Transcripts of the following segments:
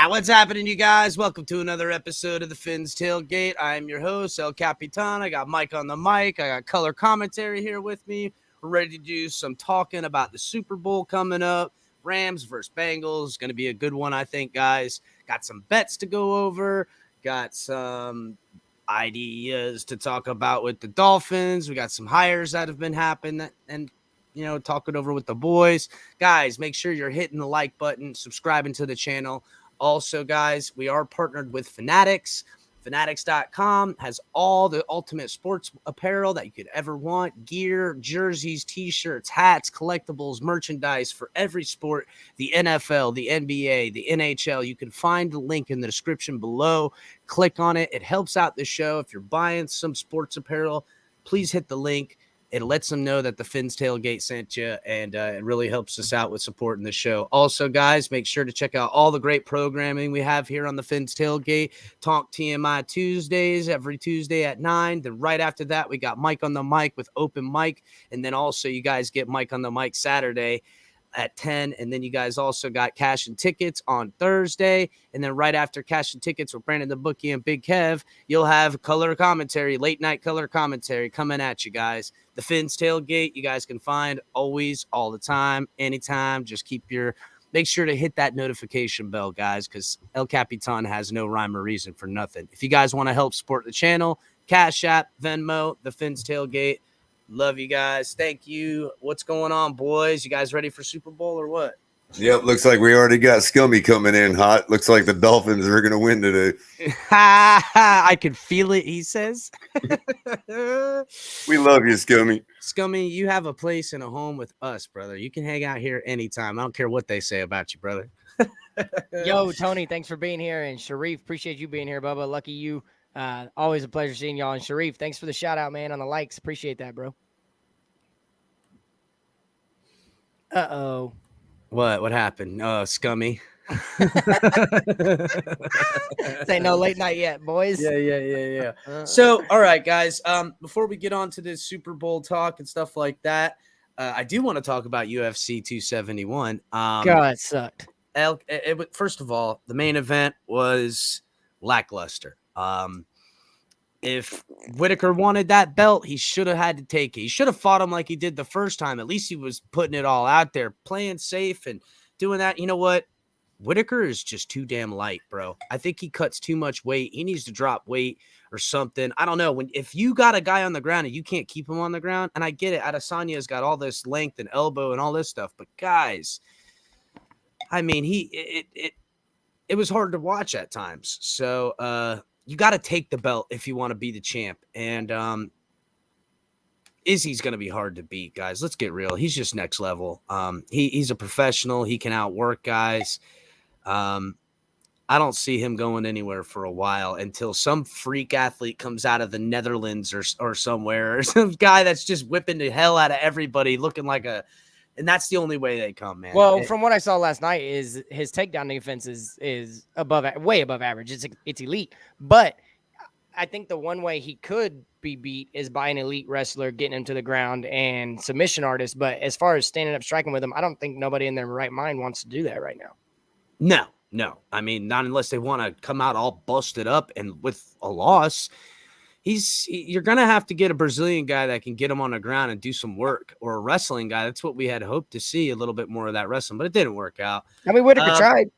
What's happening, you guys? Welcome to another episode of the Fins Tailgate. I'm your host, El Capitan. I got Mike on the mic. I got color commentary here with me. We're ready to do some talking about the Super Bowl coming up. Rams versus Bengals. Going to be a good one, I think, guys. Got some bets to go over. Got some ideas to talk about with the Dolphins. We got some hires that have been happening and talking over with the boys. Guys, make sure you're hitting the like button, subscribing to the channel. Also, guys, we are partnered with Fanatics. Fanatics.com has all the ultimate sports apparel that you could ever want. Gear, jerseys, t-shirts, hats, collectibles, merchandise for every sport. The NFL, the NBA, the NHL. You can find the link in the description below. Click on it. It helps out the show. If you're buying some sports apparel, please hit the link. It lets them know that the Fins Tailgate sent you, and it really helps us out with supporting the show. Also, guys, make sure to check out all the great programming we have here on the Fins Tailgate. Talk TMI Tuesdays, every Tuesday at 9. Then right after that, we got Mike on the mic with Open Mic. And then also you guys get Mike on the mic Saturday at 10. And then you guys also got Cash and Tickets on Thursday. And then right after Cash and Tickets with Brandon the Bookie and Big Kev, you'll have color commentary, late night color commentary coming at you guys. The Fins Tailgate, you guys can find always, all the time, anytime. Just make sure to hit that notification bell, guys, because El Capitan has no rhyme or reason for nothing. If you guys want to help support the channel, Cash App, Venmo, the Fins Tailgate. Love you guys. Thank you. What's going on, boys? You guys ready for Super Bowl or what? Yep, looks like we already got Scummy coming in hot. Looks like the Dolphins are going to win today. I can feel it, he says. We love you, Scummy. Scummy, you have a place and a home with us, brother. You can hang out here anytime. I don't care what they say about you, brother. Yo, Tony, thanks for being here. And Sharif, appreciate you being here, Bubba. Lucky you. Always a pleasure seeing y'all. And Sharif, thanks for the shout out, man, on the likes. Appreciate that, bro. What happened? Scummy. This ain't no late night yet, boys. Yeah. So, all right, guys. Before we get on to this Super Bowl talk and stuff like that, I do want to talk about UFC 271. God, it sucked. First of all, the main event was lackluster. If Whitaker wanted that belt, he should have had to take it. He should have fought him like he did the first time. At least he was putting it all out there, playing safe and doing that. You know what? Whitaker is just too damn light, bro. I think he cuts too much weight. He needs to drop weight or something. I don't know. If you got a guy on the ground and you can't keep him on the ground, and I get it, Adesanya's got all this length and elbow and all this stuff, but guys, I mean, it was hard to watch at times. So you got to take the belt if you want to be the champ. And Izzy's going to be hard to beat, guys. Let's get real. He's just next level. He's a professional. He can outwork guys. I don't see him going anywhere for a while until some freak athlete comes out of the Netherlands or somewhere, or some guy that's just whipping the hell out of everybody, looking like and that's the only way they come, man. Well, from what I saw last night, is his takedown defense is way above average. It's elite, but I think the one way he could be beat is by an elite wrestler getting him to the ground and submission artist. But as far as standing up striking with him, I don't think nobody in their right mind wants to do that right now. No. I mean, not unless they want to come out all busted up and with a loss. You're going to have to get a Brazilian guy that can get him on the ground and do some work, or a wrestling guy. That's what we had hoped to see, a little bit more of that wrestling, but it didn't work out. I mean, Whitaker tried.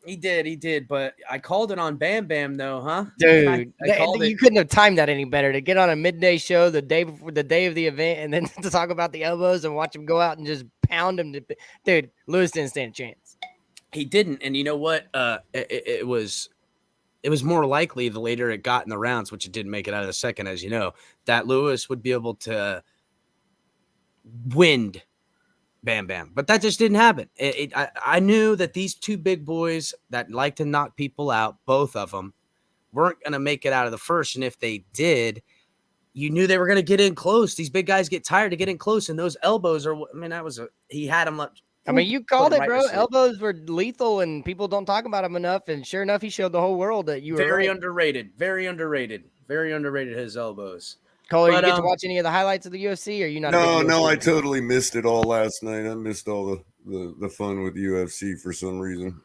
He did, but I called it on Bam Bam though, huh? Dude, I called you it. couldn't have timed that any better to get on a midday show the day before the day of the event, and then to talk about the elbows and watch him go out and just pound him. Dude, Lewis didn't stand a chance. He didn't, and you know what? It was more likely the later it got in the rounds, which it didn't make it out of the second, as you know, that Lewis would be able to wind Bam Bam, but that just didn't happen. I knew that these two big boys that like to knock people out, both of them, weren't going to make it out of the first, and if they did, you knew they were going to get in close. These big guys get tired of getting close, and those elbows are. I mean, he had them up. I mean, you called it, bro. Elbows were lethal, and people don't talk about them enough. And sure enough, he showed the whole world that you were very right. underrated. Very underrated. Very underrated, his elbows. Cole, you get to watch any of the highlights of the UFC, or you not? No, I totally missed it all last night. I missed all the fun with UFC for some reason.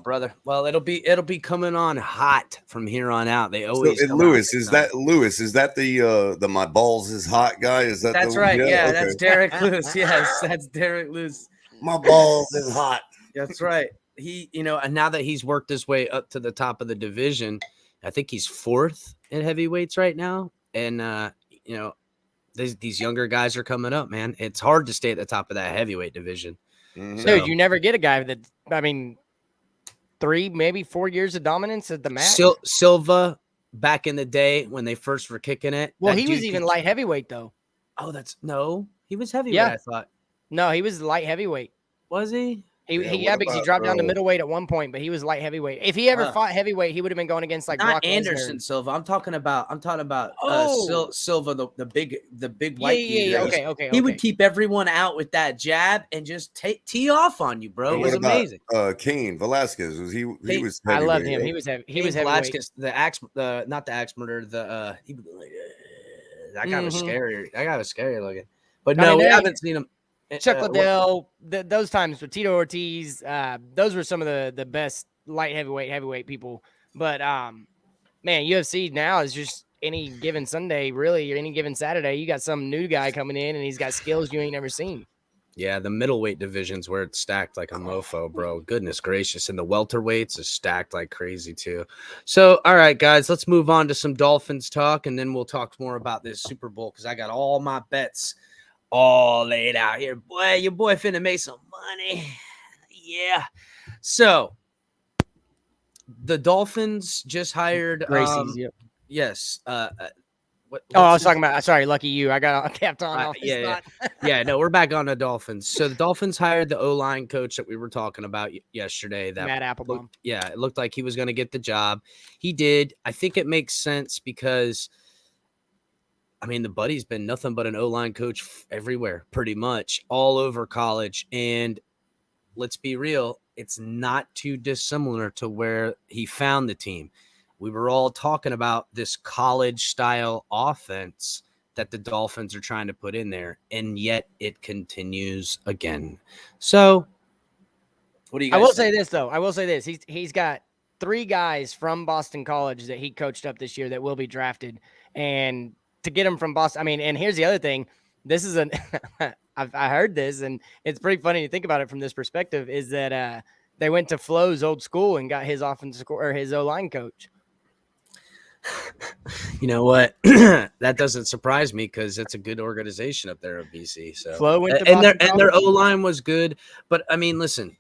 Brother. Well, it'll be coming on hot from here on out. They always. So, Lewis, is that the my balls is hot guy? Is that? That's right. Yeah, okay. That's Derek Lewis. Yes, that's Derek Lewis. My balls is hot. That's right. He, and now that he's worked his way up to the top of the division, I think he's fourth in heavyweights right now. And, these younger guys are coming up, man. It's hard to stay at the top of that heavyweight division. Mm-hmm. Dude, you never get a guy that, 3, maybe 4 years of dominance at the match. Silva, back in the day when they first were kicking it. Well, he was even light heavyweight, though. Oh, he was heavyweight, yeah. I thought. No, he was light heavyweight. Was he? Because he dropped down to middleweight at one point, but he was light heavyweight. If he ever fought heavyweight, he would have been going against not Brock Anderson Lesnar. Silva. I'm talking about Silva, the big white dude. Yeah. Okay. He would keep everyone out with that jab and just tee off on you, bro. It was amazing. Cain Velasquez was he was. I loved him. He was heavyweight. Velasquez, not the axe murder. That guy was scary. That guy was scary looking. But no, we haven't seen him. Chuck Liddell, those times with Tito Ortiz, those were some of the best light heavyweight people. But man, UFC now is just any given Sunday, really, or any given Saturday, you got some new guy coming in and he's got skills you ain't never seen. Yeah, the middleweight division's where it's stacked like a mofo, bro. Goodness gracious. And the welterweights is stacked like crazy too. So, all right, guys, let's move on to some Dolphins talk, and then we'll talk more about this Super Bowl because I got all my bets all laid out here. Boy, your boy finna make some money. Yeah. So the Dolphins just hired yes. I was talking about Lucky you. I got kept on. Yeah. No, we're back on the Dolphins. So the Dolphins hired the O-line coach that we were talking about yesterday. That Matt Applebaum. It looked like he was going to get the job. He did. I think it makes sense because the buddy's been nothing but an O-line coach everywhere, pretty much all over college. And let's be real, it's not too dissimilar to where he found the team. We were all talking about this college style offense that the Dolphins are trying to put in there, and yet it continues again. So, what do you guys I will think? say this though. I will say this. He's got 3 guys from Boston College that he coached up this year that will be drafted, and to get them from Boston. I mean, and here's the other thing. This is an I heard this, and it's pretty funny to think about it from this perspective. Is that they went to Flo's old school and got his offensive or his O-line coach. You know what? That doesn't surprise me because it's a good organization up there at BC. So Flo went to and Boston their College. O line was good, but I mean, listen,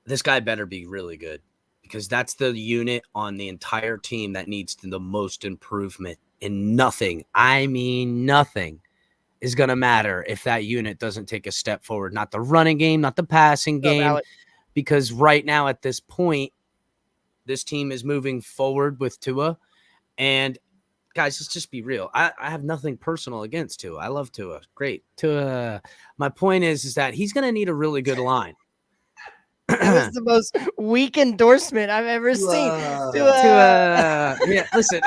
this guy better be really good because that's the unit on the entire team that needs the most improvement. And nothing, I mean nothing, is going to matter if that unit doesn't take a step forward. Not the running game, not the passing game, because right now at this point, this team is moving forward with Tua. And guys, let's just be real. I have nothing personal against Tua. I love Tua. Great. Tua. My point is that he's going to need a really good line. That was the most weak endorsement I've ever seen. Yeah, listen,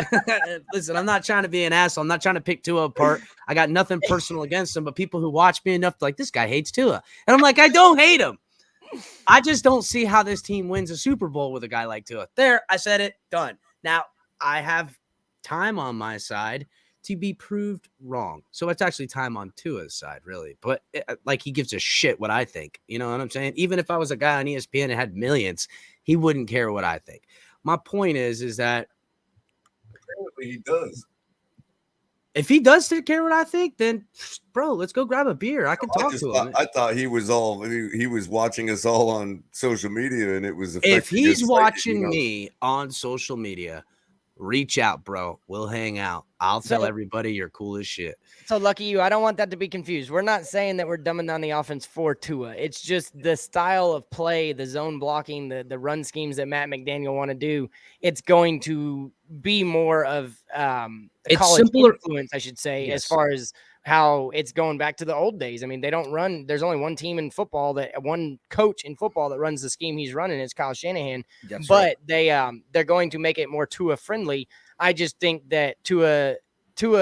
listen. I'm not trying to be an asshole. I'm not trying to pick Tua apart. I got nothing personal against him, but people who watch me enough, like, this guy hates Tua, and I'm like, I don't hate him. I just don't see how this team wins a Super Bowl with a guy like Tua. There, I said it. Done. Now I have time on my side to be proved wrong. So it's actually time on Tua's side, really. But like, he gives a shit what I think. You know what I'm saying? Even if I was a guy on ESPN and had millions, he wouldn't care what I think. My point is that apparently he does. If he does care what I think, then bro, let's go grab a beer. I can talk to him. I thought he was he was watching us all on social media, and it was if he's watching me on social media, reach out, bro. We'll hang out. I'll tell everybody you're cool as shit. So lucky you. I don't want that to be confused. We're not saying that we're dumbing down the offense for Tua. It's just the style of play, the zone blocking, the run schemes that Matt McDaniel want to do. It's going to be more of college influence, I should say, yes, as far as how it's going back to the old days. I mean, they don't run. There's only one team in football one coach in football that runs the scheme he's running is Kyle Shanahan. That's but right. They're going to make it more Tua friendly. I just think that Tua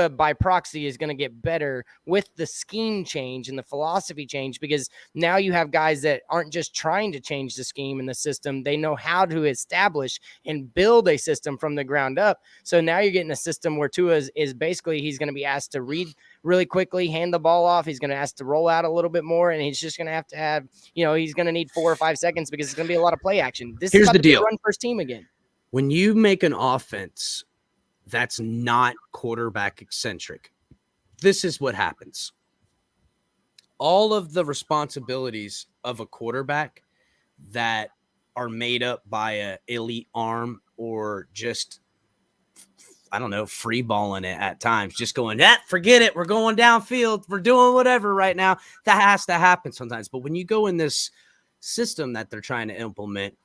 by proxy is going to get better with the scheme change and the philosophy change, because now you have guys that aren't just trying to change the scheme and the system. They know how to establish and build a system from the ground up. So now you're getting a system where Tua is basically, he's going to be asked to read really quickly, hand the ball off. He's going to ask to roll out a little bit more, and he's just going to have, he's going to need 4 or 5 seconds because it's going to be a lot of play action. Here's the deal. Run first team again. When you make an offense that's not quarterback eccentric, this is what happens. All of the responsibilities of a quarterback that are made up by an elite arm or just, I don't know, free balling it at times, just going, forget it. We're going downfield. We're doing whatever right now. That has to happen sometimes. But when you go in this system that they're trying to implement,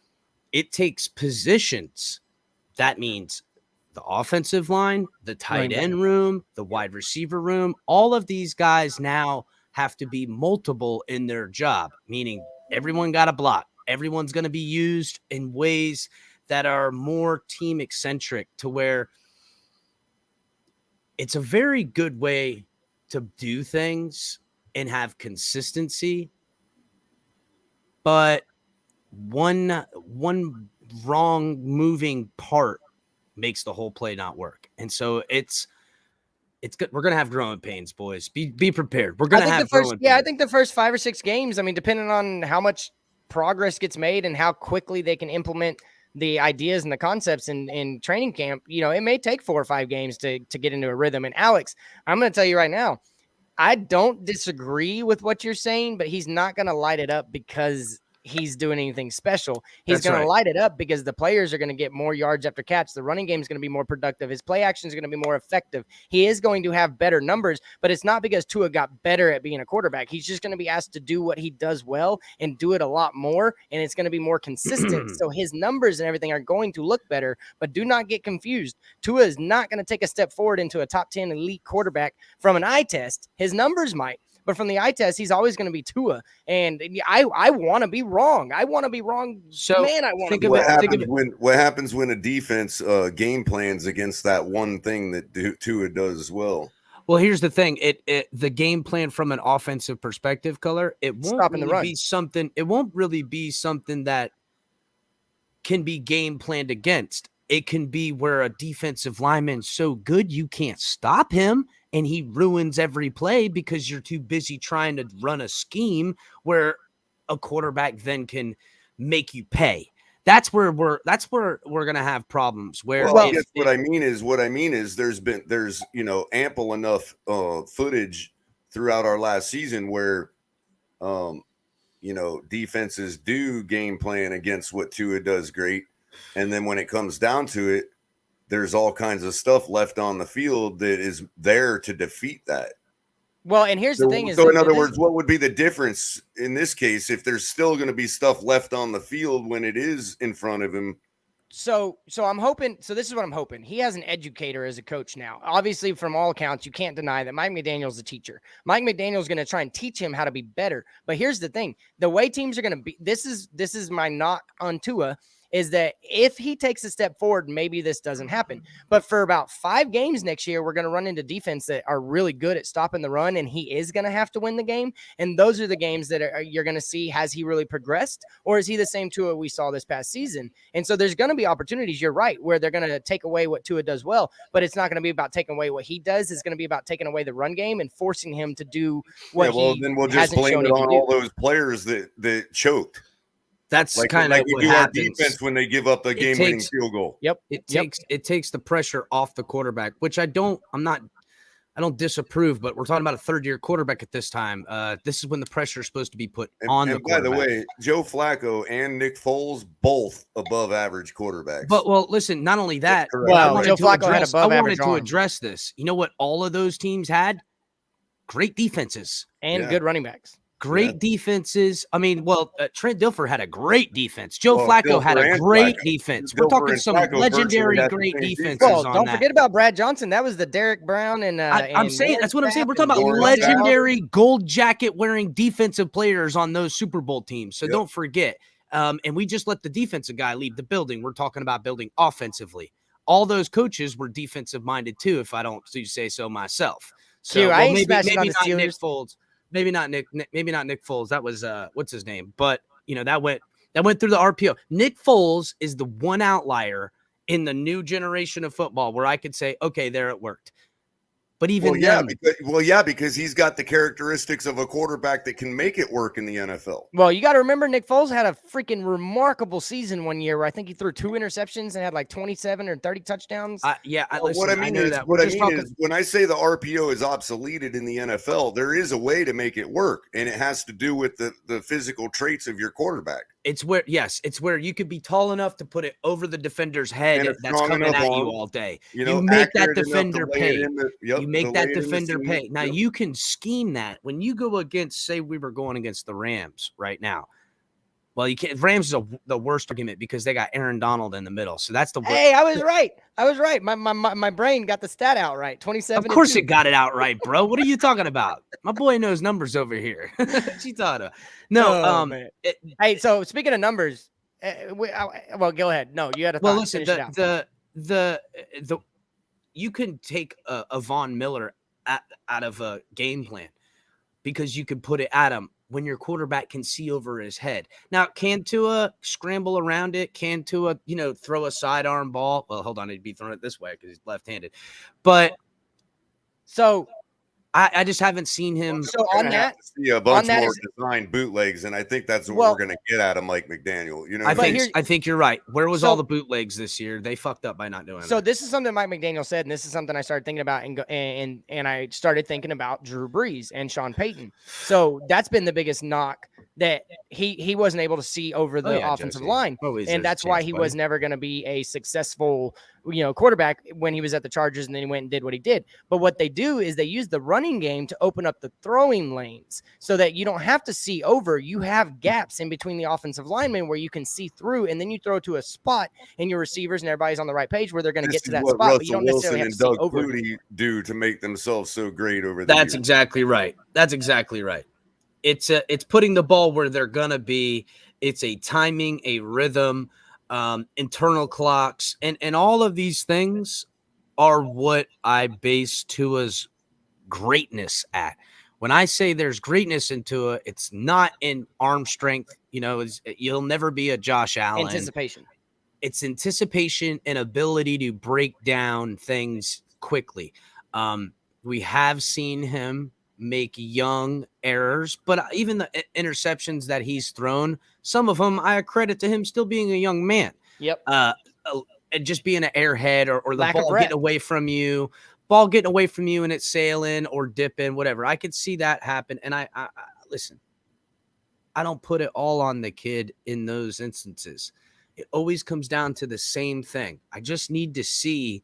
it takes positions. That means the offensive line, the tight end room, the wide receiver room, all of these guys now have to be multiple in their job, meaning everyone got a block. Everyone's going to be used in ways that are more team eccentric, to where it's a very good way to do things and have consistency. But one wrong moving part makes the whole play not work. And so it's good. We're gonna have growing pains, boys. Be prepared. We're gonna have growing pains. Yeah, I think the first 5 or 6 games, I mean, depending on how much progress gets made and how quickly they can implement the ideas and the concepts in training camp, it may take 4 or 5 games to get into a rhythm. And Alex, I'm gonna tell you right now, I don't disagree with what you're saying, but he's not gonna light it up because he's doing anything special. He's going to light it up because the players are going to get more yards after catch. The running game is going to be more productive. His play action is going to be more effective. He is going to have better numbers, but it's not because Tua got better at being a quarterback. He's just going to be asked to do what he does well and do it a lot more, and it's going to be more consistent. So his numbers and everything are going to look better, but do not get confused. Tua is not going to take a step forward into a top 10 elite quarterback from an eye test. His numbers might. But from the eye test, he's always going to be Tua. And I want to be wrong. I want to be wrong. So man, I want to be what wrong. happens what happens when a defense game plans against that one thing that Tua does as well? Well, here's the thing. The game plan from an offensive perspective, Color, it won't Stopping the really run. be something. It won't really be something that can be game planned against. It can be where a defensive lineman's so good you can't stop him, and he ruins every play because you're too busy trying to run a scheme where a quarterback then can make you pay. That's where we're gonna have problems. Where Well, I guess what I mean is there's ample enough footage throughout our last season where defenses do game plan against what Tua does great, and then when it comes down to it, there's all kinds of stuff left on the field that is there to defeat that. Well, and here's the thing is, so in other words, what would be the difference in this case if there's still going to be stuff left on the field when it is in front of him? So I'm hoping. So this is what I'm hoping. He has an educator as a coach now. Obviously, from all accounts, you can't deny that Mike McDaniel's a teacher. Mike McDaniel's going to try and teach him how to be better. But here's the thing: the way teams are going to be. This is my knock on Tua. Is that if he takes a step forward, maybe this doesn't happen. But for about 5 games next year, we're going to run into defense that are really good at stopping the run, and he is going to have to win the game. And those are the games that you're going to see, has he really progressed, or is he the same Tua we saw this past season? And so there's going to be opportunities, you're right, where they're going to take away what Tua does well, but it's not going to be about taking away what he does. It's going to be about taking away the run game and forcing him to do what then we'll just blame it on all those players that choked. That's kind of what happens. Our defense when they give up the game-winning field goal. Yep. It takes the pressure off the quarterback, which I don't disapprove, but we're talking about a third-year quarterback at this time. This is when the pressure is supposed to be put on the quarterback. By the way, Joe Flacco and Nick Foles, both above average quarterbacks. But listen, not only that, Joe Flacco had above I average wanted to address this. You know what all of those teams had? Great defenses. And good running backs. Great defenses. I mean, Trent Dilfer had a great defense. Joe Flacco had a great defense. We're talking some legendary great defenses. Well, don't forget about Brad Johnson. That was the Derek Brown and I'm saying that's what I'm saying. We're talking about legendary gold jacket wearing defensive players on those Super Bowl teams. So don't forget. And we just let the defensive guy leave the building. We're talking about building offensively. All those coaches were defensive minded too, if I don't say so myself. So maybe not Nick Foles. Maybe not Nick Foles. That was what's his name? But that went through the RPO. Nick Foles is the one outlier in the new generation of football where I could say, okay, there it worked. But even because he's got the characteristics of a quarterback that can make it work in the NFL. Well, you got to remember Nick Foles had a freaking remarkable season one year where I think he threw 2 interceptions and had like 27 or 30 touchdowns. What I mean is when I say the RPO is obsoleted in the NFL, there is a way to make it work, and it has to do with the physical traits of your quarterback. It's where you could be tall enough to put it over the defender's head that's coming at you all day. You make that defender pay. You make that defender pay. Now you can scheme that when you go against, say we were going against the Rams right now. Well, you can't. Rams is the worst argument because they got Aaron Donald in the middle. So that's the worst. Hey, I was right. My brain got the stat out right. 27. Of course it got it out right, bro. What are you talking about? My boy knows numbers over here. What you thought of? No, hey, so speaking of numbers, well, go ahead. No, you had to. Well, listen, the you can take a Von Miller out of a game plan because you can put it at him when your quarterback can see over his head. Now, can Tua scramble around it? Can Tua, throw a sidearm ball? Well, hold on, he'd be throwing it this way because he's left-handed. But so I just haven't seen him. So on that, see a bunch more designed bootlegs, and I think that's what we're going to get out of Mike McDaniel. I think you're right. Where was all the bootlegs this year? They fucked up by not doing that. So this is something Mike McDaniel said, and this is something I started thinking about, and I started thinking about Drew Brees and Sean Payton. So that's been the biggest knock, that he wasn't able to see over the offensive line, and that's why he was never going to be a successful quarterback when he was at the Chargers, and then he went and did what he did. But what they do is they use the running running game to open up the throwing lanes so that you don't have to see over. You have gaps in between the offensive linemen where you can see through, and then you throw to a spot and your receivers and everybody's on the right page where they're going to get to that spot, but you don't necessarily have to see over. Russell Wilson and Doug Flutie do to make themselves so great over the That's years. exactly right. That's exactly right. It's putting the ball where they're gonna be. It's a timing, a rhythm, internal clocks, and all of these things are what I base Tua's greatness at. When I say there's greatness in Tua, it's not in arm strength. You'll never be a Josh Allen. Anticipation. It's anticipation and ability to break down things quickly. We have seen him make young errors, but even the interceptions that he's thrown, some of them I credit to him still being a young man. Yep. And just being an airhead or the Lack of ball rep. getting away from you and it's sailing or dipping, whatever. I could see that happen. And I listen, I don't put it all on the kid in those instances. It always comes down to the same thing. I just need to see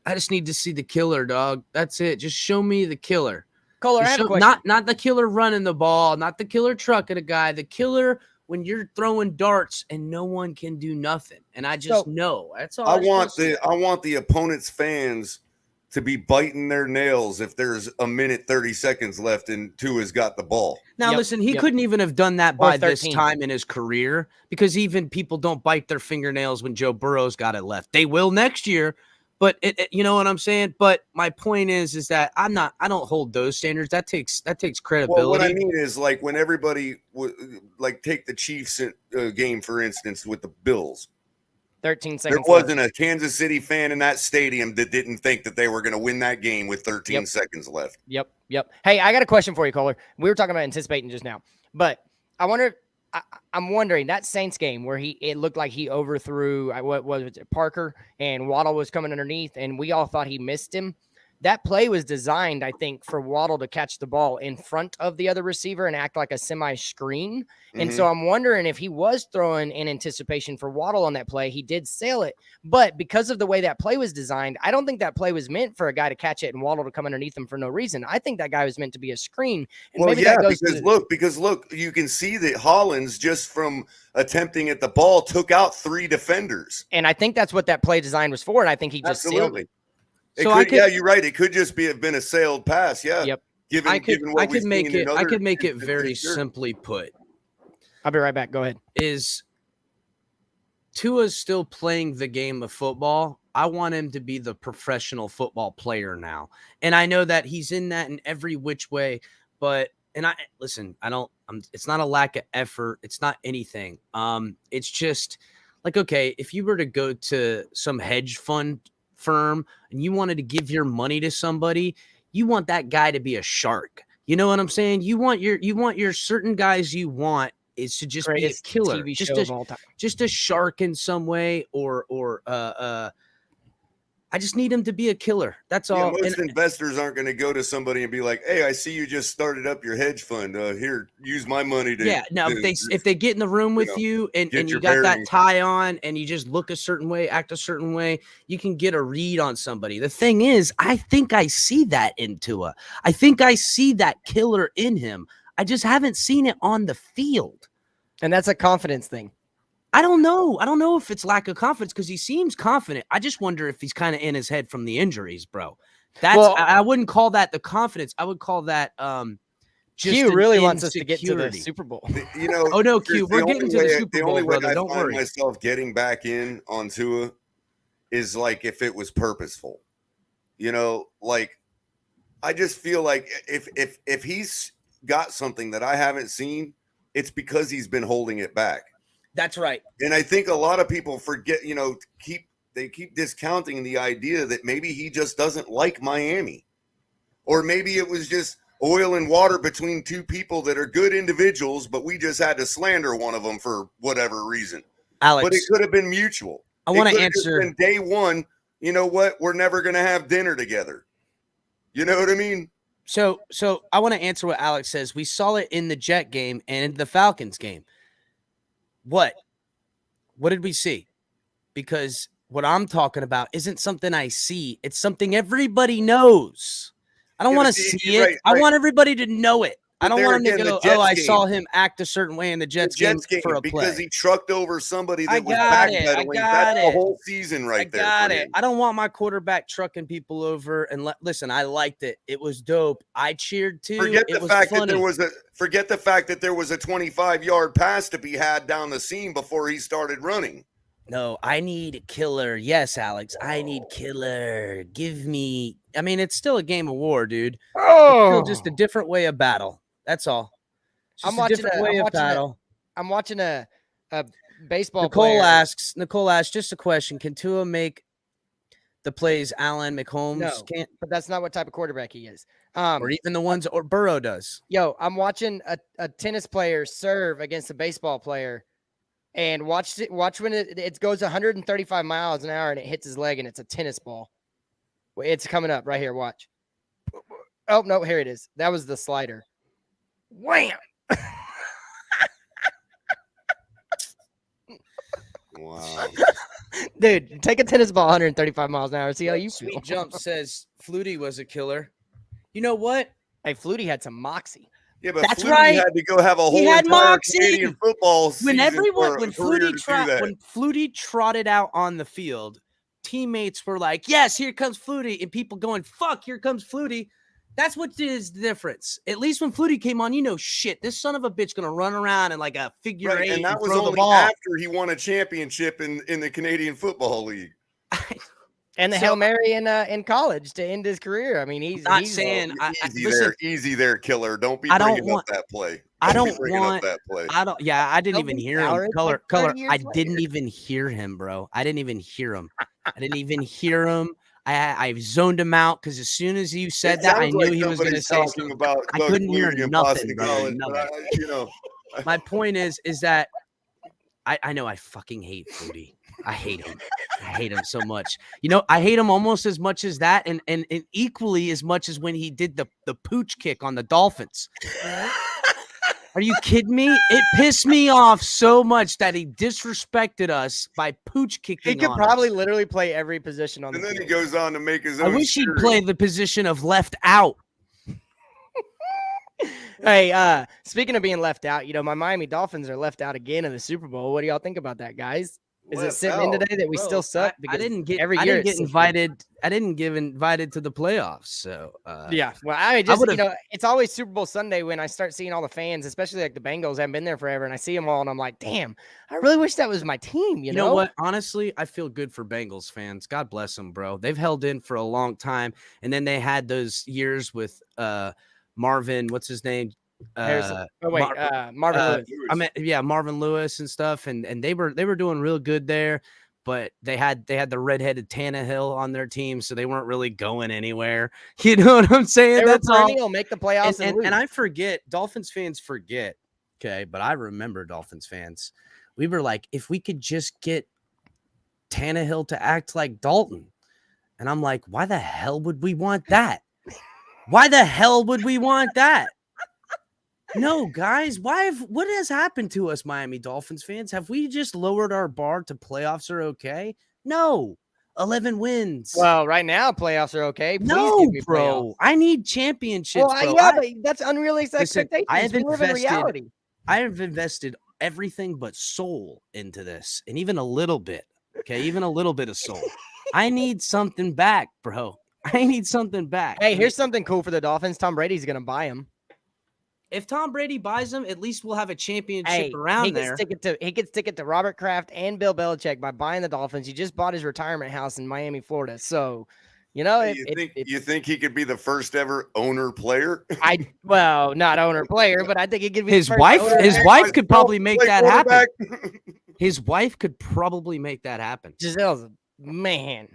the killer, dog. That's it. Just show me the killer. Kohler, I have a question. Not the killer running the ball, not the killer trucking a guy, the killer when you're throwing darts and no one can do nothing. And I just know. That's all. I want the opponent's fans to be biting their nails if there's a minute 30 seconds left and Tua's got the ball. Now, listen, he couldn't even have done that by this time in his career, because even people don't bite their fingernails when Joe Burrow's got it left. They will next year, but you know what I'm saying? But my point is that I don't hold those standards. That takes credibility. Well, what I mean is, like, when everybody like take the Chiefs game, for instance, with the Bills. 13 seconds. There wasn't a Kansas City fan in that stadium that didn't think that they were going to win that game with 13 seconds left. Yep. Hey, I got a question for you, Kohler. We were talking about anticipating just now, but I'm wondering that Saints game where it looked like he overthrew, what was it, Parker, and Waddle was coming underneath, and we all thought he missed him. That play was designed, I think, for Waddle to catch the ball in front of the other receiver and act like a semi-screen. And so I'm wondering if he was throwing in anticipation for Waddle on that play. He did sail it. But because of the way that play was designed, I don't think that play was meant for a guy to catch it and Waddle to come underneath him for no reason. I think that guy was meant to be a screen. And because look, you can see that Hollins, just from attempting at the ball, took out 3 defenders. And I think that's what that play design was for. And I think he just sailed it. You're right. It could just have been a sailed pass. Yeah. Yep. I could make it very simply put. I'll be right back. Go ahead. Is Tua's still playing the game of football? I want him to be the professional football player now. And I know that he's in that in every which way, but it's not a lack of effort. It's not anything. It's just like, okay, if you were to go to some hedge fund firm and you wanted to give your money to somebody, you want that guy to be a shark. You know what I'm saying? You want your certain guys you want is to just be a killer, just a shark in some way, or I just need him to be a killer. That's all. Most investors aren't going to go to somebody and be like, "Hey, I see you just started up your hedge fund. Here, use my money to." Yeah. Now, if they get in the room with you and you got that tie on and you just look a certain way, act a certain way, you can get a read on somebody. The thing is, I think I see that in Tua. I think I see that killer in him. I just haven't seen it on the field. And that's a confidence thing. I don't know. I don't know if it's lack of confidence, because he seems confident. I just wonder if he's kind of in his head from the injuries, bro. I wouldn't call that the confidence. I would call that just Q really wants us to get to the Super Bowl. Oh no, Q, we're getting to the Super Bowl, brother. Don't worry. Myself getting back in on Tua is like if it was purposeful. Like I just feel like if he's got something that I haven't seen, it's because he's been holding it back. That's right. And I think a lot of people forget, they keep discounting the idea that maybe he just doesn't like Miami. Or maybe it was just oil and water between 2 people that are good individuals, but we just had to slander one of them for whatever reason. Alex, but it could have been mutual. I want to answer. In day one, you know what? We're never going to have dinner together. You know what I mean? So I want to answer what Alex says. We saw it in the Jet game and in the Falcons game. What did we see? Because what I'm talking about isn't something I see. It's something everybody knows. I don't Yeah, want but to see, see you're it. right, I right. want everybody to know it. I But don't there want him to again, the go, Jets oh, I game. saw him act a certain way in the Jets, game for a because play. he trucked over somebody I that was got it. I backpedaling. got That's the it. whole season right there. I got for it. him. I don't want my quarterback trucking people over. And listen, I liked it. It was dope. I cheered too. Forget it the was fact funny. that there was a 25-yard pass to be had down the seam before he started running. No, I need killer. Yes, Alex, I need killer. Give me. I mean, it's still a game of war, dude. It's still just a different way of battle. That's all. It's just I'm a different way of battle. I'm watching a baseball Nicole player. asks, just a question. Can Tua make the plays Allen McCombs No, can't? but that's not what type of quarterback he is. Or even the ones or Burrow does. Yo, I'm watching a tennis player serve against a baseball player, and watch when it goes 135 miles an hour and it hits his leg and it's a tennis ball. It's coming up right here. Watch. Oh no, here it is. That was the slider. Wham! Wow. Dude, take a tennis ball 135 miles an hour. See how you feel. Sweet Jump says Flutie was a killer. You know what? Hey, Flutie had some moxie. Yeah, but That's Flutie right. had to go have a whole He had entire moxie. Canadian football season When career to do that. when Flutie trotted out on the field, teammates were like, "Yes, here comes Flutie," and people going, "Fuck, here comes Flutie." That's what is the difference. At least when Flutie came on, you know, shit, this son of a bitch gonna run around in like a figure Right, eight and that was throw the only ball. after he won a championship in the Canadian Football League. And the So- Hail Mary in college to end his career. I mean, he's saying Easy there, killer. Don't be I don't bringing want- up that play. I Don't be don't bringing want- up that play. I don't. Yeah, I didn't Don't even be hear sour. him. It's Color. like 30 years I didn't even hear him, bro. I didn't even hear him. I zoned him out because as soon as you said It that, I sounds knew like he was going to somebody's say talking something. about I Doug couldn't hear Flutie and nothing, Boston brother, College, nothing. but My point is that I know I fucking hate Flutie. I hate him. I hate him so much. You know, I hate him almost as much as that, and equally as much as when he did the pooch kick on the Dolphins. Are you kidding me? It pissed me off so much that he disrespected us by pooch kicking. He could on probably us. literally play every position on and the then he field. goes on to make his I own. wish he'd cereal. play the position of left out. Hey, speaking of being left out, you know, my Miami Dolphins are left out again in the Super Bowl. What do y'all think about that, guys? Is it Left sitting in out. today that we Bro, still suck? I didn't get. every I year didn't it's get sitting. invited. I didn't get invited to the playoffs. So Yeah, well, I mean, just would've- you know, it's always Super Bowl Sunday when I start seeing all the fans, especially like the Bengals haven't been there forever, and I see them all, and I'm like, damn, I really wish that was my team. You You know what? Honestly, I feel good for Bengals fans. God bless them, bro. They've held in for a long time, and then they had those years with Marvin. What's his name? Harrison. Marvin Lewis. I mean, yeah, Marvin Lewis and stuff, and they were doing real good there. But they had the redheaded Tannehill on their team, so they weren't really going anywhere. You know what I'm saying? They were That's all. perennial, make the playoffs and lose. And I forget, Dolphins fans forget, okay, but I remember Dolphins fans. We were like, if we could just get Tannehill to act like Dalton. And I'm like, why the hell would we want that? Why the hell would we want that? No, guys, what has happened to us, Miami Dolphins fans? Have we just lowered our bar to playoffs are okay? No. 11 wins. Well, right now playoffs are okay. Please no, give me bro. playoffs. I need championships, Well, bro. yeah, but that's unrealistic Listen, expectations. I have We live in invested- reality. I have invested everything but soul into this, and even a little bit. Okay, even a little bit of soul. I need something back, bro. I need something back. Hey, here's something cool for the Dolphins. Tom Brady's gonna buy him. If Tom Brady buys them, at least we'll have a championship Hey, around he there. could stick it to Robert Kraft and Bill Belichick by buying the Dolphins. He just bought his retirement house in Miami, Florida. So, you know, You think he could be the first ever owner player? well, not owner player, but I think he could be His the first wife, owner. his wife could probably make Play that happen. quarterback? His wife could probably make that happen. Giselle's man.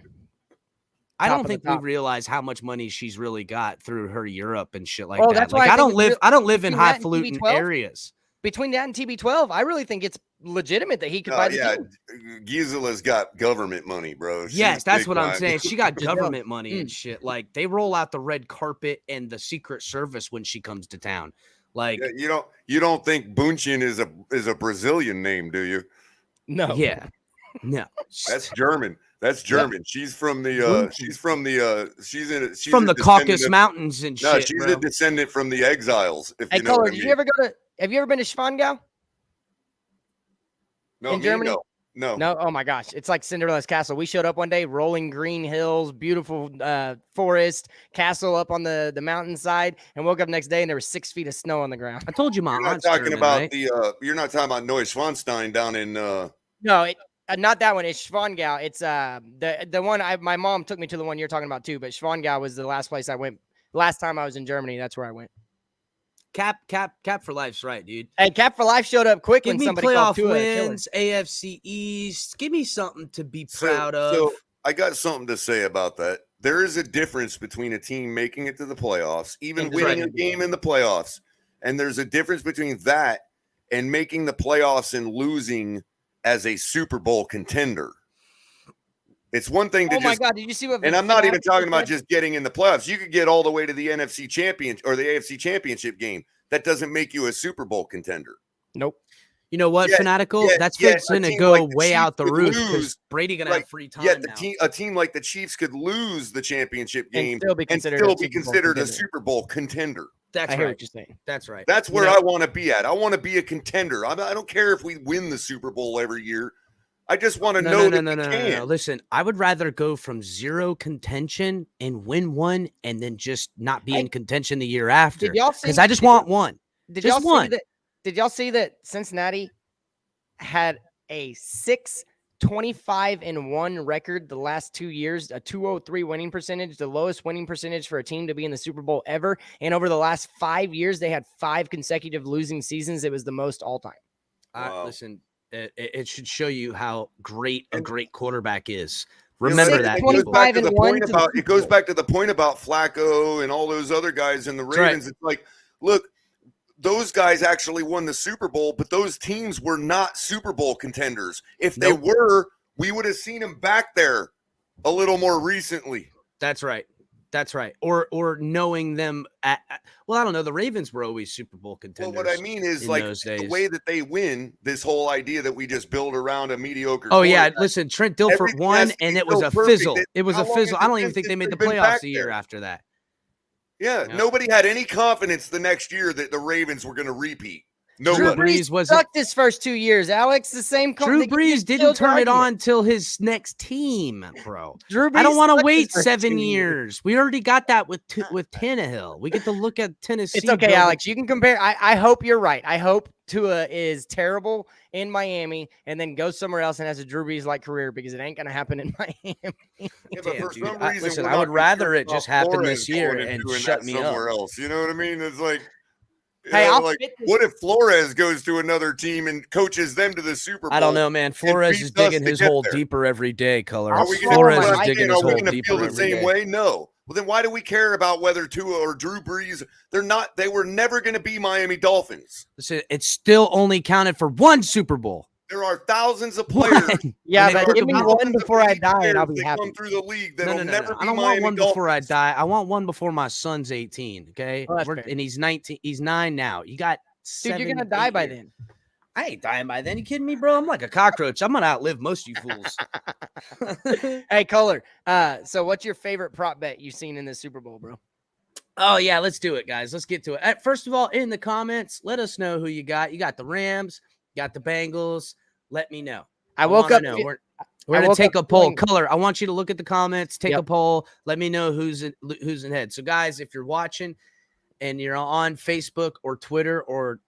I Top don't of the think we top. realize how much money she's really got through her Europe and shit like Oh, that. that's Like why I I think don't it's live. real- I don't live in between that and highfalutin TB12? areas. Between that and TB12, I really think it's legitimate that he could buy the Yeah, team. Gisela's got government money, bro. She's Yes, that's big what I'm time. saying. She got Giselle. government money and shit. Like they roll out the red carpet and the Secret Service when she comes to town. Like Yeah, you don't think Bunchen is a Brazilian name, do you? No. yeah, no, That's German. That's German. She's from the. She's from the. She's in. She's from a the descendant Caucasus of- Mountains and No, shit, she's bro. a descendant from the exiles. If Hey, you know what Color, I did mean. you ever go to? Have you ever been to Schwangau? No, in me, Germany? no. No, oh my gosh, it's like Cinderella's castle. We showed up one day, rolling green hills, beautiful forest, castle up on the mountainside, and woke up next day and there was 6 feet of snow on the ground. I told you my You're not aunt's talking German, about right? the. You're not talking about Neuschwanstein down in. No, not that one. It's Schwangau. It's the one my mom took me to, the one you're talking about too. But Schwangau was the last place I went. Last time I was in Germany, that's where I went. Cap for life's right, dude. And Cap for Life showed up quick Give when me somebody called playoff Tua a killer. wins, AFC East. Give me something to be proud of. So I got something to say about that. There is a difference between a team making it to the playoffs, even And winning a right. game in the playoffs, and there's a difference between that and making the playoffs and losing as a Super Bowl contender. It's one thing to Oh my God! Did you see what? and I'm not even talking about said? just getting in the playoffs. You could get all the way to the NFC champion or the AFC championship game. That doesn't make you a Super Bowl contender. Nope. You know what, Yeah, Fanatical? yeah, That's yeah, fixing a to team go like the way Chiefs out the could roof lose, because Brady gonna right, have free time Yet now. a team like the Chiefs could lose the championship game And still be considered, a Super Bowl contender. That's I hear right. what you're saying. That's right. That's where I want to be at. I want to be a contender. I don't care if we win the Super Bowl every year. I just want to know that we can. Listen, I would rather go from zero contention and win one, and then just not be in contention the year after. Did y'all see? Because I just want one. Did just y'all one. see that? Did y'all see that Cincinnati had a 6-25-1 record the last 2 years, a 203 winning percentage, the lowest winning percentage for a team to be in the Super Bowl ever. And over the last 5 years, they had 5 consecutive losing seasons. It was the most all time. Wow. Listen, it should show you how great a great quarterback is. You know, Remember that. it goes people. back to the 25-1 point to the about Super it goes Bowl. back to the point about Flacco and all those other guys in the That's right. Ravens. It's like, look, those guys actually won the Super Bowl, but those teams were not Super Bowl contenders. If they Nope. were, we would have seen them back there a little more recently. That's right. That's right. Or knowing them well, I don't know. The Ravens were always Super Bowl contenders. Well, what I mean is in like those the days. way that they win, this whole idea that we just build around a mediocre. Oh yeah, quarterback. listen, Trent Dilfer Everything won, has to and be it was so a perfect. fizzle. It was How a long fizzle. has I don't it even been think they since made the they've been playoffs back a year there? after that. Yeah, Yeah. nobody had any confidence the next year that the Ravens were going to repeat. Drew Nobody. Brees was Sucked his first 2 years, Alex. The same. Drew Brees didn't turn it on till his next team, bro. Drew Brees I don't want to sucked wait his first 7 2 years. We already got that with Tannehill. We get to look at Tennessee. It's okay, building- Alex. You can compare. I hope you're right. I hope Tua is terrible in Miami and then goes somewhere else and has a Drew Brees-like career, because it ain't going to happen in Miami. Yeah, but Damn, for dude. some I- reason, listen, we're I would not rather concerned it just about happen Flores this year going and doing shut that me somewhere up. else. You know what I mean? It's like, you Hey, know, I'll like, spit this- what if Flores goes to another team and coaches them to the Super Bowl? I don't know, man. Flores beats is us digging to his get hole there. deeper every day, Color. Are Are we Flores gonna- is digging his are we hole going to deeper feel the every same day. way? No. Well, then why do we care about whether Tua or Drew Brees? They're not. They were never going to be Miami Dolphins. Listen, it's still only counted for one Super Bowl. There are thousands of players. One. Yeah, And they but took give me about- one thousands of before I elite die, and I'll players be that happy. come through the league No, that'll no, no, never no. be I don't want Miami one before I Dolphins. die. I want one before my son's 18. Okay, Well, that's fair. and he's 19. He's 9 now. You got Dude, you're 7, going to die 8 by years. then. I ain't dying by then. You kidding me, bro? I'm like a cockroach. I'm gonna outlive most of you fools. Hey, Kohler, so what's your favorite prop bet you've seen in the Super Bowl, bro? Oh yeah, let's do it, guys. Let's get to it. First of all, in the comments, let us know who you got. You got the Rams, you got the Bengals. Let me know. I woke wanna up. know. We're I gonna woke take up a poll. feeling- Color. I want you to look at the comments. Take Yep. a poll. Let me know who's in head. So, guys, if you're watching and you're on Facebook or Twitter or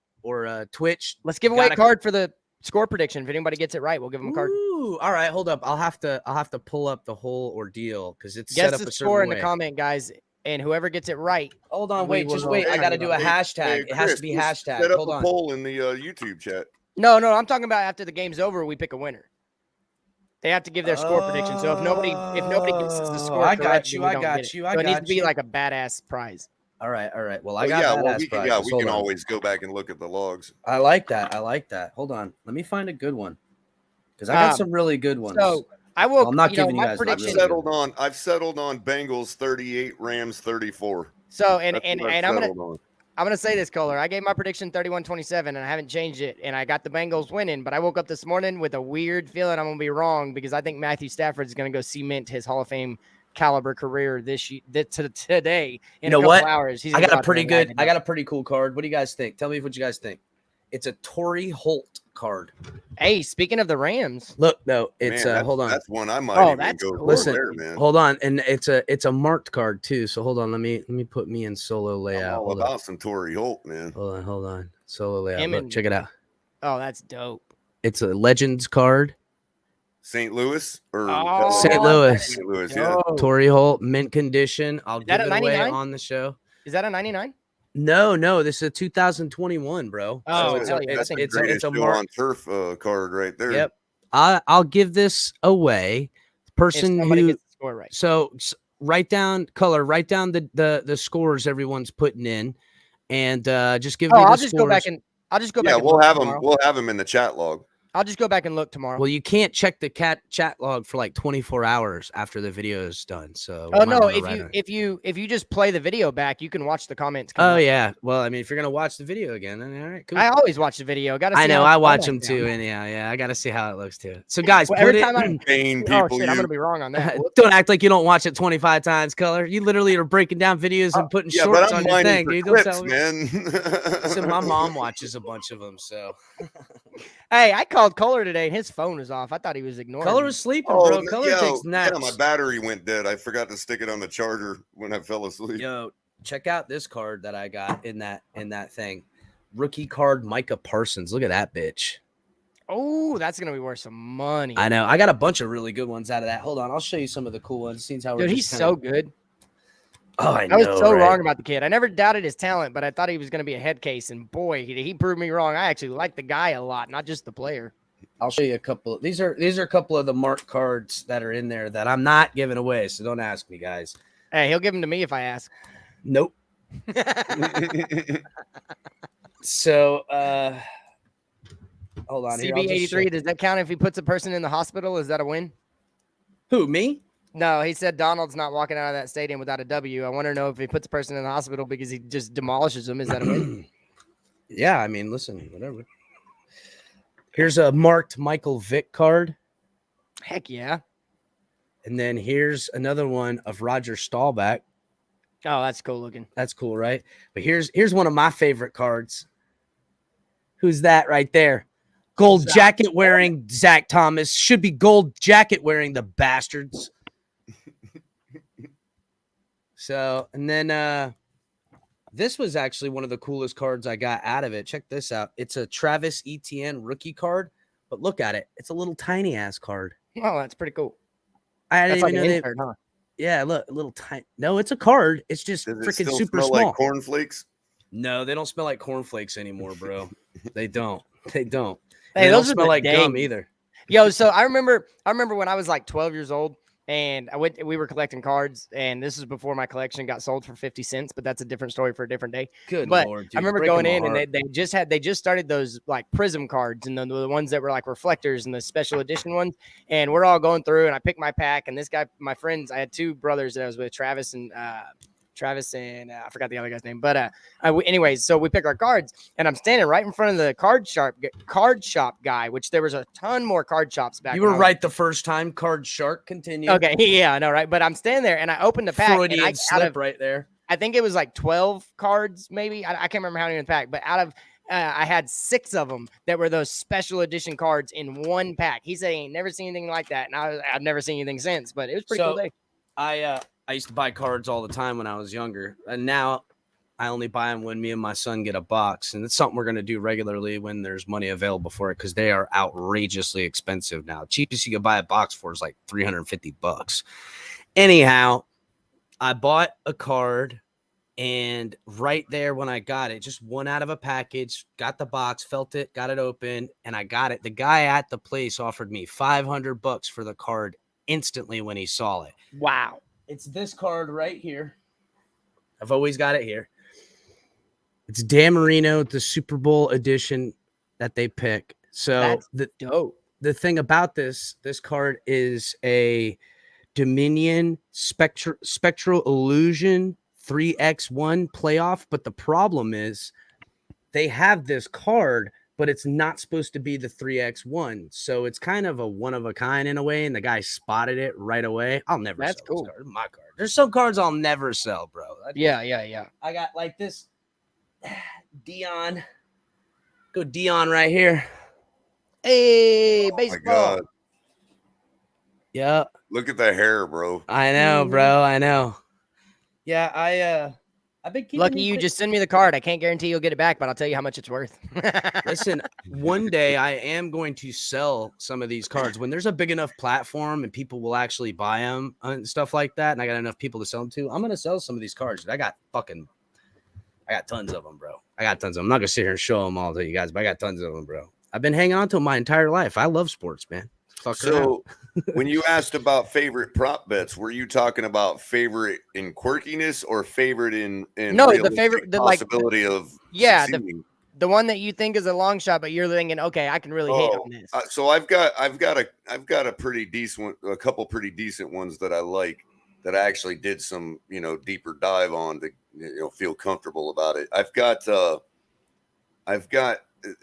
Twitch, Let's give away a gotta- card for the score prediction. If anybody gets it right, we'll give them a card. Ooh, all right, hold up. I'll have to pull up the whole ordeal because it's Guess set up the a score certain in way. the comment, guys, and whoever gets it right. Hold on, We wait, just will- wait. I Hey, got to do a Hey, hashtag. It has Chris, to be just hashtag. Set up Hold a on. poll in the YouTube chat. No, I'm talking about after the game's over, we pick a winner. They have to give their score prediction. So if nobody guesses the score, I got correct, you, then we I don't got get it. you, I So it needs got to be you. like a badass prize. All right. Well, Well, I got badass we prizes. can Hold on. always go back and look at the logs. I like that. Hold on. Let me find a good one because I got some really good ones. So I will. I'm not you know, giving you my guys the prediction. really I've settled on Bengals 38, Rams 34. So and That's what I've I'm gonna. settled on. I'm going to say this, Kohler. I gave my prediction 31-27, and I haven't changed it, and I got the Bengals winning, but I woke up this morning with a weird feeling I'm going to be wrong because I think Matthew Stafford is going to go cement his Hall of Fame caliber career today in a couple hours. He's I got a pretty cool card. What do you guys think? Tell me what you guys think. It's a Torrey Holt card. Hey, speaking of the Rams, look, no, it's hold on. That's one I might even go cool. Listen, there, man. Hold on, and it's a marked card too. So hold on, let me put me in solo layout. I'm all about some Torrey Holt, man. Hold on, solo layout. Look, check it out. Oh, that's dope. It's a Legends card. St. Louis or St. Louis. St. Louis, yeah. Torrey Holt, mint condition. I'll give it away on the show. Is that a 99? No, this is a 2021, bro. Oh, so it's a on turf card right there. Yep. I'll give this away. Person who gets the score right. So write down the scores everyone's putting in, and just give me the I'll scores. just go back and Yeah, we'll have them in the chat log. I'll just go back and look tomorrow. Well, you can't check the chat log for like 24 hours after the video is done. So if you just play the video back, you can watch the comments. Yeah. Well, I mean, if you're gonna watch the video again, then all right, cool. I always watch the video. I know I watch them too, and yeah, I gotta see how it looks too. So guys, every time I'm gonna be wrong on that. Don't act like you don't watch it 25 times, Color. You literally are breaking down videos and putting shorts on your thing, dude. Clips, don't tell me. Man. Listen, my mom watches a bunch of them, so. Hey, I called Kohler today and his phone was off. I thought he was ignoring Color me. was sleeping, bro. Color takes naps. Yeah, my battery went dead. I forgot to stick it on the charger when I fell asleep. Yo, check out this card that I got in that thing. Rookie card, Micah Parsons. Look at that bitch. Oh, that's gonna be worth some money. I know. I got a bunch of really good ones out of that. Hold on, I'll show you some of the cool ones. Seems how dude, he's so good. Oh, I know. I was so wrong about the kid. I never doubted his talent, but I thought he was going to be a head case. And boy, he proved me wrong. I actually like the guy a lot, not just the player. I'll show you a couple. These are a couple of the marked cards that are in there that I'm not giving away. So don't ask me, guys. Hey, he'll give them to me if I ask. Nope. So, hold on. CB83. Does that count if he puts a person in the hospital? Is that a win? Who, me? No, he said Donald's not walking out of that stadium without a W. I want to know if he puts a person in the hospital because he just demolishes them. Is that a win? Yeah, I mean, listen, whatever. Here's a marked Michael Vick card. Heck yeah. And then here's another one of Roger Staubach. Oh, that's cool looking. That's cool, right? But here's one of my favorite cards. Who's that right there? Gold jacket wearing Zach Thomas. Should be gold jacket wearing the bastards. So, and then this was actually one of the coolest cards I got out of it. Check this out. It's a Travis Etienne rookie card, but look at it. It's a little tiny ass card. Oh, that's pretty cool. I didn't even know insert, huh? Yeah, look, a little tiny. No, it's a card. It's just freaking super small. Like cornflakes? No, they don't smell like cornflakes anymore, bro. They don't. They don't. Hey, they those don't smell like gum either. Yo, so I remember when I was like 12 years old and we were collecting cards, and this is before my collection got sold for 50 cents, but that's a different story for a different day. Good but Lord, dude, I remember going in and they just started those like prism cards and the ones that were like reflectors and the special edition ones. And we're all going through and I picked my pack, and this guy, my friends, I had two brothers that I was with, Travis and I forgot the other guy's name, but anyways, so we pick our cards, and I'm standing right in front of the card shop guy, which there was a ton more card shops back. You were right the first time. Card shark, continue. Okay, yeah, I know, right? But I'm standing there, and I opened the pack. Freudian slip right there. I think it was like 12 cards, maybe. I can't remember how many in the pack, but out of I had 6 of them that were those special edition cards in one pack. He said he ain't never seen anything like that, and I've never seen anything since. But it was pretty cool day. I used to buy cards all the time when I was younger, and now I only buy them when me and my son get a box, and it's something we're going to do regularly when there's money available for it, because they are outrageously expensive now. Cheapest you can buy a box for is like $350. Anyhow, I bought a card, and right there when I got it, just one out of a package, got the box, felt it, got it open, and I got it. The guy at the place offered me $500 for the card instantly when he saw it. Wow. It's this card right here. I've always got it here. It's Dan Marino, the Super Bowl edition that they pick. So the thing about this card is a Dominion spectral illusion 3x1 playoff, but the problem is they have this card, but it's not supposed to be the 3x1. So it's kind of a one of a kind in a way, and the guy spotted it right away. I'll never That's sell cool. this card. My card. There's some cards I'll never sell, bro. Yeah. I got like this Dion. Go Dion right here. Hey, Oh baseball. my God. Yeah. Look at the hair, bro. I know, bro. I know. Yeah, I've been keeping Lucky you. Just send me the card. I can't guarantee you'll get it back, but I'll tell you how much it's worth. Listen, one day I am going to sell some of these cards when there's a big enough platform and people will actually buy them and stuff like that. And I got enough people to sell them to. I'm going to sell some of these cards. I got tons of them, bro. I got tons of them. I'm not going to sit here and show them all to you guys, but I got tons of them, bro. I've been hanging on to them my entire life. I love sports, man. So when you asked about favorite prop bets, were you talking about favorite in quirkiness or favorite in No, the favorite, the possibility of succeeding? the one that you think is a long shot, but you're thinking, okay, I can really hit on this. So I've got a pretty decent one, a couple pretty decent ones that I like that I actually did some deeper dive on to feel comfortable about it. I've got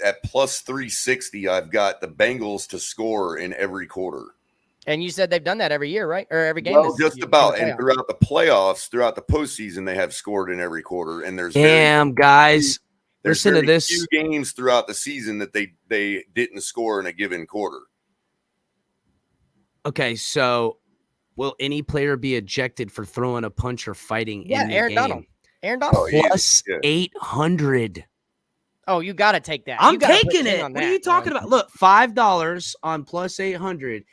at plus 360, I've got the Bengals to score in every quarter. And you said they've done that every year, right? Or every game? Well, just about. And throughout the playoffs, throughout the postseason, they have scored in every quarter. And there's guys, listen to this. Few games throughout the season that they didn't score in a given quarter. Okay, so will any player be ejected for throwing a punch or fighting in the Aaron game? Donald. Aaron Donald. Plus 800. Oh, you got to take that. I'm taking it. What are you talking about? Look, $5 on plus 800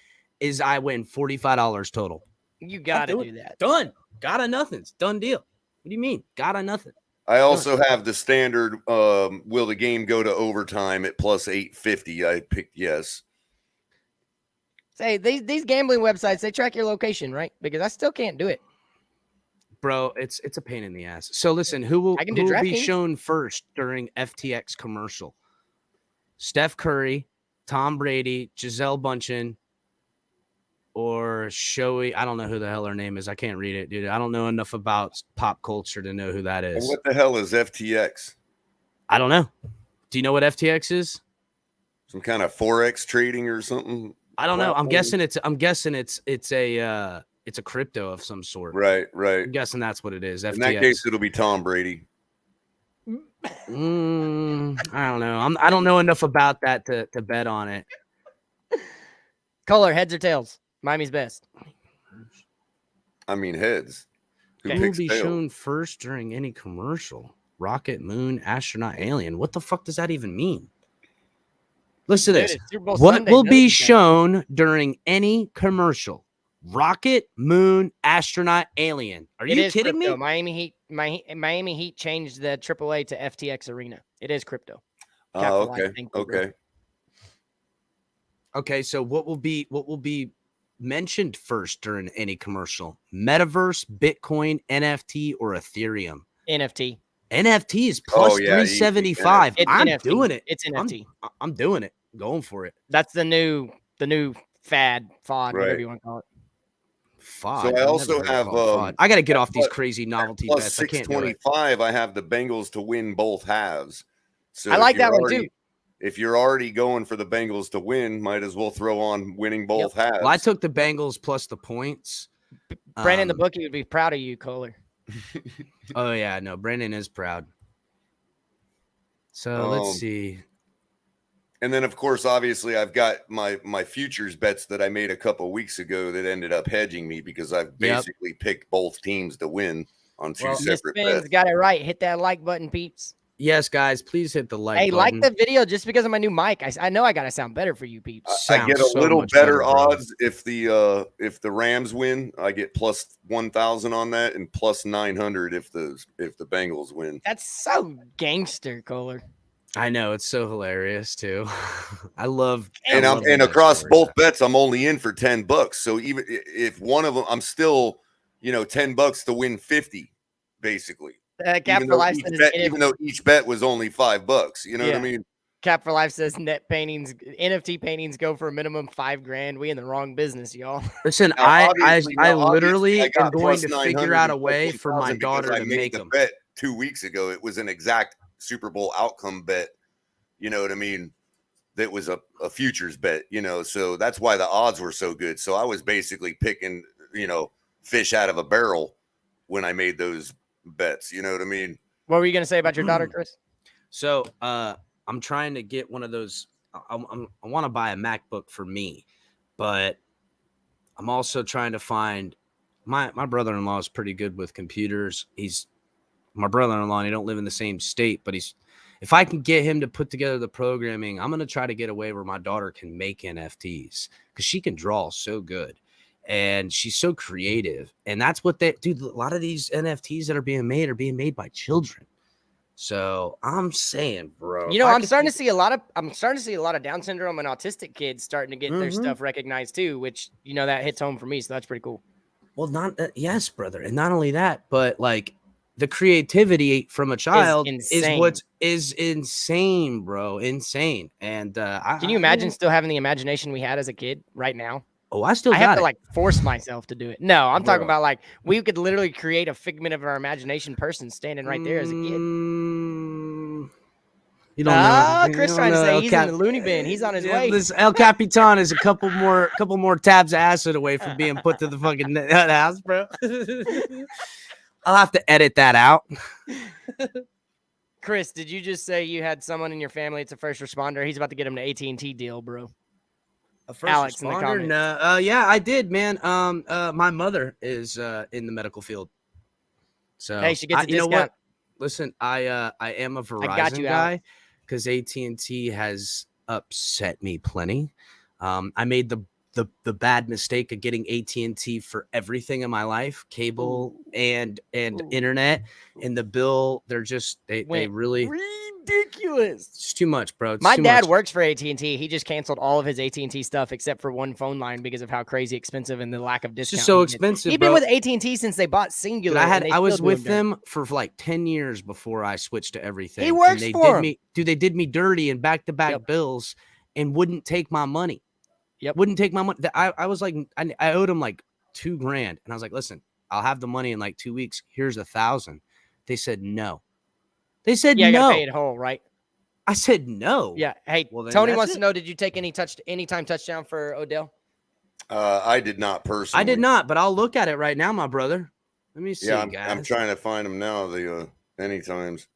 is I win $45 total. You got to do that. Done. Got a nothing. It's done deal. What do you mean? Got a nothing. I also have the standard will the game go to overtime at plus 850. I picked yes. Say these gambling websites, they track your location, right? Because I still can't do it. Bro, it's a pain in the ass. So listen, who will be shown first during FTX commercial? Steph Curry, Tom Brady, Giselle Bundchen, or Shoei. I don't know who the hell her name is. I can't read it, dude. I don't know enough about pop culture to know who that is. And what the hell is FTX? I don't know. Do you know what FTX is? Some kind of Forex trading or something? I don't know. I'm guessing it's a crypto of some sort. Right. I'm guessing that's what it is. FTX. In that case, it'll be Tom Brady. I don't know. I don't know enough about that to bet on it. Color, heads or tails? Miami's best. I mean, heads. Who will be shown first during any commercial? Rocket, moon, astronaut, alien. What the fuck does that even mean? Listen to this. What will be shown during any commercial? Rocket, moon, astronaut, alien. Are you kidding me? Miami Heat changed the AAA to FTX Arena. It is crypto. Oh, okay. Okay, so what will be mentioned first during any commercial? Metaverse, Bitcoin, NFT, or Ethereum? NFT. NFT is plus 375. I'm doing it. It's NFT. I'm doing it. Going for it. That's the new fad, FOD, whatever you want to call it. FOD. So I also have I got to get off these crazy novelty plus bets. 625. I have the Bengals to win both halves. So I like that one too. If you're already going for the Bengals to win, might as well throw on winning both halves. Well, I took the Bengals plus the points. Brandon the bookie would be proud of you, Kohler. Oh yeah, no, Brandon is proud. So let's see. And then, of course, obviously, I've got my futures bets that I made a couple weeks ago that ended up hedging me because I've basically picked both teams to win on two separate bets. Got it right. Hit that like button, peeps. Yes, guys, please hit the like button. Hey, like the video just because of my new mic. I know I got to sound better for you, peeps. I get a little better odds if the Rams win. I get plus 1,000 on that and plus 900 if the Bengals win. That's so gangster, Kohler. I know, it's so hilarious too. I love and across both bets, I'm only in for $10. So even if one of them, I'm still, $10 to win 50, basically. Even though each bet was only $5. You know what I mean? Cap for Life says NFT paintings go for a minimum $5,000. We in the wrong business, y'all. Listen, Now, I obviously, literally I am got going plus to 900 figure out a and plus way for my 1,000 because daughter I to made make the them. bet 2 weeks ago. It was an exact Super Bowl outcome bet. You know what I mean? That was a futures bet, you know, so that's why the odds were so good. So I was basically picking, you know, fish out of a barrel when I made those bets. You know what I mean? What were you going to say about your daughter, Chris? So I'm trying to get one of those. I want to buy a MacBook for me, but I'm also trying to find my brother-in-law is pretty good with computers. He's my brother-in-law, and he don't live in the same state, but if I can get him to put together the programming, I'm going to try to get away where my daughter can make NFTs because she can draw so good and she's so creative. And that's what a lot of these NFTs that are being made by children. So I'm saying, bro, You know, I'm starting to see a lot of Down syndrome and autistic kids starting to get their stuff recognized too, which, you know, that hits home for me. So that's pretty cool. Well, yes, brother. And not only that, but like the creativity from a child is what is insane, bro. Insane. And can you imagine still having the imagination we had as a kid right now? Oh, I have to like force myself to do it. No, I'm talking Bro. about like we could literally create a figment of our imagination person standing right there as a kid. You don't know. Chris trying to say he's in the loony bin. He's on his way. This El Capitan is a couple more tabs of acid away from being put to the fucking house, bro. I'll have to edit that out. Chris, did you just say you had someone in your family? It's a first responder. He's about to get him an AT&T deal, bro. A first Alex responder? In the comments. No, yeah, I did, man. My mother is in the medical field, so hey, she gets a discount. You know what? Listen, I am a Verizon guy because AT&T has upset me plenty. I made the bad mistake of getting AT&T for everything in my life, cable and internet, and the bill. They're just they really ridiculous. It's too much, bro. My dad works for AT&T. He just canceled all of his AT&T stuff except for one phone line because of how crazy expensive and the lack of discount. It's just so expensive. He's been with AT&T since they bought Singular. I was with them for like 10 years before I switched to everything. He works for them. They did me dirty in back-to-back bills and wouldn't take my money. Wouldn't take my money. I was like, I owed him like $2,000, and I was like, listen, I'll have the money in like 2 weeks. Here's $1,000. They said no. They said no. You gotta pay it whole, right? I said no. Yeah. Hey, well, Tony wants to know: did you take anytime touchdown for Odell? I did not personally. I did not, but I'll look at it right now, my brother. Let me see. Yeah, guys. I'm trying to find them now. The anytimes.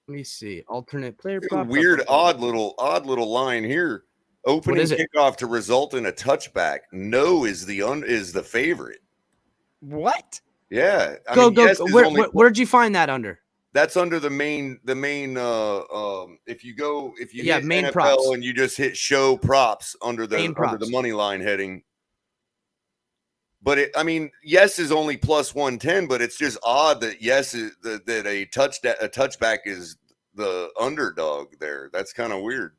Let me see. Alternate player. Weird, odd little line here. Opening kickoff to result in a touchback. No is the favorite. What? Yeah. Go. Where'd you find that under? That's under the main if you hit main NFL props and you just hit show props under the money line heading. But yes is only plus 110, but it's just odd that yes is that a touchback is the underdog there. That's kind of weird.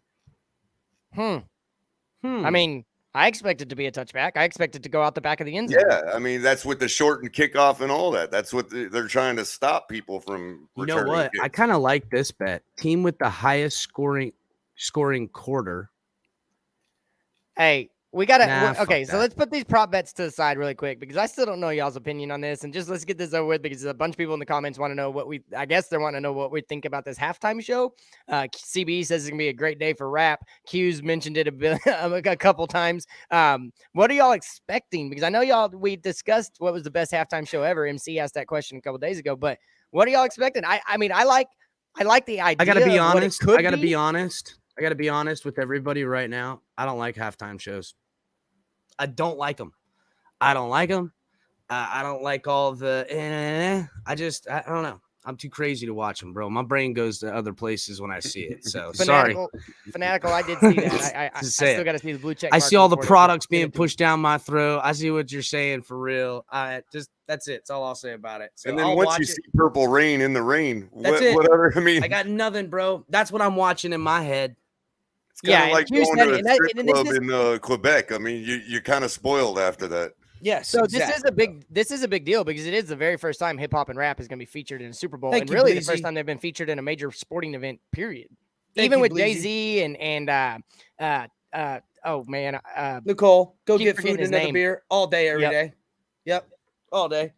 I mean, I expect it to be a touchback. I expect it to go out the back of the end zone. Yeah, that's with the shortened kickoff and all that. That's what they're trying to stop people from returning. You know what? Kicks. I kind of like this bet. Team with the highest scoring quarter. Hey, we got to okay, so let's put these prop bets to the side really quick because I still don't know y'all's opinion on this, and just let's get this over with because a bunch of people in the comments want to know what they're wanting to know what we think about this halftime show. CB says it's gonna be a great day for rap. Q's mentioned it a couple times. What are y'all expecting? Because I know we discussed what was the best halftime show ever. MC asked that question a couple days ago, but what are y'all expecting? I like the idea. I gotta be honest. I gotta be honest with everybody right now. I don't like halftime shows. I don't like them. I don't like all the. I don't know. I'm too crazy to watch them, bro. My brain goes to other places when I see it. So Fanatical. I did see that. I still got to see the blue check. I see all the products being pushed down my throat. I see what you're saying for real. That's it. That's all I'll say about it. So and then once you see Purple Rain in the rain, that's it. Whatever. I got nothing, bro. That's what I'm watching in my head. It's kind of like going to a strip club in Quebec. You're kind of spoiled after that. Yes. So exactly. This is a big deal because it is the very first time hip hop and rap is going to be featured in a Super Bowl, and really the first time they've been featured in a major sporting event. Period. even you, with Bleezy. Jay-Z oh man, Nicole, go keep get forgetting food his and another name. beer all day, every Yep. day. Yep, all day.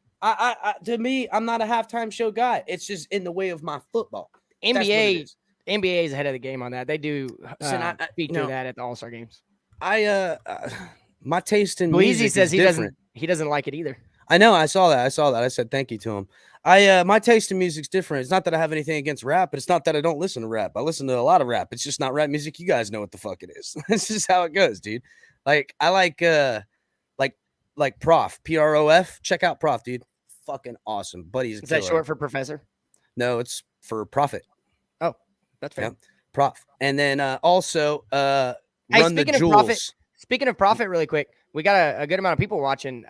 To me, I'm not a halftime show guy. It's just in the way of my football. That's what it is. NBA is ahead of the game on that. They do Listen, feature that at the All-Star games. My taste in Bleezy music says is he different. doesn't like it either. I know. I saw that. I said thank you to him. My taste in music's different. It's not that I have anything against rap, but it's not that I don't listen to rap. I listen to a lot of rap. It's just not rap music. You guys know what the fuck it is. It's just how it goes, dude. Like I like Prof, Prof. Check out Prof, dude. Fucking awesome. Buddy's a Is killer. that short for professor? No, it's for profit. Oh, that's fair. Yeah. Prof. And then also Hey, Run the Jewels. Speaking of profit, really quick, we got a good amount of people watching.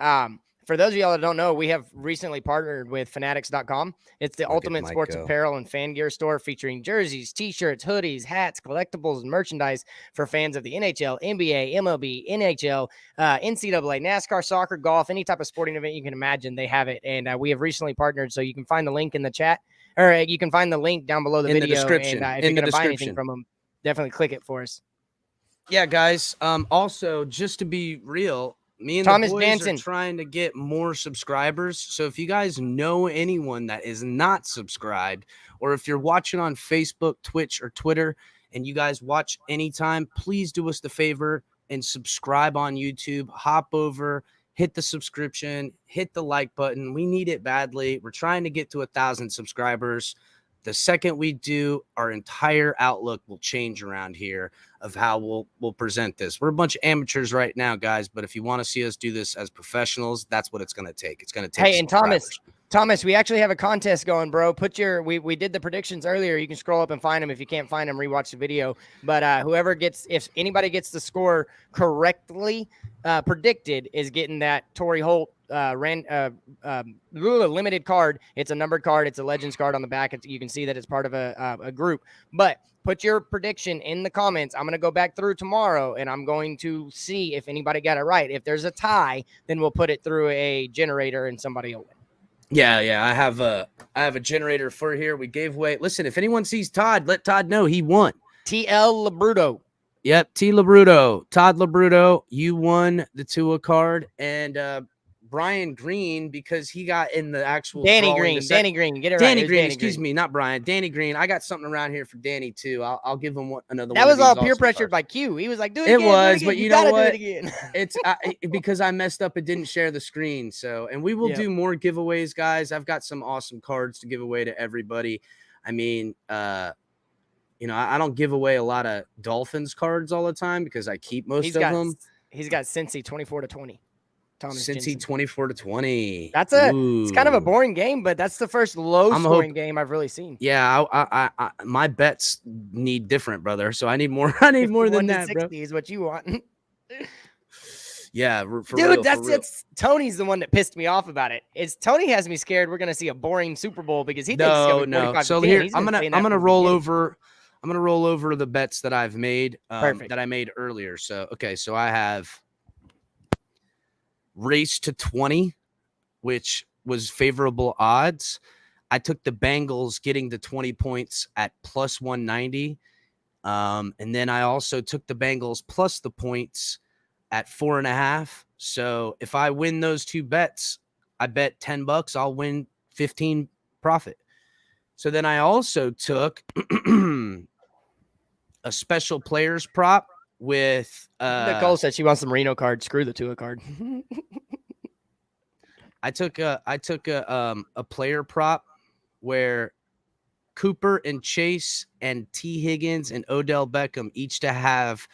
For those of y'all that don't know, we have recently partnered with Fanatics.com. It's the ultimate sports apparel and fan gear store featuring jerseys, t-shirts, hoodies, hats, collectibles, and merchandise for fans of the NHL, NBA, MLB, NHL, NCAA, NASCAR, soccer, golf, any type of sporting event you can imagine. They have it. And we have recently partnered, so you can find the link in the chat, or you can find the link down below the video. The description. And if you're going to buy anything from them, definitely click it for us. Yeah, guys. Also, just to be real, me and Thomas the boys Jansen are trying to get more subscribers. So if you guys know anyone that is not subscribed, or if you're watching on Facebook, Twitch, or Twitter, and you guys watch anytime, please do us the favor and subscribe on YouTube. Hop over, hit the subscription, hit the like button. We need it badly. We're trying to get to 1,000 subscribers. The second we do, our entire outlook will change around here of how we'll present this. We're a bunch of amateurs right now, guys, but if you want to see us do this as professionals, that's what it's going to take. It's going to take. Hey, and Thomas, we actually have a contest going, bro. We did the predictions earlier. You can scroll up and find them. If you can't find them, rewatch the video. But if anybody gets the score correctly predicted, is getting that Torrey Holt limited card. It's a numbered card. It's a Legends card on the back. You can see that it's part of a group. But put your prediction in the comments. I'm going to go back through tomorrow, and I'm going to see if anybody got it right. If there's a tie, then we'll put it through a generator, and somebody will win. Yeah. I have a generator for here. We gave away. Listen, if anyone sees Todd, let Todd know he won. TL Labruto. Yep, T. Labruto. Todd Labruto, you won the Tua card. And Brian Green, because he got in the actual Danny Green, get it right. Danny Green, excuse me, not Brian. Danny Green. I got something around here for Danny too. I'll give him another one. That was all peer pressured by Q. He was like, "Do it again." It was, again. but you know what? Do it again. It's because I messed up and didn't share the screen. So, and we will do more giveaways, guys. I've got some awesome cards to give away to everybody. I mean, I don't give away a lot of Dolphins cards all the time because I keep most of them. He's got Cincy 24-20. Cincy 24-20. It's kind of a boring game, but that's the first low-scoring game I've really seen. Yeah, I my bets need different, brother. So I need more. I need more than that, 60 bro. Is what you want. Yeah, dude, that's Tony's the one that pissed me off about it. Tony has me scared we're gonna see a boring Super Bowl because he thinks it's gonna be 45-10. So here I'm gonna roll over. I'm gonna roll over the bets that I've made. That I made earlier. So so I have race to 20, which was favorable odds. I took the Bengals getting the 20 points at plus 190. And then I also took the Bengals plus the points at 4.5. So if I win those two bets, I bet $10, I'll win 15 profit. So then I also took a special players prop with Nicole said she wants some Reno card. Screw the Tua card. I took a player prop where Cooper and Chase and T. Higgins and Odell Beckham each to have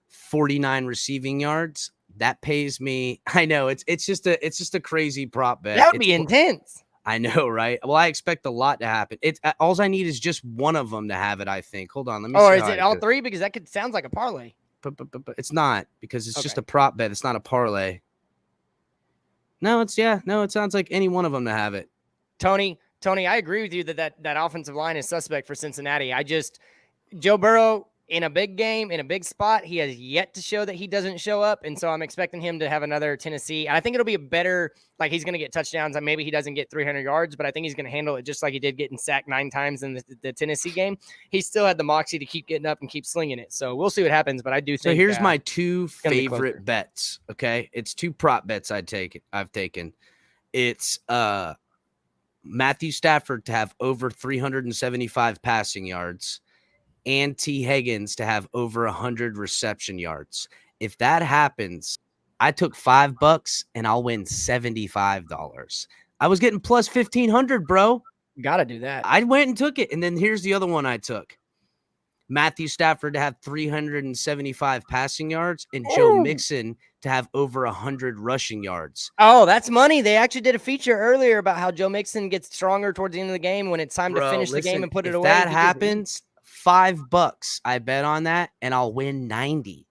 49 receiving yards. That pays me. I know it's just a crazy prop bet. That would be intense. I know, right? Well, I expect a lot to happen. It's all I need is just one of them to have it. I think. Hold on, let me. Or is it all three? Because that sounds like a parlay. But it's not, because it's just a prop bet. It's not a parlay. No, it sounds like any one of them to have it. Tony, I agree with you that offensive line is suspect for Cincinnati. Joe Burrow, in a big game, in a big spot, he has yet to show that he doesn't show up. And so I'm expecting him to have another Tennessee. And I think it'll be a better, like he's going to get touchdowns. And maybe he doesn't get 300 yards, but I think he's going to handle it just like he did getting sacked 9 times in the Tennessee game. He still had the moxie to keep getting up and keep slinging it. So we'll see what happens. But I do think. So here's my 2 favorite bets. Okay. It's 2 prop bets I've taken. It's Matthew Stafford to have over 375 passing yards and T. Higgins to have over 100 reception yards. If that happens, I took $5 and I'll win $75. I was getting plus 1,500, bro. Gotta do that. I went and took it. And then here's the other one I took. Matthew Stafford to have 375 passing yards and Joe Mixon to have over 100 rushing yards. Oh, that's money. They actually did a feature earlier about how Joe Mixon gets stronger towards the end of the game when it's time to finish the game and put it away. If that happens, $5 I bet on that and I'll win 90.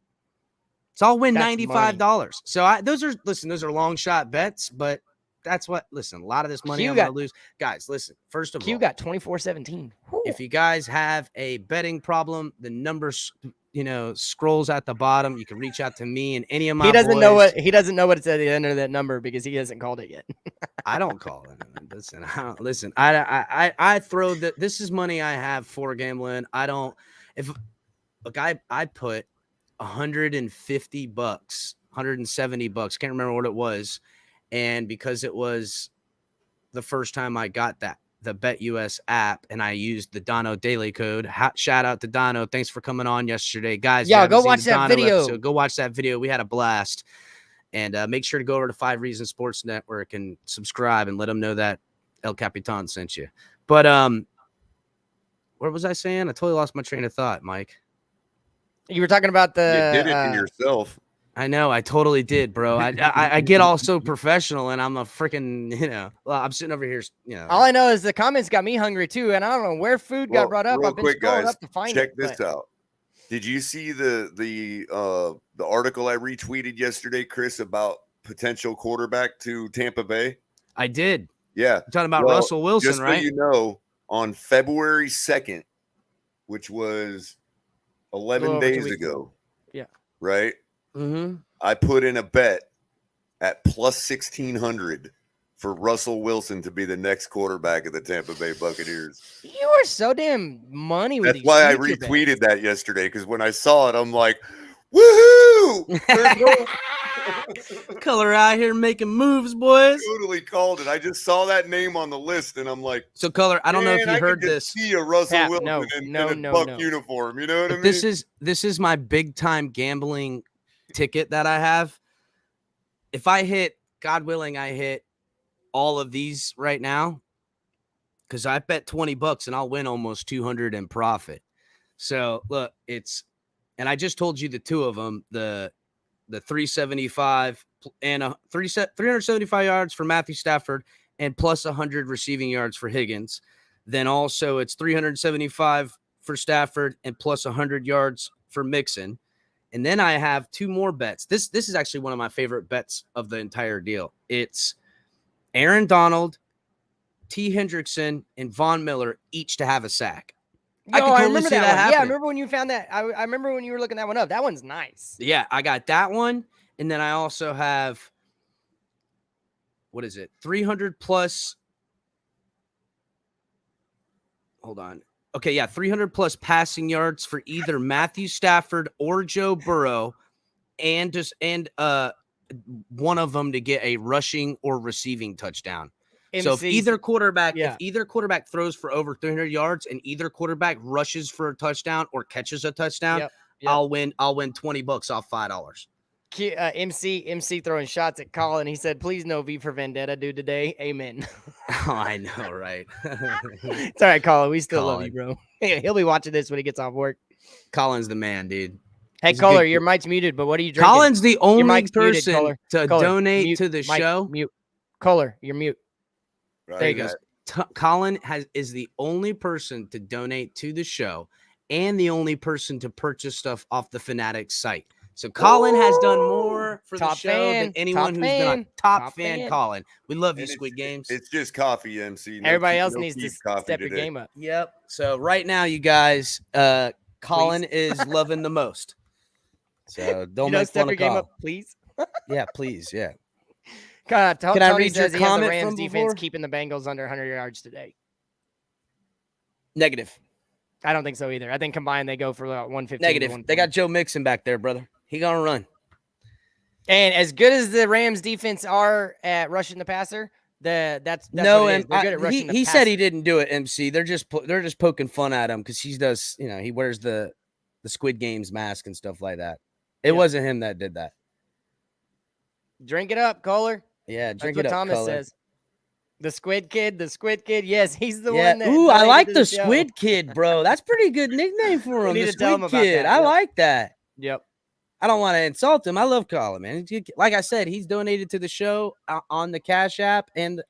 So I'll win $95. So those are long shot bets, but that's what, a lot of this money I'm going to lose. Guys, listen, first of all, you got 24-17. If you guys have a betting problem, the number, scrolls at the bottom. You can reach out to me and any of my He doesn't boys. know what it's at the end of that number because he hasn't called it yet. I don't call it. Listen, I throw that. This is money I have for gambling. I put $150, $170. Can't remember what it was. And because it was the first time I got the BetUS app, and I used the Dono daily code. Shout out to Dono. Thanks for coming on yesterday, guys. Yeah, go watch that video. Episode, go watch that video. We had a blast. And make sure to go over to 5 Reasons Sports Network and subscribe and let them know that El Capitan sent you. But what was I saying? I totally lost my train of thought, Mike. You were talking about you did it to yourself. I know, I totally did, bro. I get all so professional, and I'm a freaking, I'm sitting over here, All I know is the comments got me hungry too, and I don't know where food got brought up. Real I've been quick, scrolling guys, up to find check it. this out. Did you see the article I retweeted yesterday, Chris, about potential quarterback to Tampa Bay? I did. Yeah, You're talking about Russell Wilson, just right? So you know, on February 2nd, which was 11 days ago. Yeah. Right. Mm-hmm. I put in a bet at plus 1,600 for Russell Wilson to be the next quarterback of the Tampa Bay Buccaneers. You are so damn money with That's why I retweeted that yesterday, because when I saw it, I'm like, woohoo! Color out here making moves, boys. Totally called it. I just saw that name on the list, and I'm like, so Color, I don't know if you heard this. See a Russell Wilson in a Buck uniform. You know what I mean? This is my big time gambling ticket that I have. If I hit, God willing, I hit all of these right now, because I bet $20 and I'll win almost 200 in profit. So look, and I just told you the 2 of them, the 375 and 375 yards for Matthew Stafford and plus 100 receiving yards for Higgins. Then also it's 375 for Stafford and plus 100 yards for Mixon. And then I have 2 more bets. This is actually one of my favorite bets of the entire deal. It's Aaron Donald, T. Hendrickson, and Von Miller each to have a sack. I remember that one. Yeah, I remember when you found that. I remember when you were looking that one up. That one's nice. Yeah, I got that one. And then I also have, 300 plus. Hold on. Okay, yeah, 300 plus passing yards for either Matthew Stafford or Joe Burrow, and one of them to get a rushing or receiving touchdown. So if either quarterback throws for over 300 yards and either quarterback rushes for a touchdown or catches a touchdown, I'll win $20 off $5. MC throwing shots at Colin. He said, "Please no V for Vendetta, dude. Today, amen." Oh, I know, right? It's all right, Colin. We still love you, bro. He'll be watching this when he gets off work. Colin's the man, dude. Hey, Caller, your mic's muted, but what are you drinking? Colin's the only person to donate to the show. Mute. Caller, you're mute. Right. There he goes. Colin is the only person to donate to the show and the only person to purchase stuff off the Fanatics site. So Colin has done more for the show than anyone who's been on. Top fan, Colin. We love you, Squid Games. It's just coffee, MC. Everybody else needs to step your game up. Yep. So right now, you guys, Colin is loving the most. So don't make step fun your of game Colin. up, please. Yeah, please. Yeah. God, Can I Tony read your says he has the comment Rams from defense before? keeping the Bengals under 100 yards today. Negative. I don't think so either. I think combined they go for 115. Negative. They got Joe Mixon back there, brother. He gonna run. And as good as the Rams defense are at rushing the passer, that's No, what it and is. They're good at rushing the he passer. said he didn't do it. MC, they're just poking fun at him because he does. He wears the Squid Games mask and stuff like that. It wasn't him that did that. Drink it up, Kohler. Yeah, That's drink what it up, Thomas Color. says. The Squid Kid. Yes, he's the Yeah. one that. Ooh, I donated like to the show. Squid Kid, bro. That's pretty good nickname for We him. need The to tell him Squid about Kid. that. I Yep. like that. Yep. I don't want to insult him. I love Colin, man. Like I said, he's donated to the show on the Cash App and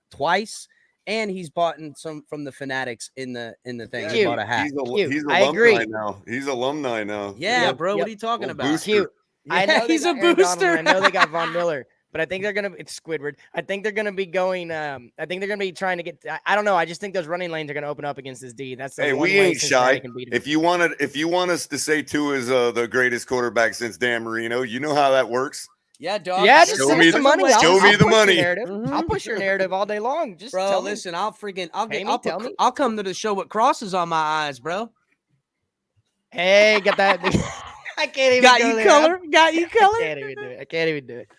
twice, and he's bought some from the Fanatics in the thing. He bought a hat. He's I alumni agree. now. He's alumni now. Yeah, bro. What are you talking about? Booster. Cute. I know he's they a got Aaron Donald, booster. and I know they got Von Miller, but I think they're gonna. It's Squidward. I think they're gonna be going. I think they're gonna be trying to get. I don't know. I just think those running lanes are gonna open up against this D. That's the Hey, one we way ain't Cincinnati shy. can beat him. If you want us to say Tua is the greatest quarterback since Dan Marino, you know how that works. Yeah, dog. Yeah, just Show send me us some money. show me I'll the push money. Your narrative. Mhm. I'll push your narrative all day long. Just Bro, tell me. listen, I'll come me. to the show with crosses on my eyes, bro. Hey, got that? I can't even. Got go you there. color. Got you color. I can't even do it.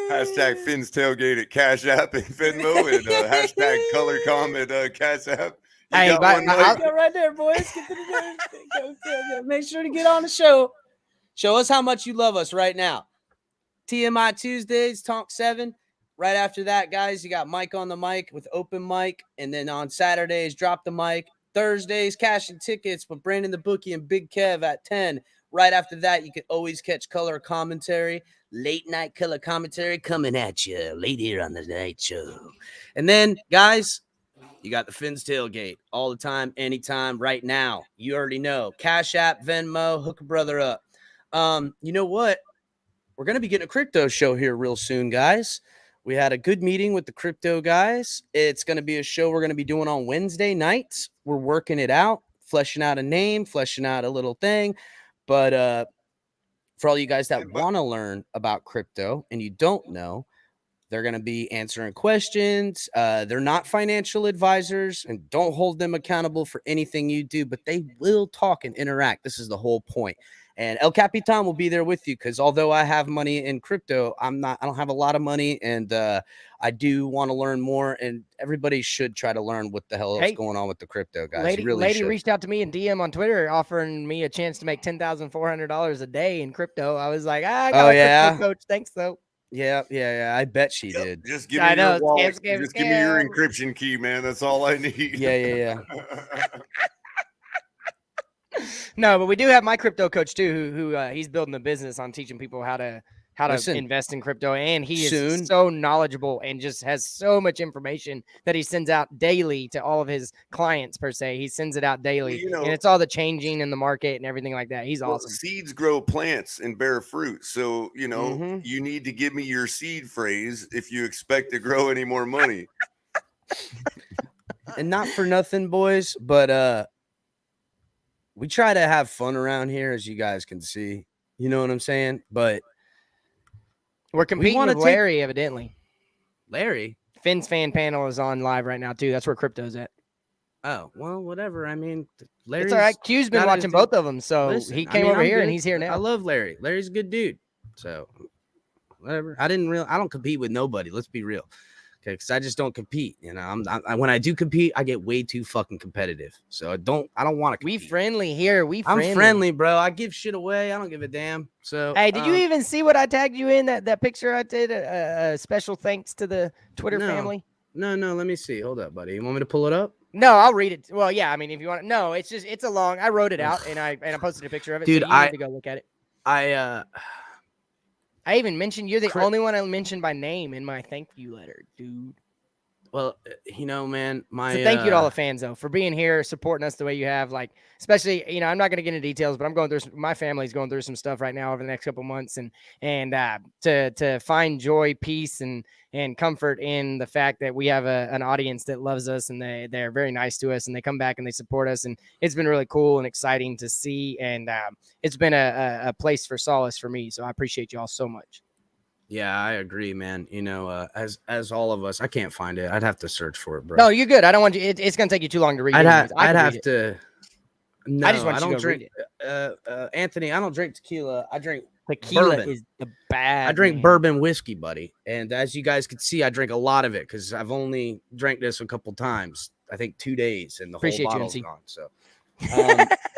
Hashtag Finn's Tailgate at Cash App and Venmo and hashtag Color Comment Cash App. You Hey, got but one, Mike? Go right there, boys. Get to the go. Make sure to get on the show. Show us how much you love us right now. TMI Tuesdays, Talk 7. Right after that, guys, you got Mike on the mic with open mic. And then on Saturdays, Drop the Mic. Thursdays, Cash and Tickets with Brandon the Bookie and Big Kev at 10. Right after that, you can always catch color commentary. Late night color commentary coming at you late here on the night show. And then, guys, you got the Finn's Tailgate all the time, anytime, right now. You already know. Cash App, Venmo, hook a brother up. You know what? We're going to be getting a crypto show here real soon, guys. We had a good meeting with the crypto guys. It's going to be a show we're going to be doing on Wednesday nights. We're working it out, fleshing out a name, fleshing out a little thing. But for all you guys that want to learn about crypto and you don't know, they're going to be answering questions. They're not financial advisors and don't hold them accountable for anything you do, but they will talk and interact. This is the whole point. And El Capitan will be there with you because although I have money in crypto, I don't have a lot of money, and I do want to learn more. And everybody should try to learn what the hell is going on with the crypto guys. Lady reached out to me in DM on Twitter offering me a chance to make $10,400 a day in crypto. I was like, I got a crypto coach. Thanks though. Yeah. I bet she did. Just give me your wallet. Just give me your encryption key, man. That's all I need. Yeah. No, but we do have my crypto coach too, who he's building a business on teaching people how to invest in crypto, and he is so knowledgeable and just has so much information that he sends out daily to all of his clients per se. He sends it out daily, and it's all the changing in the market and everything like that. He's awesome. Seeds grow plants and bear fruit, so you need to give me your seed phrase if you expect to grow any more money. And not for nothing, boys, but we try to have fun around here, as you guys can see. You know what I'm saying? But we're competing with Larry, evidently. Larry? Finn's fan panel is on live right now, too. That's where crypto's at. Oh, well, whatever. I mean, Larry's... It's all right. Q's been watching both of them, so he came over here, and he's here now. I love Larry. Larry's a good dude. So, whatever. I don't compete with nobody. Let's be real. Okay, because I just don't compete. When I do compete, I get way too fucking competitive. So I don't want to compete. We friendly here. I'm friendly, bro. I give shit away. I don't give a damn. So hey, did you even see what I tagged you in that picture I did? A special thanks to the Twitter family. No. Let me see. Hold up, buddy. You want me to pull it up? No, I'll read it. Well, yeah. I mean, if you want to. No, it's a long. I wrote it out and I posted a picture of it. Dude, so you need to go look at it. I even mentioned you're the only one I mentioned by name in my thank you letter, dude. Well, man, So thank you to all the fans though for being here, supporting us the way you have. Like, especially, I'm not going to get into details, but I'm going through. My family's going through some stuff right now over the next couple months, and to find joy, peace, and comfort in the fact that we have an audience that loves us, and they're very nice to us, and they come back and they support us, and it's been really cool and exciting to see, and it's been a place for solace for me. So I appreciate you all so much. Yeah, I agree, man. As all of us, I can't find it. I'd have to search for it, bro. No, you're good. I don't want you. It's going to take you too long to read. I'd anyways. have to. No, I just want I you don't to go read drink. it. Anthony, I don't drink tequila. I drink Tequila bourbon. is the bad. I drink man. bourbon whiskey, buddy. And as you guys can see, I drink a lot of it because I've only drank this a couple times. I think 2 days, and the Appreciate whole you, bottle's MC. gone. So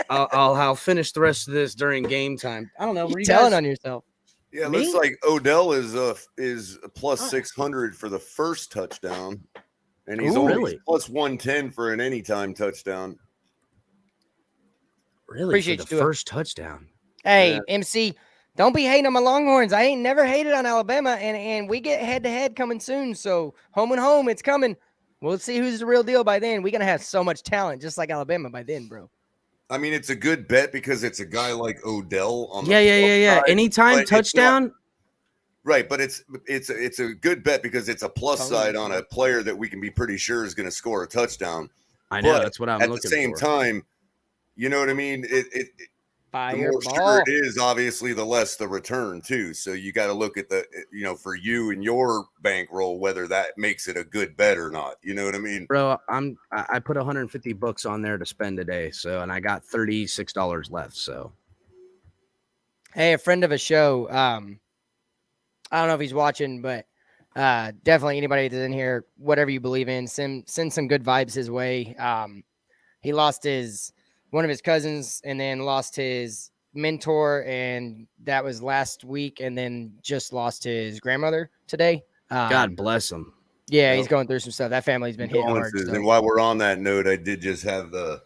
I'll finish the rest of this during game time. I don't know. Were you telling guys on yourself? Yeah, Me? looks like Odell is plus 600 for the first touchdown, and he's Ooh, only really? plus 110 for an anytime touchdown. Really? Appreciate for the you, first touchdown. Hey, Yeah. MC, don't be hating on my Longhorns. I ain't never hated on Alabama, and we get head to head coming soon. So home and home, it's coming. We'll see who's the real deal by then. We're gonna have so much talent, just like Alabama by then, bro. I mean, it's a good bet because it's a guy like Odell on the Yeah. side, Anytime but it's not- touchdown. right, but it's a good bet because it's a plus side on a player that we can be pretty sure is going to score a touchdown. I know But that's what I'm at looking the same for. time, you know what I mean? The more Fireball. sure it is, obviously, the less the return too. So you got to look at the, for you and your bankroll, whether that makes it a good bet or not. You know what I mean? Bro, I put $150 on there to spend today, and I got $36 left. So, Hey, a friend of a show. I don't know if he's watching, but definitely anybody that's in here, whatever you believe in, send some good vibes his way. He lost one of his cousins, and then lost his mentor, and that was last week, and then just lost his grandmother today. God bless him. Yeah, he's going through some stuff. That family's been hit hard. So. And while we're on that note, I did just have a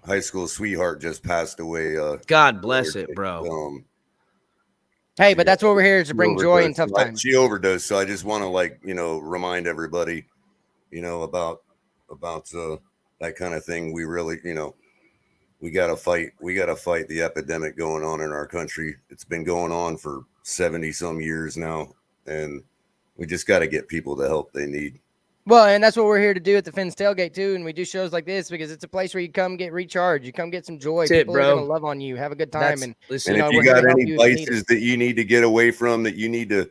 high school sweetheart just passed away. God bless it, bro. Hey, but that's what we're here is to bring joy in tough times. She overdosed, so I just want to remind everybody, about that kind of thing. We really, we gotta fight the epidemic going on in our country. It's been going on for 70 some years now, and we just got to get people the help they need. Well, and that's what we're here to do at the Fins Tailgate too, and we do shows like this because it's a place where you come get recharged, you come get some joy. People are gonna love on you, have a good time, and listen. And if you got any vices that you need to get away from, that you need to,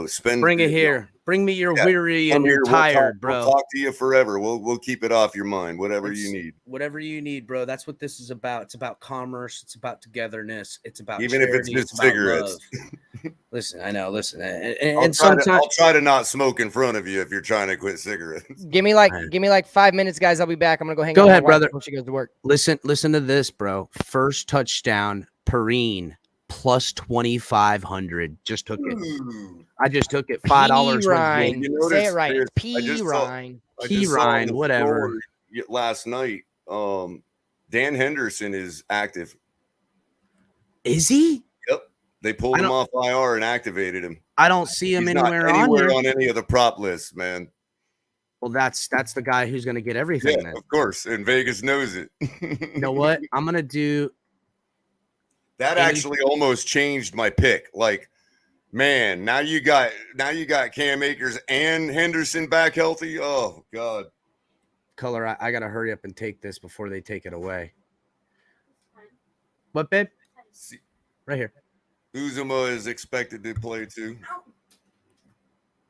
spend, bring it here. Bring me your weary and your tired, bro. We'll talk to you forever. We'll keep it off your mind. Whatever you need. Whatever you need, bro. That's what this is about. It's about commerce. It's about togetherness. It's about even charity, if it's just cigarettes. Listen, I know. Listen, I'll try to not smoke in front of you if you're trying to quit cigarettes. Give me like 5 minutes, guys. I'll be back. I'm gonna go hang out. Go ahead, brother. Before she goes to work. Listen to this, bro. First touchdown, Perrine plus 2,500. Just took it. I just took it. $5. Say it right. Perrine. Perrine. Whatever. Last night, Dan Henderson is active. Is he? Yep. They pulled him off IR and activated him. I don't see him anywhere on any of the prop lists, man. Well, that's the guy who's going to get everything. Yeah, of course. And Vegas knows it. You know what? I'm going to do. That actually almost changed my pick. Like, man, now you got Cam Akers and Henderson back healthy. Oh God. Color, I gotta hurry up and take this before they take it away. What, babe? Right here. Uzuma is expected to play too.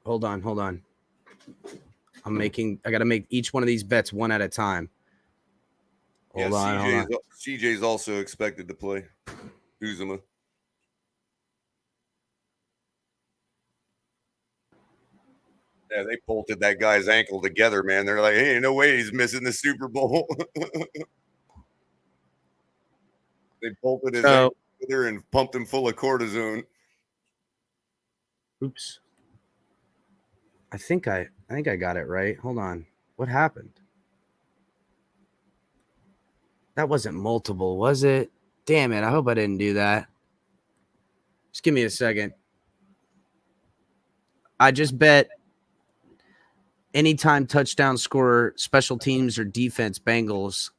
Hold on. I gotta make each one of these bets one at a time. Hold on. CJ's also expected to play. Uzuma. Yeah, they bolted that guy's ankle together, man. They're like, hey, no way he's missing the Super Bowl. They bolted his ankle together and pumped him full of cortisone. Oops. I think I got it right. Hold on. What happened? That wasn't multiple, was it? Damn it. I hope I didn't do that. Just give me a second. I just bet anytime touchdown scorer, special teams or defense, Bengals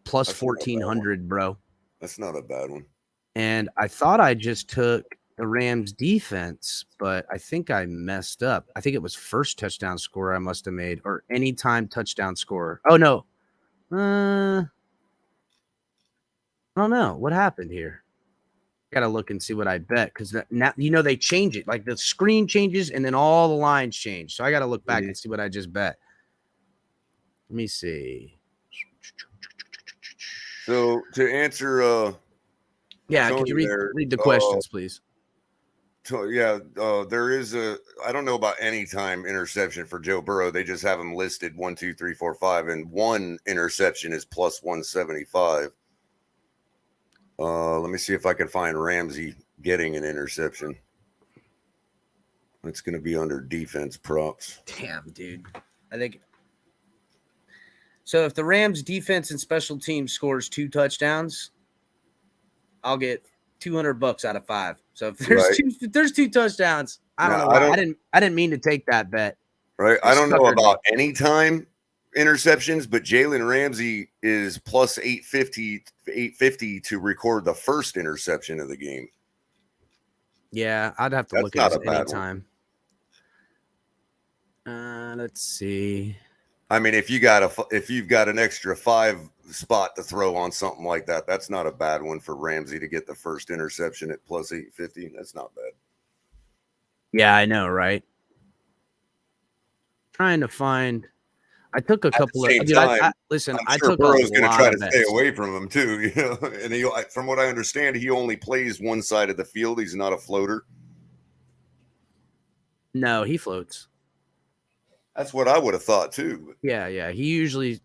plus That's not a bad one. 1,400, bro. That's not a bad one. And I thought I just took the Rams defense, but I think I messed up. I think it was first touchdown scorer I must have made, or anytime touchdown scorer. Oh no. I don't know. What happened here? Gotta look and see what I bet, because now they change it. Like the screen changes and then all the lines change. So I gotta look back and see what I just bet. Let me see. So to answer Yeah, Tony could you there, read the questions, please? There is I don't know about any time interception for Joe Burrow. They just have him listed 1, 2, 3, 4, 5, and one interception is plus 175. Let me see if I can find Ramsey getting an interception. It's going to be under defense props. Damn, dude. I think so. If the Rams defense and special teams scores 2 touchdowns, I'll get $200 out of 5. So if there's two touchdowns, I don't know why. I didn't mean to take that bet. Right. I don't know about any time interceptions, but Jalen Ramsey is plus 850 to record the first interception of the game. Yeah, I'd have to look at it anytime. Let's see. I mean, if you've got an extra 5 spot to throw on something like that, that's not a bad one for Ramsey to get the first interception at plus 850. That's not bad. Yeah, I know, right? Trying to find. I took a couple of. Dude, listen, I'm sure Burrow's going to try to stay away from him too. You know, and from what I understand, he only plays one side of the field. He's not a floater. No, he floats. That's what I would have thought too. Yeah. He usually,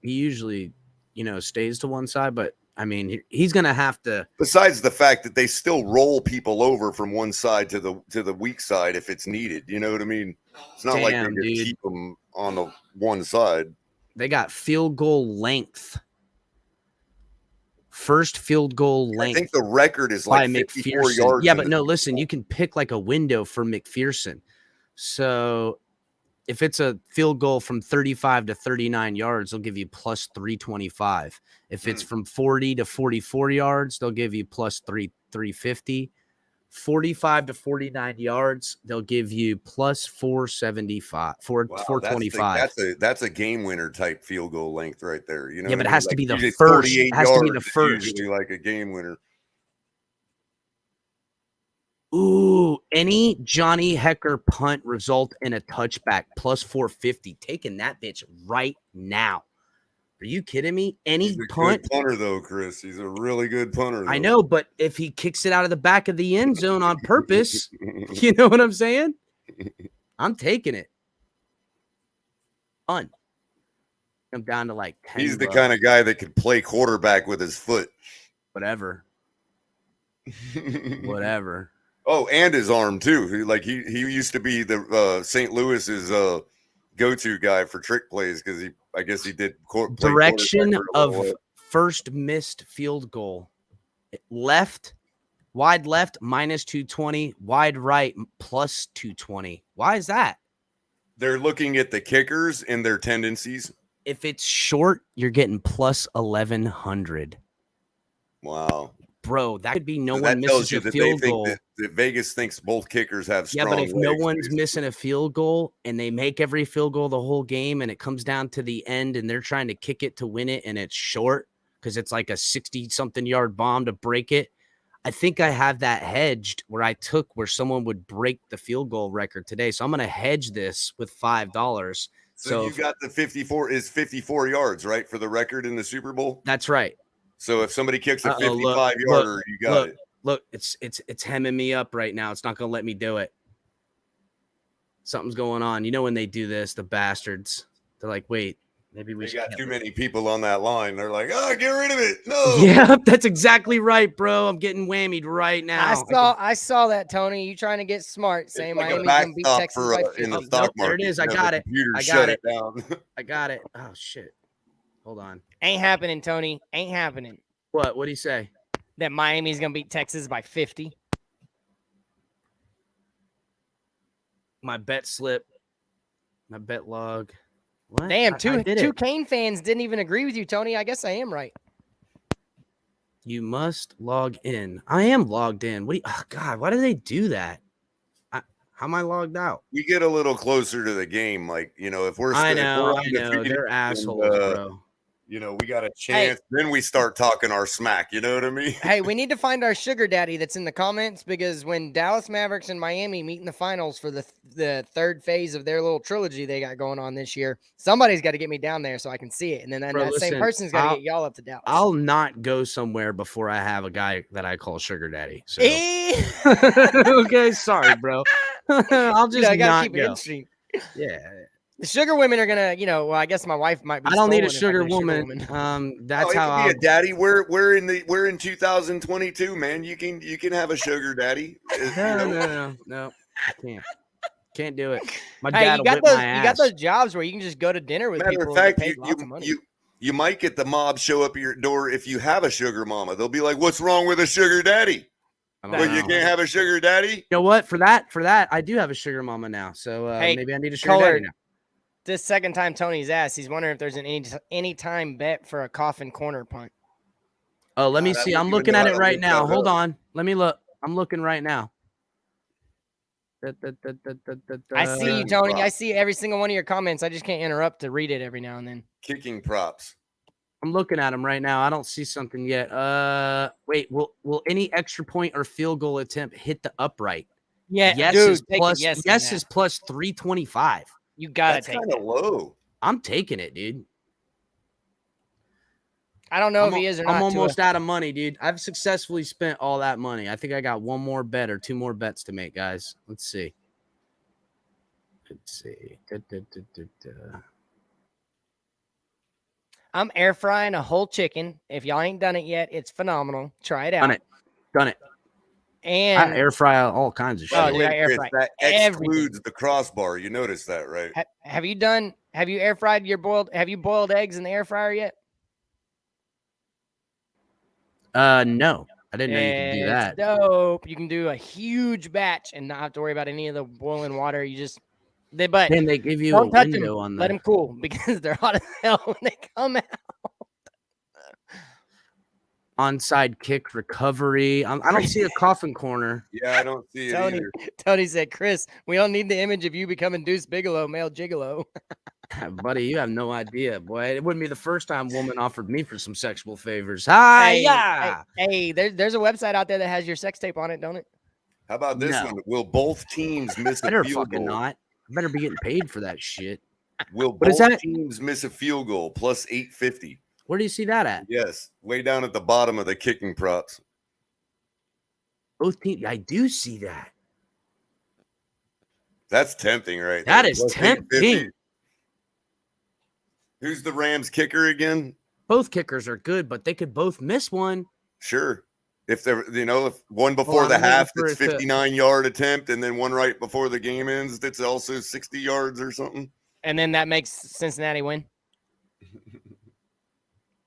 stays to one side, but I mean, he's going to have to. Besides the fact that they still roll people over from one side to the weak side if it's needed. You know what I mean? It's not like they just keep them on the one side. They got field goal length. First field goal length. I think the record is like 54 yards. Yeah, but no, listen, you can pick like a window for McPherson. So if it's a field goal from 35 to 39 yards, they'll give you plus 325. If it's from 40 to 44 yards, they'll give you plus 350. 45 to 49 yards, they'll give you plus 475, 425. That's a game winner type field goal length right there. You know, yeah, but it has to be the first. It has to be the first. Usually like a game winner. Ooh, any Johnny Hecker punt result in a touchback plus 450. Taking that bitch right now. Are you kidding me? He's a punt good punter though, Chris. He's a really good punter. Though. I know, but if he kicks it out of the back of the end zone on purpose, you know what I'm saying? I'm taking it. Fun. I'm down to like 10. He's the kind of guy that could play quarterback with his foot. Whatever. Whatever. Oh, and his arm too. He used to be the St. Louis's go-to guy for trick plays because I guess he did direction of first missed field goal. Wide left minus 220, wide right plus 220. Why is that? They're looking at the kickers and their tendencies. If it's short, you're getting plus 1,100. Wow. Bro, that could be no one misses a field goal. That Vegas thinks both kickers have strong legs. Yeah, but if no one's basically missing a field goal and they make every field goal the whole game and it comes down to the end and they're trying to kick it to win it and it's short because it's like a 60-something yard bomb to break it, I think I have that hedged where someone would break the field goal record today. So I'm going to hedge this with $5. So you got the 54 yards, right, for the record in the Super Bowl? That's right. So if somebody kicks a 55-yarder, you got it. Look, it's hemming me up right now. It's not going to let me do it. Something's going on. You know when they do this, the bastards. They're like, wait, maybe we got too many people on that line. They're like, oh, get rid of it. No. Yeah, that's exactly right, bro. I'm getting whammied right now. I saw that, Tony. You trying to get smart, saying like Miami can beat Texas by 50. In the stock market. There it is. I got it. I got it. Oh shit. Hold on. Ain't happening, Tony. Ain't happening. What? What'd he say? That Miami's gonna beat Texas by 50. my bet slip, my bet log. What? Damn, I two did it. Kane fans didn't even agree with you, Tony. I guess I am right. You must log in. I am logged in. What? Oh God, why do they do that? How am I logged out? We get a little closer to the game, like if we're I if we're know. undefeated They're and, assholes, bro. we got a chance. Then we start talking our smack. You know what I mean? Hey, we need to find our sugar daddy that's in the comments, because when Dallas Mavericks and Miami meet in the finals for the third phase of their little trilogy they got going on this year, somebody's got to get me down there so I can see it. And then Bro, that same listen, person's got to get y'all up to Dallas. I'll not go somewhere before I have a guy that I call sugar daddy. So. Eh. Okay, sorry, bro. I'll just I gotta not keep it go. interesting. Yeah. The sugar women are gonna, well, I guess my wife might be. I don't need a stolen if I sugar get woman. That's it how could I'll be a daddy. We're in 2022, man. You can have a sugar daddy. No. I can't do it. My Hey, dad you will got whip those. my You ass. got those jobs where you can just go to dinner with Matter people of and fact, get paid lots of money. you might get the mob show up at your door if you have a sugar mama. They'll be like, "What's wrong with a sugar daddy?" But you can't have a sugar daddy. You know what? For that, I do have a sugar mama now. So Hey, maybe I need a sugar Kohler, daddy now. This second time Tony's asked, he's wondering if there's an anytime bet for a coffin corner punt. Oh, let me God, I see. don't I'm even looking know at how it to right look now. that Hold up. on. Let me look. I'm looking right now. I see you, Tony. I see every single one of your comments. I just can't interrupt to read it every now and then. Kicking props. I'm looking at them right now. I don't see something yet. Wait. Will any extra point or field goal attempt hit the upright? Yeah, Yes dude, is take plus. a yes. Yes is plus 325. You gotta That's take kind it. of low. I'm taking it, dude. I don't know if he is or not. I'm almost out of money, dude. I've successfully spent all that money. I think I got one more bet or two more bets to make, guys. Let's see. I'm air frying a whole chicken. If y'all ain't done it yet, it's phenomenal. Try it out. Done it. And I air fry all kinds of shit. Oh, dude, I air Chris, fry that everything. excludes the crossbar. You noticed that, right? Have you air fried have you boiled eggs in the air fryer yet? No. I didn't know you could do that. It's dope. You can do a huge batch and not have to worry about any of the boiling water. You just but then they give you don't a touch window them. on Let them cool because they're hot as hell when they come out. Onside kick recovery. I don't see a coffin corner. Yeah, I don't see it either. Tony said, "Chris, we don't need the image of you becoming Deuce Bigelow, male gigolo." Buddy, you have no idea, boy. It wouldn't be the first time a woman offered me for some sexual favors. Hey, there's a website out there that has your sex tape on it, don't it? How about this No. one? Will both teams miss a Better field fucking goal? not. I better be getting paid for that shit. Will What is both that? teams miss a field goal plus 850? Where do you see that at? Yes, way down at the bottom of the kicking props. Both teams. I do see that. That's tempting, right? That there. is Plus tempting. 850. Who's the Rams kicker again? Both kickers are good, but they could both miss one. If they're, if one before the half, that's 59-yard attempt, and then one right before the game ends, that's also 60 yards or something. And then that makes Cincinnati win.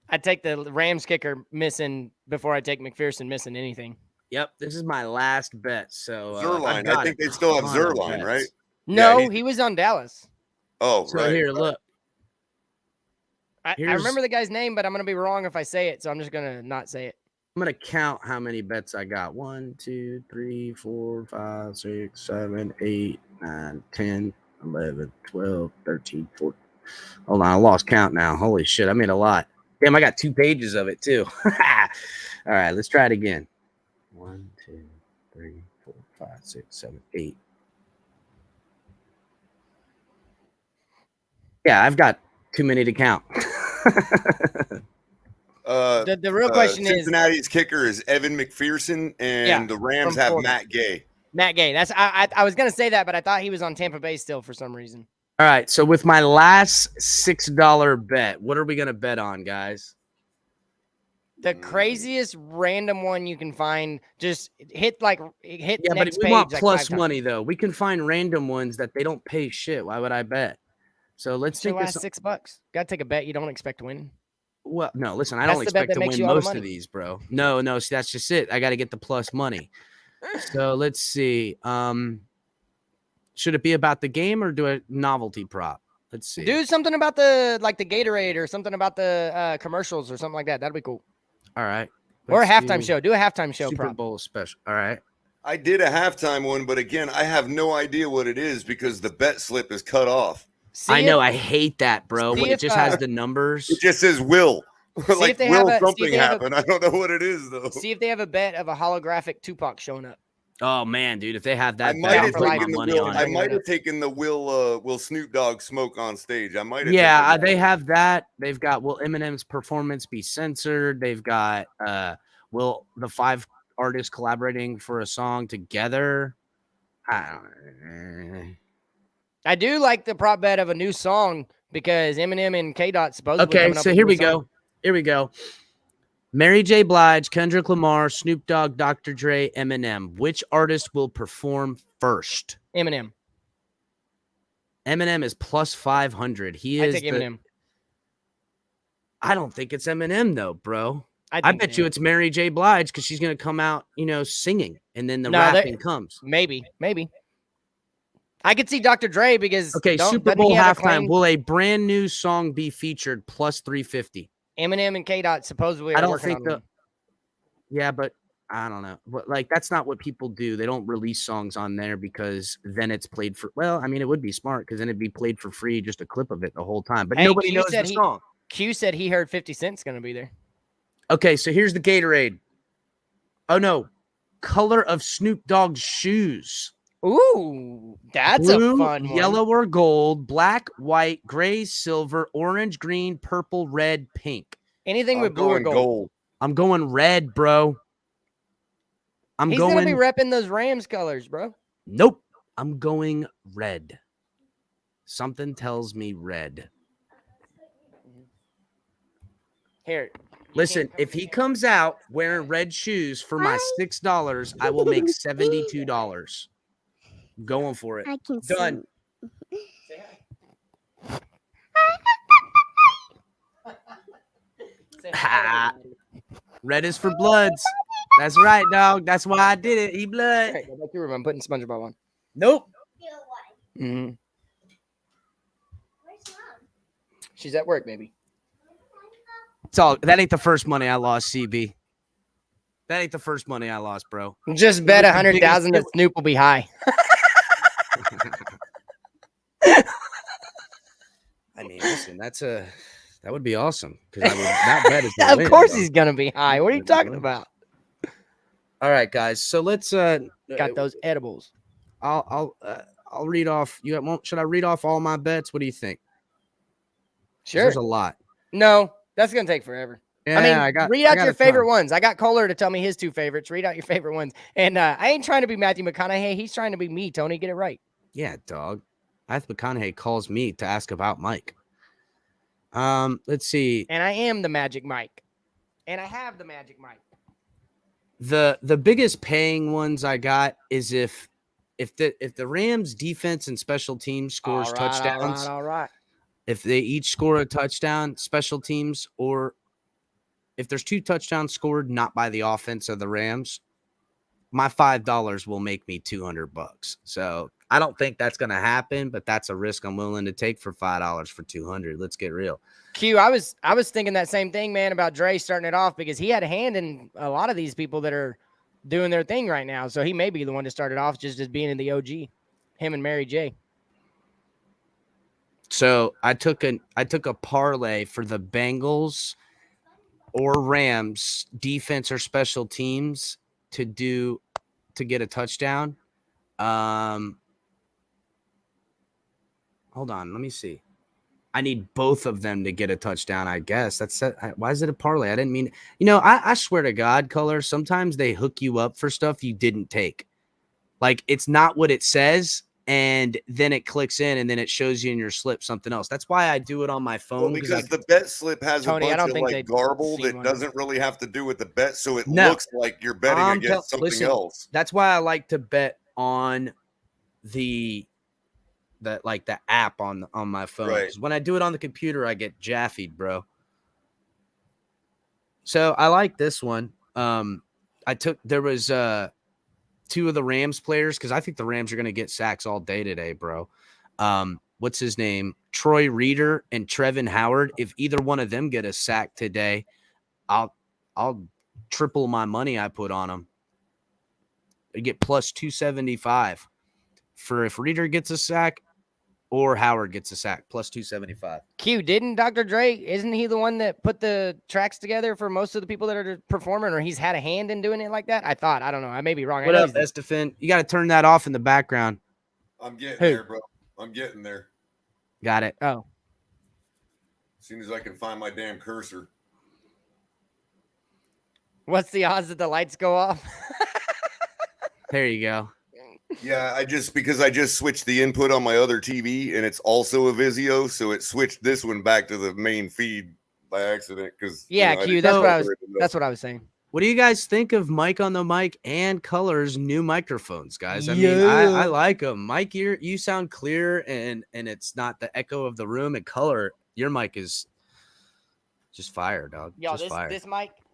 I take the Rams kicker missing before I take McPherson missing anything. Yep, this is my last bet. So Zerline, I think they still have Zerline, right? No, Yeah, he was on Dallas. Oh, so right. Here, look. I remember the guy's name, but I'm going to be wrong if I say it, so I'm just going to not say it. I'm going to count how many bets I got. 1, 2, 3, 4, 5, 6, 7, 8, 9, 10, 11, 12, 13, 14. Hold on, I lost count now. Holy shit, I made a lot. Damn, I got 2 pages of it too. All right, let's try it again. 1, 2, 3, 4, 5, 6, 7, 8. Yeah, I've got too many to count. The real question Cincinnati's kicker is Evan McPherson, and the Rams have Matt Gay. Matt Gay. That's I was gonna say that, but I thought he was on Tampa Bay still for some reason. All right, so with my last $6 bet, what are we gonna bet on, guys? The craziest random one you can find. Just hit Yeah, next but we page, want like plus 5 money though. We can find random ones that they don't pay shit. Why would I bet? So let's take last this. $6. Got to take a bet you don't expect to win. Well, no, listen, I That's don't the bet expect that to makes win you all the most of money. these, bro. No, see, that's just it. I got to get the plus money. So let's see. Should it be about the game or do a novelty prop? Let's see. Do something about the Gatorade or something about the commercials or something like that. That'd be cool. All right. Or a Let's halftime do show. Do a halftime show Super prop. Bowl special. All right. I did a halftime one, but again, I have no idea what it is because the bet slip is cut off. I know. I hate that, bro. see When if, it just has the numbers. It just says will. Like, if they will have a- see if something they have a- happen? I don't know what it is, though. See if they have a bet of a holographic Tupac showing up. Oh man, dude! If they have I that, might bet, have I'll put my taken the money will. on I it. might have taken the will Snoop Dogg smoke on stage. I might have. Yeah, taken that. they have that. They've got will Eminem's performance be censored? They've got will the 5 artists collaborating for a song together? I do like the prop bet of a new song because Eminem and K-Dot supposedly Okay, coming up so with a here new we song. go. Here we go. Mary J. Blige, Kendrick Lamar, Snoop Dogg, Dr. Dre, Eminem. Which artist will perform first? Eminem. Eminem is plus 500. He I is take Eminem. I don't think it's Eminem though, bro. I think bet you Eminem. it's Mary J. Blige because she's gonna come out, singing, and then the No, rapping comes. Maybe. I could see Dr. Dre because Okay, Super doesn't Bowl he have a halftime. claim? Will a brand new song be featured plus 350? Eminem and K-Dot supposedly are I don't working think on the. one. Yeah, but I don't know. But like that's not what people do. They don't release songs on there because then it's played for. Well, I mean, it would be smart because then it'd be played for free, just a clip of it the whole time. But Hey, nobody Q knows said the song. Q said he heard 50 Cent's going to be there. Okay, so here's the Gatorade. Oh no, color of Snoop Dogg's shoes. Ooh, that's Blue, a fun one. yellow or gold, black, white, gray, silver, orange, green, purple, red, pink. Anything I'm with blue or going gold. I'm going red, bro. He's going to be repping those Rams colors, bro. Nope. I'm going red. Something tells me red. Here. Listen, if he comes out wearing red shoes for my $6, I will make $72. Going for it. I can Done. Say hi. Say Ha. Red is for bloods. That's right, dog. That's why I did it. He blood. Hey, go back to your room. I'm putting SpongeBob on. Nope. Mm-hmm. She's at work, baby. It's all that ain't the first money I lost, CB. That ain't the first money I lost, bro. Just bet was the 100,000 that biggest- Snoop will be high. I mean, listen, that would be awesome because that bet is the Of win, course bro. he's gonna be high. What are you talking about? All right, guys. So let's Got those edibles. I'll read off. Should I read off all my bets? What do you think? 'Cause Sure. There's a lot. No, that's gonna take forever. Yeah, I mean, read out got your a favorite ton. ones. I got Kohler to tell me his 2 favorites. Read out your favorite ones. And I ain't trying to be Matthew McConaughey. He's trying to be me, Tony. Get it right. Yeah, dog. Matthew McConaughey calls me to ask about Mike. Let's see. And I am the Magic Mike. And I have the Magic Mike. The biggest paying ones I got is if the Rams defense and special teams scores touchdowns. All right. If they each score a touchdown, special teams, or if there's 2 touchdowns scored not by the offense of the Rams, my $5 will make me $200. So I don't think that's going to happen, but that's a risk I'm willing to take for $5 for 200. Let's get real. Q, I was thinking that same thing, man, about Dre starting it off because he had a hand in a lot of these people that are doing their thing right now. So he may be the one to start it off just as being in the OG, him and Mary J. So I took a parlay for the Bengals or Rams defense or special teams to get a touchdown. Hold on, let me see. I need both of them to get a touchdown, I guess. Why is it a parlay? I didn't mean, I swear to God, Color, sometimes they hook you up for stuff you didn't take. Like it's not what it says. And then it clicks in and then it shows you in your slip something else. That's why I do it on my phone. Well, because the bet slip has Tony, I a don't bunch think of they've garble seen that one. doesn't really have to do with the bet, so it No. looks like you're betting against something else. That's why I like to bet on the app on my phone. Right. 'Cause when I do it on the computer, I get jaffied, bro. So I like this one. There was two of the Rams players, because I think the Rams are going to get sacks all day today, bro. What's his name? Troy Reader and Trevin Howard. If either one of them get a sack today, I'll triple my money I put on them. I get plus 275 for if Reader gets a sack or Howard gets a sack, plus 275. Q, didn't Dr. Dre, isn't he the one that put the tracks together for most of the people that are performing, or he's had a hand in doing it like that? I thought. I don't know. I may be wrong. What up, Estefan? You got to turn that off in the background. I'm getting there, bro. I'm getting there. Got it. Oh. As soon as I can find my damn cursor. What's the odds that the lights go off? There you go. Yeah, because I just switched the input on my other TV, and it's also a Vizio, so it switched this one back to the main feed by accident. Because Q, that's what I was saying. What do you guys think of Mike on the Mic and Color's new microphones, guys? I mean, I like them. Mike, you sound clear, and it's not the echo of the room. And Color, your mic is just fire, dog. Yo, just fire.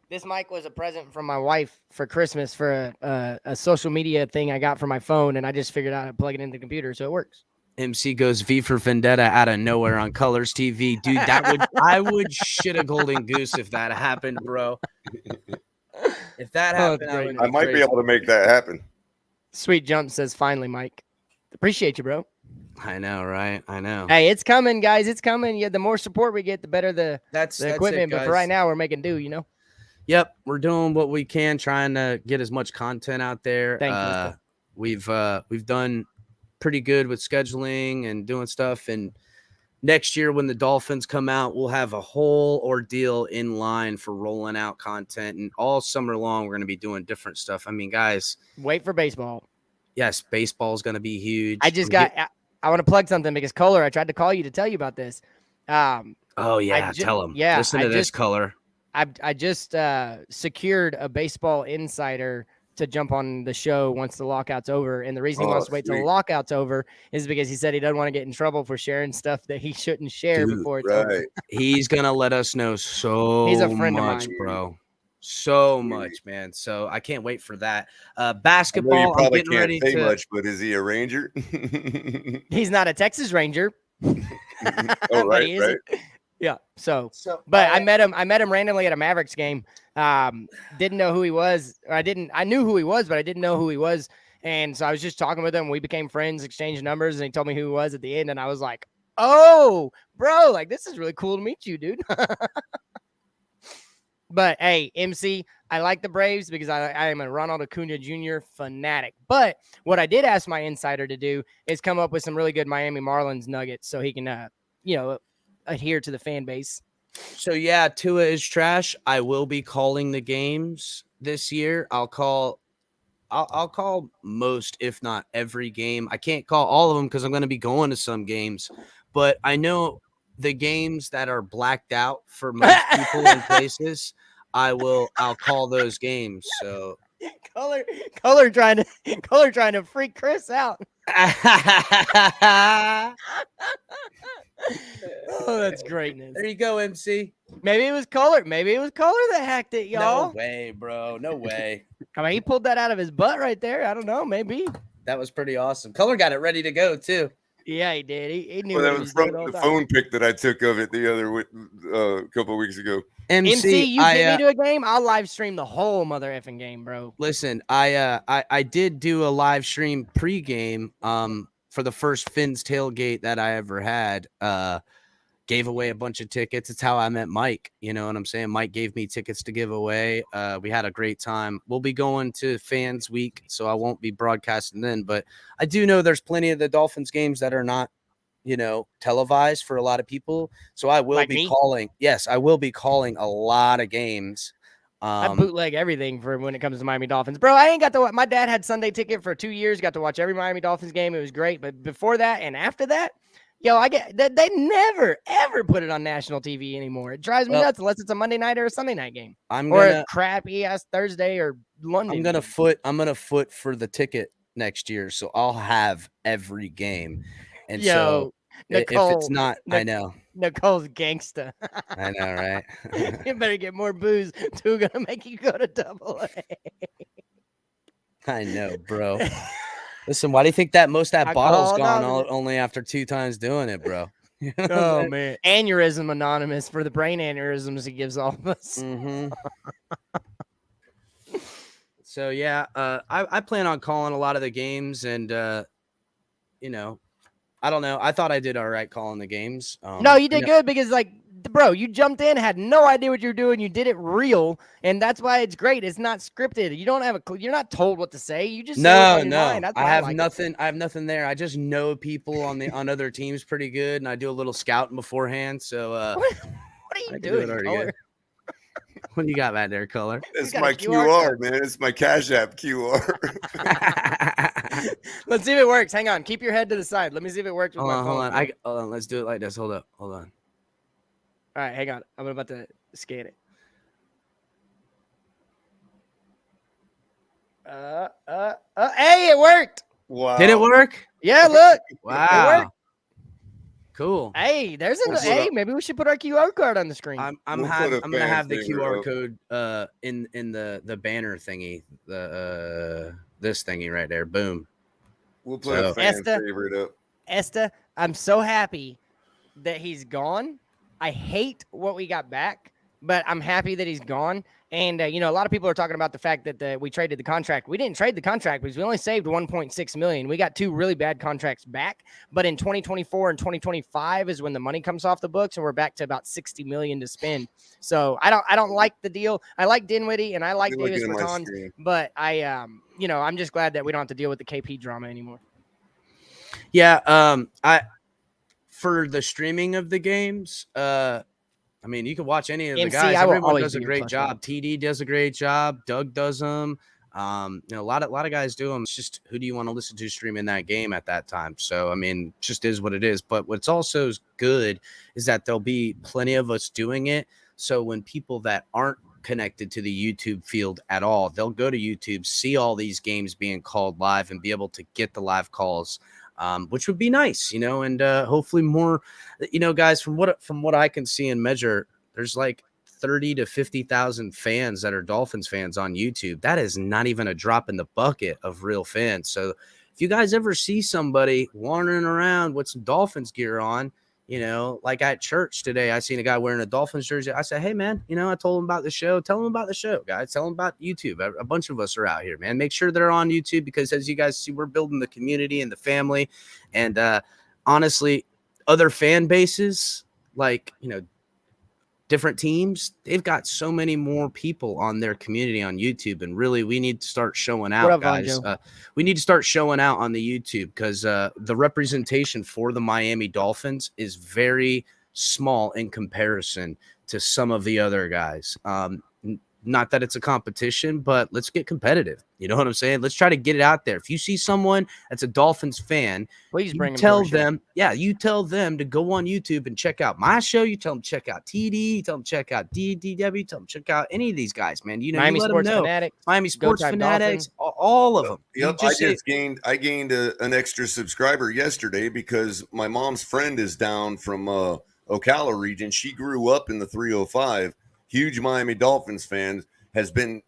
This mic was a present from my wife for Christmas for a social media thing I got for my phone, and I just figured out how to plug it into the computer, so it works. MC goes V for Vendetta out of nowhere on Colors TV. Dude, I would shit a golden goose if that happened, bro. If that happened, I might be able to make that happen. Sweet Jump says, finally, Mike. Appreciate you, bro. I know, right? I know. Hey, it's coming, guys. It's coming. Yeah, the more support we get, the better the equipment. But for right now, we're making do, Yep, we're doing what we can, trying to get as much content out there. Thank you. We've done pretty good with scheduling and doing stuff. And next year, when the Dolphins come out, we'll have a whole ordeal in line for rolling out content. And all summer long, we're going to be doing different stuff. I mean, guys, wait for baseball. Yes, baseball is going to be huge. I want to plug something because Kohler, I tried to call you to tell you about this. Oh yeah, tell him. Yeah, listen to this, Color. I just secured a baseball insider to jump on the show once the lockout's over. And the reason he wants to wait till the lockout's over is because he said he doesn't want to get in trouble for sharing stuff that he shouldn't share before it's over. He's going to let us know He's a friend much, of mine. bro. So much, man. So I can't wait for that. Basketball, you probably I'm getting can't ready say much, but is he a Ranger? He's not a Texas Ranger. Oh, right, right. Yeah. So but I met him randomly at a Mavericks game. Didn't know who he was, or I knew who he was, but I didn't know who he was. And so I was just talking with him. We became friends, exchanged numbers, and he told me who he was at the end. And I was like, oh, bro, like, this is really cool to meet you, dude. But hey, MC, I like the Braves because I am a Ronald Acuna Jr. fanatic. But what I did ask my insider to do is come up with some really good Miami Marlins nuggets so he can, adhere to the fan base. So yeah, Tua is trash. I will be calling the games this year. I'll call most, if not every game. I can't call all of them because I'm going to be going to some games, but I know the games that are blacked out for most people in places. I'll call those games. So color trying to freak Chris out. Oh, that's greatness. There you go, MC. Maybe it was Color. Maybe it was Color that hacked it, y'all. No way, bro. No way. I mean, he pulled that out of his butt right there. I don't know. Maybe. That was pretty awesome. Color got it ready to go, too. Yeah, he did. He knew that was from the phone pic that I took of it the other couple of weeks ago. MC, you get me to a game, I'll live stream the whole mother effing game, bro. Listen, I did do a live stream pregame for the first Finn's tailgate that I ever had. Gave away a bunch of tickets. It's how I met Mike. You know what I'm saying? Mike gave me tickets to give away. We had a great time. We'll be going to Fans Week, so I won't be broadcasting then. But I do know there's plenty of the Dolphins games that are not, televised for a lot of people. So I will be calling. Yes, I will be calling a lot of games. I bootleg everything for when it comes to Miami Dolphins. Bro, I ain't got to. My dad had Sunday ticket for 2 years. Got to watch every Miami Dolphins game. It was great. But before that and after that, they never, ever put it on national TV anymore. It drives me nuts unless it's a Monday night or a Sunday night game. Or a crappy ass Thursday or London. I'm gonna foot for the ticket next year, so I'll have every game. And so Nicole, if it's not, I know. Nicole's gangsta. I know, right? You better get more booze. Two gonna make you go to Double-A. I know, bro. Listen, why do you think that Alcohol bottle's gone Anonymous. only after 2 times doing it, bro? You know what I'm Oh saying? man, Aneurysm Anonymous for the brain aneurysms he gives all of us. So yeah, I plan on calling a lot of the games, and you know, I don't know. I thought I did all right calling the games. No, you I did know- good because, like, bro, you jumped in, had no idea what you're doing. You did it real, and that's why it's great. It's not scripted. You don't have you're not told what to say. You just say what's on your mind. That's I why have like it. nothing. I have nothing there. I just know people on other teams pretty good, and I do a little scouting beforehand. So What are I you can do doing, it already Color? good. What do you got back there, Color? It's got a my QR QR, man. It's my Cash App QR. Let's see if it works. Hang on. Keep your head to the side. Let me see if it works with my phone. Hold on. Hold on. Let's do it like this. Hold up. Hold on. All right, hang on. I'm about to scan it. Hey, it worked. Wow. Did it work? Yeah, look. Wow. worked. Cool. Hey, there's We'll a put hey. up- Maybe we should put our QR code on the screen. I'm We'll put a gonna fan have the favorite QR up. code in the banner thingy, the this thingy right there. Boom. We'll put a So- fan Esther. favorite up. Esther, I'm so happy that he's gone. I hate what we got back, but I'm happy that he's gone. And, you know, a lot of people are talking about the fact that we traded the contract. We didn't trade the contract because we only saved $1.6 million. We got 2 really bad contracts back. But in 2024 and 2025 is when the money comes off the books, and we're back to about $60 million to spend. So I don't like the deal. I like Dinwiddie and I like You're Davis looking at my Bertans, screen. but you know, I'm just glad that we don't have to deal with the KP drama anymore. Yeah. For the streaming of the games, I mean, you can watch any of the MC, guys. I will Everyone always does be a your great plus job. one. TD does a great job. Doug does them. You know, a lot of guys do them. It's just who do you want to listen to streaming that game at that time? So I mean, just is what it is. But what's also good is that there'll be plenty of us doing it. So when people that aren't connected to the YouTube field at all, they'll go to YouTube, see all these games being called live, and be able to get the live calls. Which would be nice, you know, and hopefully more, you know, guys, from what I can see and measure, there's like 30 to 50,000 fans that are Dolphins fans on YouTube. That is not even a drop in the bucket of real fans. So if you guys ever see somebody wandering around with some Dolphins gear on, you know, like at church today, I seen a guy wearing a Dolphins jersey. I said, hey, man, you know, I told him about the show. Tell him about the show, guys. Tell him about YouTube. A bunch of us are out here, man. Make sure they're on YouTube because as you guys see, we're building the community and the family. And honestly, other fan bases, like, you know, different teams, they've got so many more people on their community on YouTube, and really we need to start showing out, up, guys. Vonjo? We need to start showing out on the YouTube because the representation for the Miami Dolphins is very small in comparison to some of the other guys. Not that it's a competition, but let's get competitive. You know what I'm saying? Let's try to get it out there. If you see someone that's a Dolphins fan, Please bring you him tell to our show. them, you tell them to go on YouTube and check out my show. You tell them check out TD, you tell them check out DDW, tell them check out any of these guys, man. You know, Miami you let Sports them know. Fanatics. Miami Sports Type Fanatics, all of them. Yep, I gained an extra subscriber yesterday because my mom's friend is down from Ocala region. She grew up in the 305. Huge Miami Dolphins fan. Has been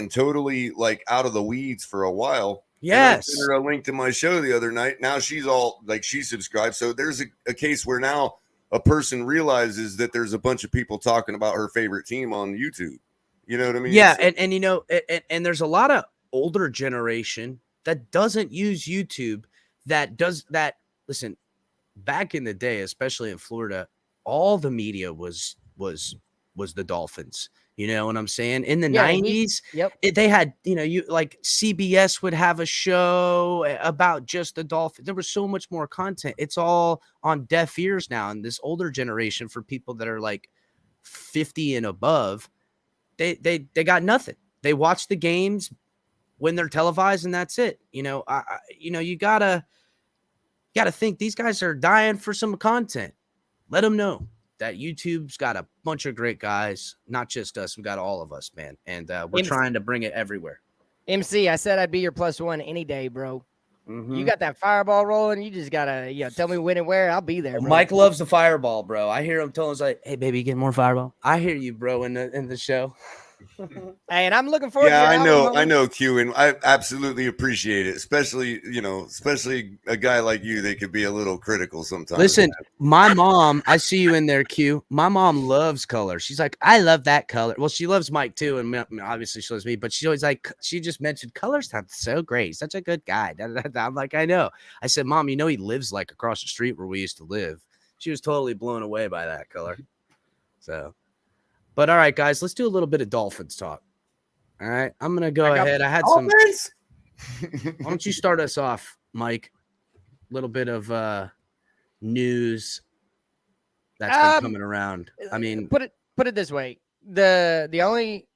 totally like out of the weeds for a while. Yes. And I sent her a link to my show the other night. Now she's all like she subscribed. So there's a case where now a person realizes that there's a bunch of people talking about her favorite team on YouTube. You know what I mean? Yeah, So, and you know, and there's a lot of older generation that doesn't use YouTube that does that. Listen, back in the day, especially in Florida, all the media was the Dolphins. You know what I'm saying? In the 90s, they had, you know, you like CBS would have a show about just the Dolphins. There was so much more content. It's all on deaf ears now. And this older generation, for people that are like 50 and above, they got nothing. They watch the games when they're televised, and that's it. You know, you gotta think these guys are dying for some content. Let them know that YouTube's got a bunch of great guys, not just us. We got all of us, man. And we're trying to bring it everywhere. MC, I said I'd be your plus one any day, bro. You got that fireball rolling. You just got to tell me when and where. I'll be there, bro. Mike loves the fireball, bro. I hear him telling us like, hey, baby, get more fireball. I hear you, bro, in the show. And I'm looking forward to Yeah, your album, I homie. know, Q, and I absolutely appreciate it. Especially a guy like you that could be a little critical sometimes. Listen, my mom, I see you in there, Q. My mom loves color. She's like, I love that color. Well, she loves Mike too, and obviously she loves me. But she always she just mentioned color sounds so great. He's such a good guy. I'm like, I know. I said, Mom, he lives like across the street where we used to live. She was totally blown away by that color. So, but all right, guys, let's do a little bit of Dolphins talk. All right, I'm gonna go ahead. I had some. Why don't you start us off, Mike? A little bit of news that's been coming around. I mean, put it this way: the only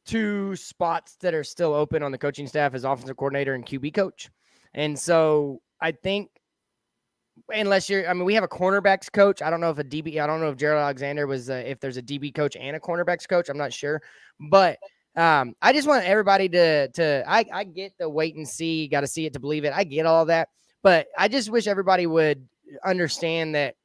two spots that are still open on the coaching staff is offensive coordinator and QB coach, and so I think unless we have a cornerbacks coach. I don't know if a DB. I don't know if Gerald Alexander was if there's a DB coach and a cornerbacks coach. I'm not sure, but I just want everybody to. I get the wait and see. Got to see it to believe it. I get all that, but I just wish everybody would understand that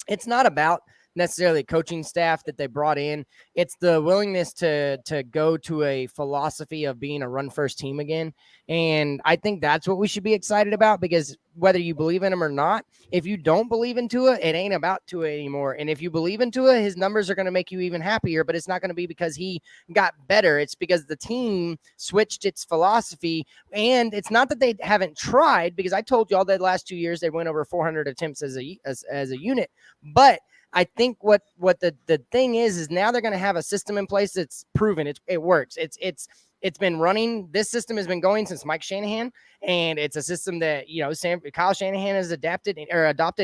it's not about necessarily coaching staff that they brought in. It's the willingness to go to a philosophy of being a run first team again. And I think that's what we should be excited about, because whether you believe in him or not, if you don't believe in Tua, it ain't about Tua anymore. And if you believe in Tua, his numbers are going to make you even happier, but it's not going to be because he got better. It's because the team switched its philosophy. And it's not that they haven't tried, because I told you all the last 2 years they went over 400 attempts as a unit, but I think what the thing is now they're going to have a system in place that's proven it works. It's been running. This system has been going since Mike Shanahan, and it's a system that Kyle Shanahan has adopted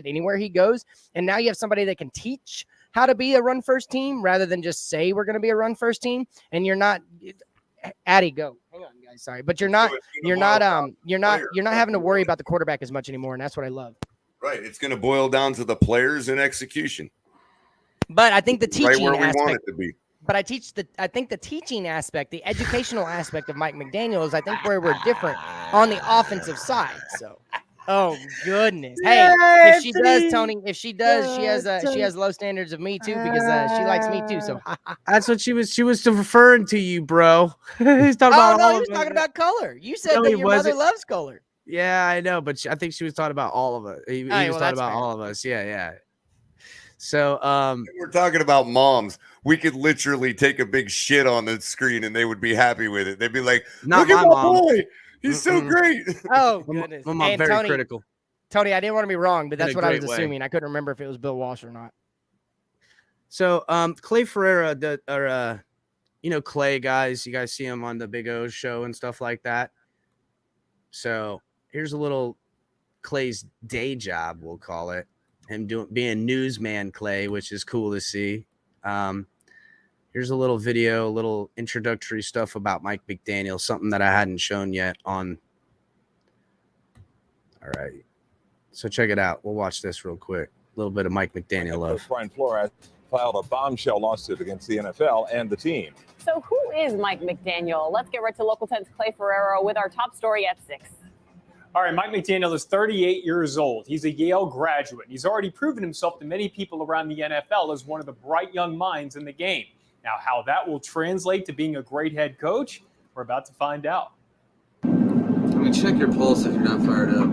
anywhere he goes. And now you have somebody that can teach how to be a run first team rather than just say we're going to be a run first team. And you're not. Addy, go. Hang on, guys. Sorry, but you're not having to worry about the quarterback as much anymore, and that's what I love. Right. It's going to boil down to the players and execution. But I think the teaching right where we aspect, want it to be. But I think the teaching aspect, the educational aspect of Mike McDaniel is, I think, where we're different on the offensive side. So, oh goodness, hey, if she does, Tony, she has low standards of me too, because she likes me too. So that's what she was referring to you, bro. He's talking about. He was talking about color. You said that your mother loves color. Yeah, I know, but I think she was talking about all of it. He was talking about all of us. Yeah. So, we're talking about moms. We could literally take a big shit on the screen and they would be happy with it. They'd be like, "Look at my boy, he's so great." Oh goodness, my mom very critical. Tony, I didn't want to be wrong, but that's what I was assuming. I couldn't remember if it was Bill Walsh or not. So, Clay Ferreira, Clay guys, you guys see him on the Big O show and stuff like that. So here's a little Clay's day job, we'll call it. Him being newsman Clay, which is cool to see. Here's a little video, a little introductory stuff about Mike McDaniel, something that I hadn't shown yet on. All right. So check it out. We'll watch this real quick. A little bit of Mike McDaniel love. Brian Flores filed a bombshell lawsuit against the NFL and the team. So who is Mike McDaniel? Let's get right to Local 10's Clay Ferrero with our top story at 6. All right, Mike McDaniel is 38 years old. He's a Yale graduate. He's already proven himself to many people around the NFL as one of the bright young minds in the game. Now, how that will translate to being a great head coach, we're about to find out. Let me check your pulse if you're not fired up.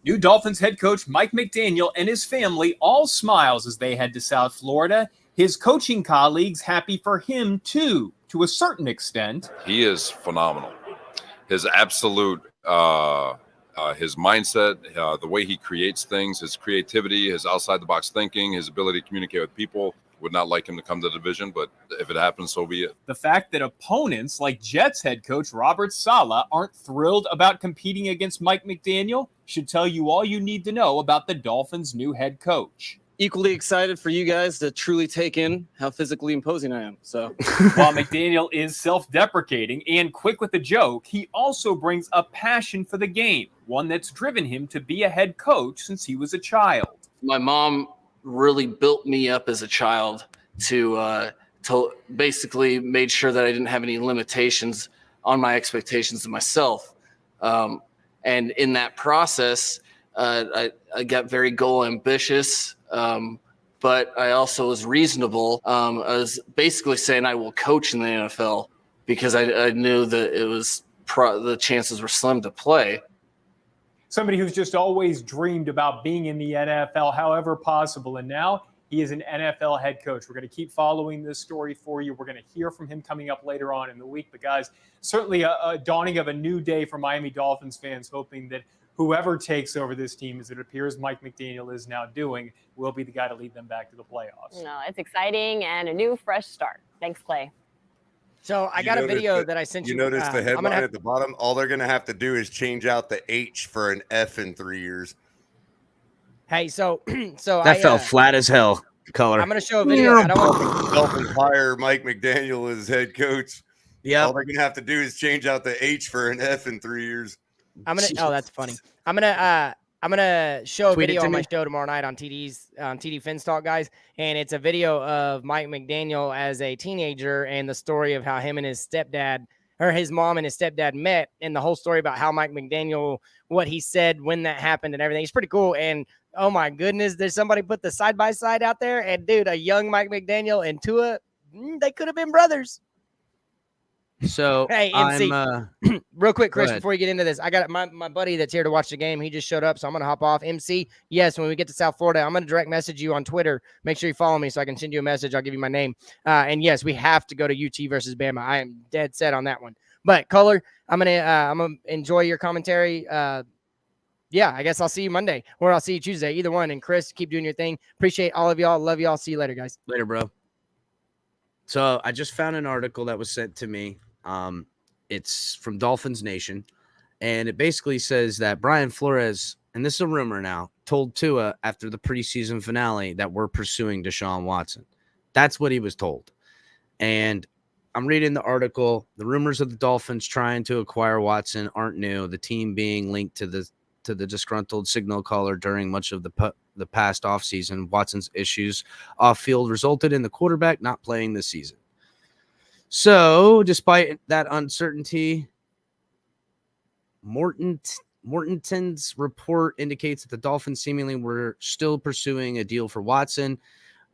New Dolphins head coach Mike McDaniel and his family all smiles as they head to South Florida. His coaching colleagues happy for him, too, to a certain extent. He is phenomenal. His absolute his mindset, the way he creates things, his creativity, his outside-the-box thinking, his ability to communicate with people. Would not like him to come to the division, but if it happens, so be it. The fact that opponents like Jets head coach Robert Saleh aren't thrilled about competing against Mike McDaniel should tell you all you need to know about the Dolphins' new head coach. Equally excited for you guys to truly take in how physically imposing I am. So while McDaniel is self-deprecating and quick with a joke, he also brings a passion for the game, one that's driven him to be a head coach since he was a child. My mom really built me up as a child to basically made sure that I didn't have any limitations on my expectations of myself. And in that process, I got very goal ambitious, but I also was reasonable. I was basically saying I will coach in the NFL because I knew that it was the chances were slim to play. Somebody who's just always dreamed about being in the NFL, however possible, and now he is an NFL head coach. We're going to keep following this story for you. We're going to hear from him coming up later on in the week. But guys, certainly a dawning of a new day for Miami Dolphins fans, hoping that whoever takes over this team, as it appears Mike McDaniel is now doing, will be the guy to lead them back to the playoffs. No, it's exciting and a new, fresh start. Thanks, Clay. So I got a video that I sent you. You notice the headline at the bottom? All they're going to have to do is change out the H for an F in 3 years. Hey, so that fell flat as hell. Color. I'm going to show a video. I don't want to Dolphins hire Mike McDaniel as head coach. Yeah. All they're going to have to do is change out the H for an F in 3 years. Oh, that's funny. I'm gonna show a video on my show tomorrow night on TD Fins Talk, guys, and it's a video of Mike McDaniel as a teenager and the story of how him and his stepdad, or his mom and his stepdad, met, and the whole story about how Mike McDaniel, what he said when that happened and everything. It's pretty cool. And oh my goodness, there's somebody put the side by side out there, and dude, a young Mike McDaniel and Tua, they could have been brothers. So hey, MC, real quick, Chris, before you get into this, I got my buddy that's here to watch the game. He just showed up, so I'm gonna hop off. MC, yes, when we get to South Florida, I'm gonna direct message you on Twitter. Make sure you follow me so I can send you a message. I'll give you my name. And yes, we have to go to UT versus Bama. I am dead set on that one. But Color, I'm gonna enjoy your commentary. Yeah, I guess I'll see you Monday or I'll see you Tuesday. Either one. And Chris, keep doing your thing. Appreciate all of y'all. Love y'all. See you later, guys. Later, bro. So I just found an article that was sent to me. It's from Dolphins Nation, and it basically says that Brian Flores, and this is a rumor now, told Tua after the preseason finale that we're pursuing Deshaun Watson. That's what he was told. And I'm reading the article. The rumors of the Dolphins trying to acquire Watson aren't new. The team being linked to the disgruntled signal caller during much of the past offseason. Watson's issues off-field resulted in the quarterback not playing this season. So, despite that uncertainty, Morton's report indicates that the Dolphins seemingly were still pursuing a deal for Watson,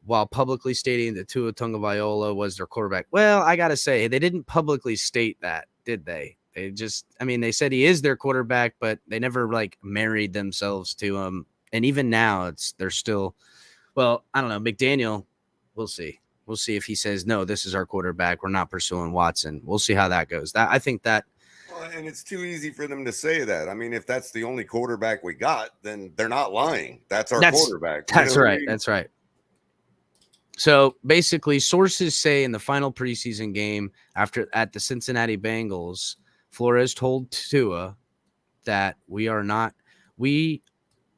while publicly stating that Tua Tagovailoa was their quarterback. Well, I got to say, they didn't publicly state that, did they? They just, they said he is their quarterback, but they never, married themselves to him. And even now, they're still, well, I don't know, McDaniel, we'll see. We'll see if he says, no, this is our quarterback. We're not pursuing Watson. We'll see how that goes. I think that. Well, and it's too easy for them to say that. If that's the only quarterback we got, then they're not lying. That's our quarterback. That's right. That's right. So basically, sources say in the final preseason game at the Cincinnati Bengals, Flores told Tua that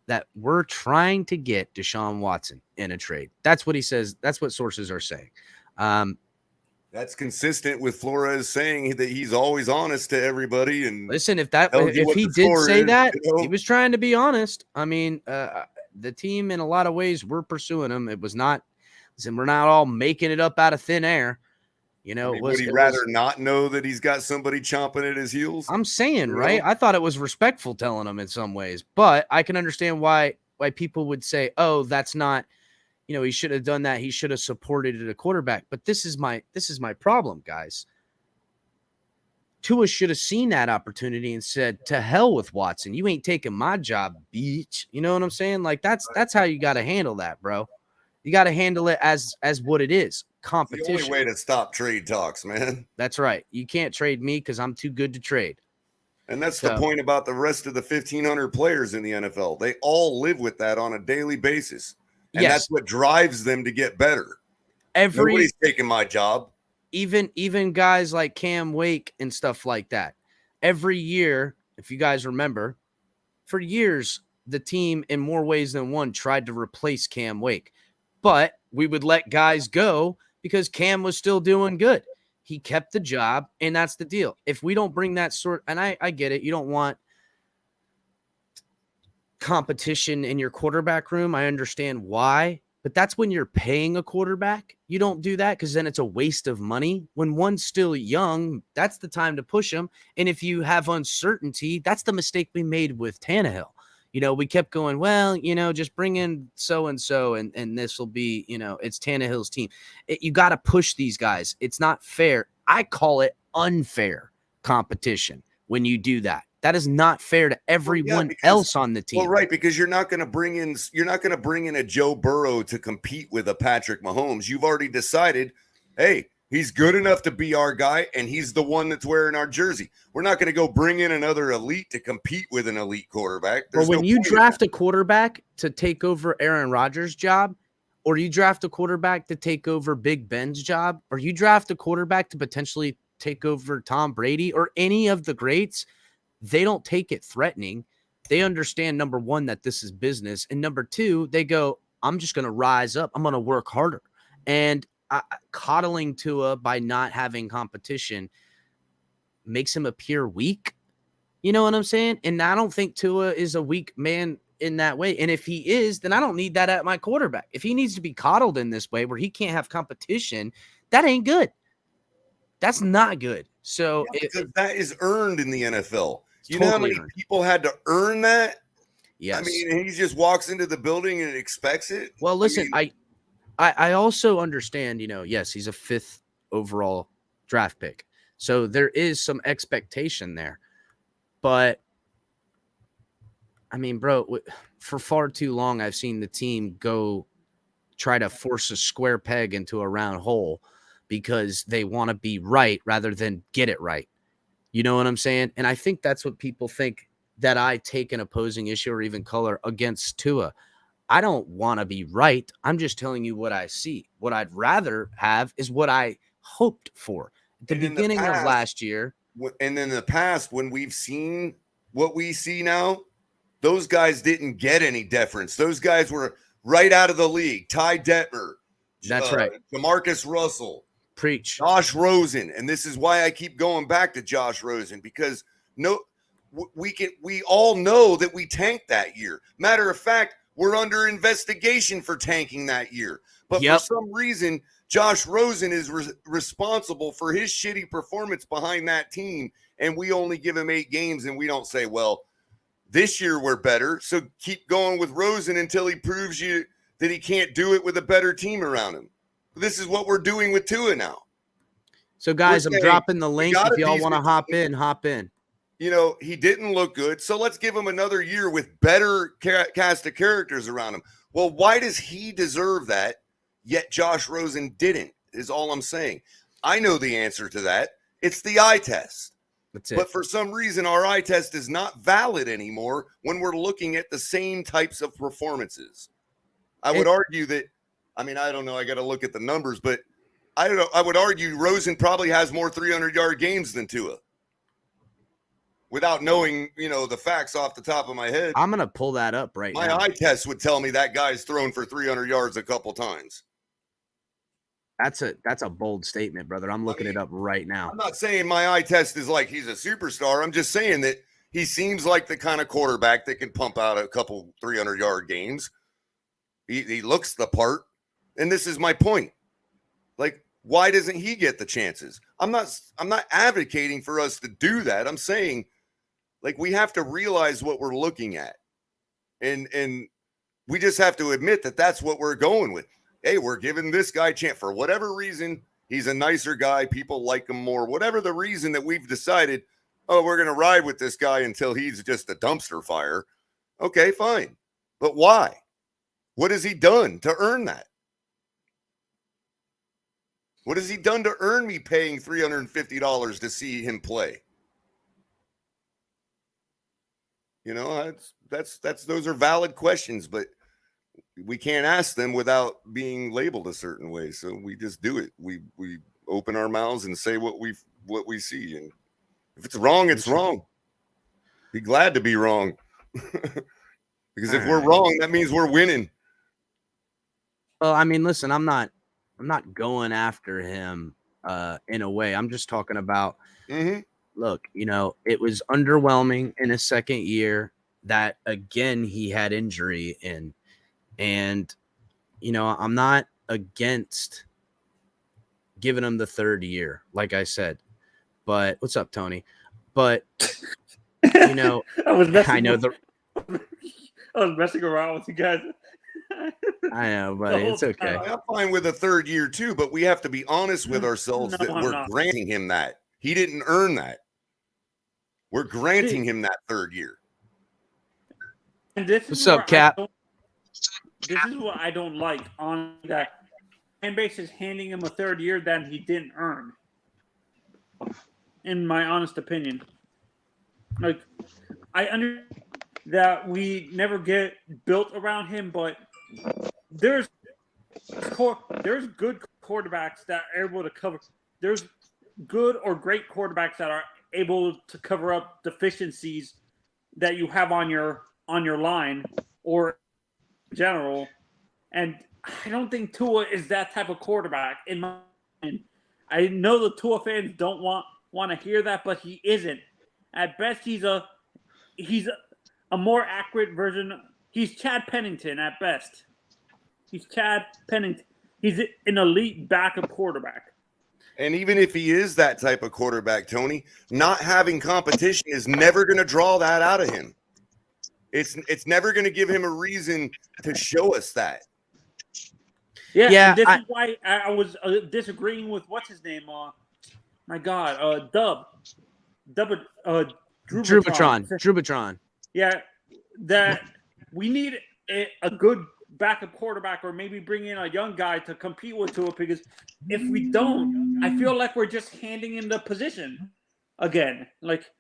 that we're trying to get Deshaun Watson in a trade. That's what he says. That's what sources are saying. That's consistent with Flores saying that he's always honest to everybody. And listen, if he did say that, he was trying to be honest. The team in a lot of ways we're pursuing him. It was not. Listen, we're not all making it up out of thin air. Would he rather not know that he's got somebody chomping at his heels? I'm saying, right? I thought it was respectful telling him in some ways, but I can understand why people would say, oh, that's not, he should have done that. He should have supported a quarterback. But this is my problem, guys. Tua should have seen that opportunity and said, to hell with Watson. You ain't taking my job, bitch. You know what I'm saying? That's how you got to handle that, bro. You got to handle it as what it is. Competition. The only way to stop trade talks, man. That's right. You can't trade me because I'm too good to trade. And that's the point about the rest of the 1,500 players in the NFL. They all live with that on a daily basis. And that's what drives them to get better. Nobody's taking my job. Even guys like Cam Wake and stuff like that. Every year, if you guys remember, for years, the team in more ways than one tried to replace Cam Wake. But we would let guys go because Cam was still doing good. He kept the job, and that's the deal. If we don't bring that and I get it, you don't want competition in your quarterback room. I understand why, but that's when you're paying a quarterback. You don't do that because then it's a waste of money. When one's still young, that's the time to push him. And if you have uncertainty, that's the mistake we made with Tannehill. we kept going, well, just bring in so-and-so and this will be, it's Tannehill's team. You got to push these guys. It's not fair. I call it unfair competition when you do that. That is not fair to everyone else on the team. Well, right, because you're not going to bring in a Joe Burrow to compete with a Patrick Mahomes. You've already decided, hey, he's good enough to be our guy, and he's the one that's wearing our jersey. We're not going to go bring in another elite to compete with an elite quarterback. But when you draft a quarterback to take over Aaron Rodgers' job, or you draft a quarterback to take over Big Ben's job, or you draft a quarterback to potentially take over Tom Brady or any of the greats, they don't take it threatening. They understand, number one, that this is business. And number two, they go, I'm just going to rise up. I'm going to work harder. And coddling Tua by not having competition makes him appear weak. You know what I'm saying? And I don't think Tua is a weak man in that way. And if he is, then I don't need that at my quarterback. If he needs to be coddled in this way where he can't have competition, that ain't good. That's not good. So because that is earned in the NFL. You know how many people had to earn that? Yes. I mean, he just walks into the building and expects it. Well, listen, I also understand, yes, he's a 5th overall draft pick. So there is some expectation there. But, I mean, bro, for far too long, I've seen the team go try to force a square peg into a round hole because they want to be right rather than get it right. You know what I'm saying? And I think that's what people think, that I take an opposing issue or even color against Tua. I don't want to be right. I'm just telling you what I see. What I'd rather have is what I hoped for at the beginning of last year. And in the past, when we've seen what we see now, those guys didn't get any deference. Those guys were right out of the league. Ty Detmer. That's right. DeMarcus Russell. Preach. Josh Rosen. And this is why I keep going back to Josh Rosen, because we all know that we tanked that year. Matter of fact, we're under investigation for tanking that year. But for some reason, Josh Rosen is responsible for his shitty performance behind that team. And we only give him 8 games, and we don't say, well, this year we're better. So keep going with Rosen until he proves you that he can't do it with a better team around him. This is what we're doing with Tua now. So, guys, I'm dropping the link. If y'all want to hop in, hop in. He didn't look good. So let's give him another year with better cast of characters around him. Well, why does he deserve that, yet Josh Rosen didn't, is all I'm saying. I know the answer to that. It's the eye test. That's it. But for some reason, our eye test is not valid anymore when we're looking at the same types of performances. I would argue that, I don't know, I got to look at the numbers, but I don't know. I would argue Rosen probably has more 300-yard games than Tua. Without knowing, the facts off the top of my head. I'm going to pull that up right now. My eye test would tell me that guy's thrown for 300 yards a couple times. That's a bold statement, brother. I'm looking it up right now. I'm not saying my eye test is like he's a superstar. I'm just saying that he seems like the kind of quarterback that can pump out a couple 300-yard games. He looks the part. And this is my point. Like, why doesn't he get the chances? I'm not advocating for us to do that. I'm saying, like, we have to realize what we're looking at. And we just have to admit that that's what we're going with. Hey, we're giving this guy a chance for whatever reason. He's a nicer guy. People like him more. Whatever the reason that we've decided, we're going to ride with this guy until he's just a dumpster fire. Okay, fine. But why? What has he done to earn that? What has he done to earn me paying $350 to see him play? Those are valid questions, but we can't ask them without being labeled a certain way. So we just do it. We open our mouths and say what we see. And if it's wrong, it's wrong. Be glad to be wrong. Because if we're wrong, that means we're winning. Well, listen, I'm not going after him in a way. I'm just talking about, look, it was underwhelming in his second year that, again, he had injury in. And, I'm not against giving him the third year, like I said. But what's up, Tony? But, I know was messing around with you guys. I know, buddy. It's okay. I'm fine with a third year too, but we have to be honest with ourselves that we're granting him that. He didn't earn that. We're granting him that third year. And this What's up, Cap? This is what I don't like on that fan base is handing him a third year that he didn't earn. In my honest opinion, like I understand that we never get built around him, but there's good quarterbacks that are able to cover. There's good or great quarterbacks that are able to cover up deficiencies that you have on your line or in general. And I don't think Tua is that type of quarterback. In my opinion, I know the Tua fans don't want to hear that, but he isn't. At best, he's a more accurate version. He's Chad Pennington at best. He's Chad Pennington. He's an elite backup quarterback. And even if he is that type of quarterback, Tony, not having competition is never going to draw that out of him. It's never going to give him a reason to show us that. Yeah. This is why I was disagreeing with what's his name. My God, Drubitron. Yeah, that we need a good backup quarterback, or maybe bring in a young guy to compete with Tua. Because if we don't, I feel like we're just handing him the position again.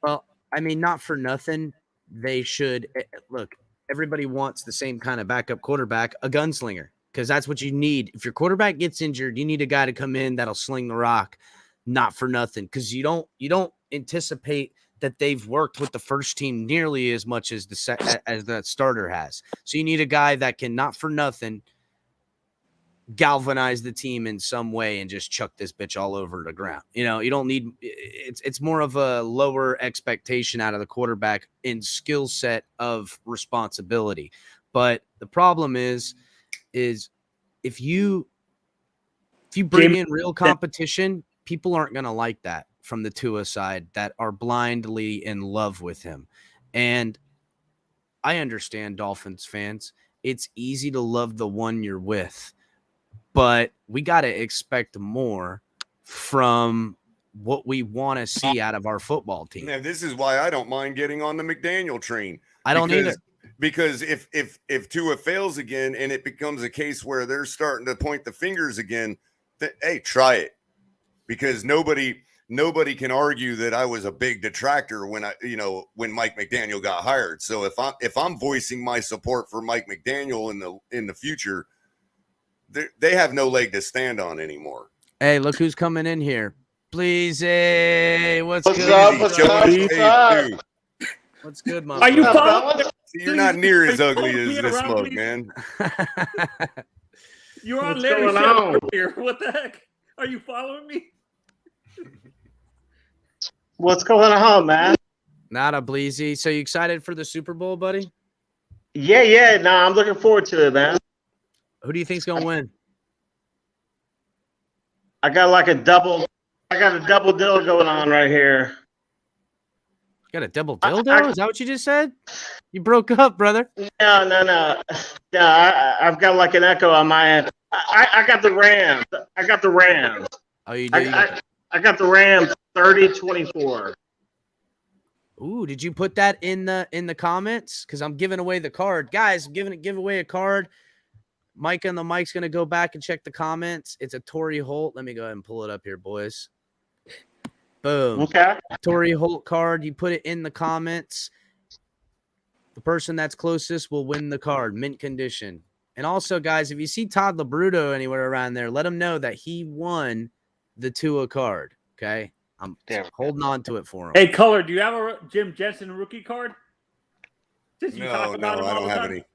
Well, I mean, not for nothing. They should look. Everybody wants the same kind of backup quarterback, a gunslinger, because that's what you need. If your quarterback gets injured, you need a guy to come in that'll sling the rock. Not for nothing, because you don't anticipate that they've worked with the first team nearly as much as the starter has. So you need a guy that can, not for nothing, galvanize the team in some way and just chuck this bitch all over the ground. You don't need it's more of a lower expectation out of the quarterback in skill set of responsibility. But the problem is if you bring in real competition, people aren't going to like that from the Tua side that are blindly in love with him. And I understand Dolphins fans. It's easy to love the one you're with, but we got to expect more from what we want to see out of our football team. Now, this is why I don't mind getting on the McDaniel train. I don't either. Because if Tua fails again and it becomes a case where they're starting to point the fingers again, hey, try it. Because nobody can argue that I was a big detractor when Mike McDaniel got hired. So if I'm voicing my support for Mike McDaniel in the future, they have no leg to stand on anymore. Hey, look who's coming in here. Please, hey, what's good? What's up? What's good, my Are you following? You're not near as ugly as this mug, man. You're on Larry's show here. What the heck? Are you following me? What's going on, man? Not a Bleezy. So you excited for the Super Bowl, buddy? Yeah. No, I'm looking forward to it, man. Who do you think's gonna win? I got a double deal going on right here. You got a double dildo? Is that what you just said? You broke up, brother. No. I've got like an echo on my end. I got the Rams. Oh, you do? I got the Rams 30-24. Ooh, did you put that in the comments? Because I'm giving away the card. Guys, I'm give away a card. Mike on the mic's going to go back and check the comments. It's a Torrey Holt. Let me go ahead and pull it up here, boys. Boom. Okay. Torrey Holt card. You put it in the comments. The person that's closest will win the card. Mint condition. And also, guys, if you see Todd LaBruto anywhere around there, let him know that he won the Tua card. Okay? I'm holding on to it for him. Hey, Color, do you have a Jim Jensen rookie card? No, I don't have any.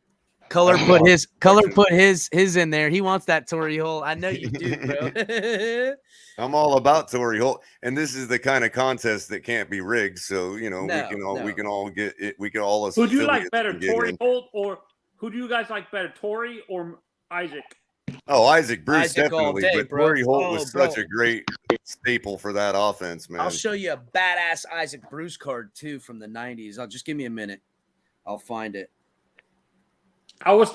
Color put his in there. He wants that Torrey Holt. I know you do, bro. I'm all about Torrey Holt, and this is the kind of contest that can't be rigged. So we can all get it. We can all. Who do you like better, Torrey Holt, or who do you guys like better, Torrey or Isaac? Oh, Isaac Bruce definitely, day, but Torrey Holt was such a great staple for that offense, man. I'll show you a badass Isaac Bruce card too from the '90s. Just give me a minute. I'll find it. I was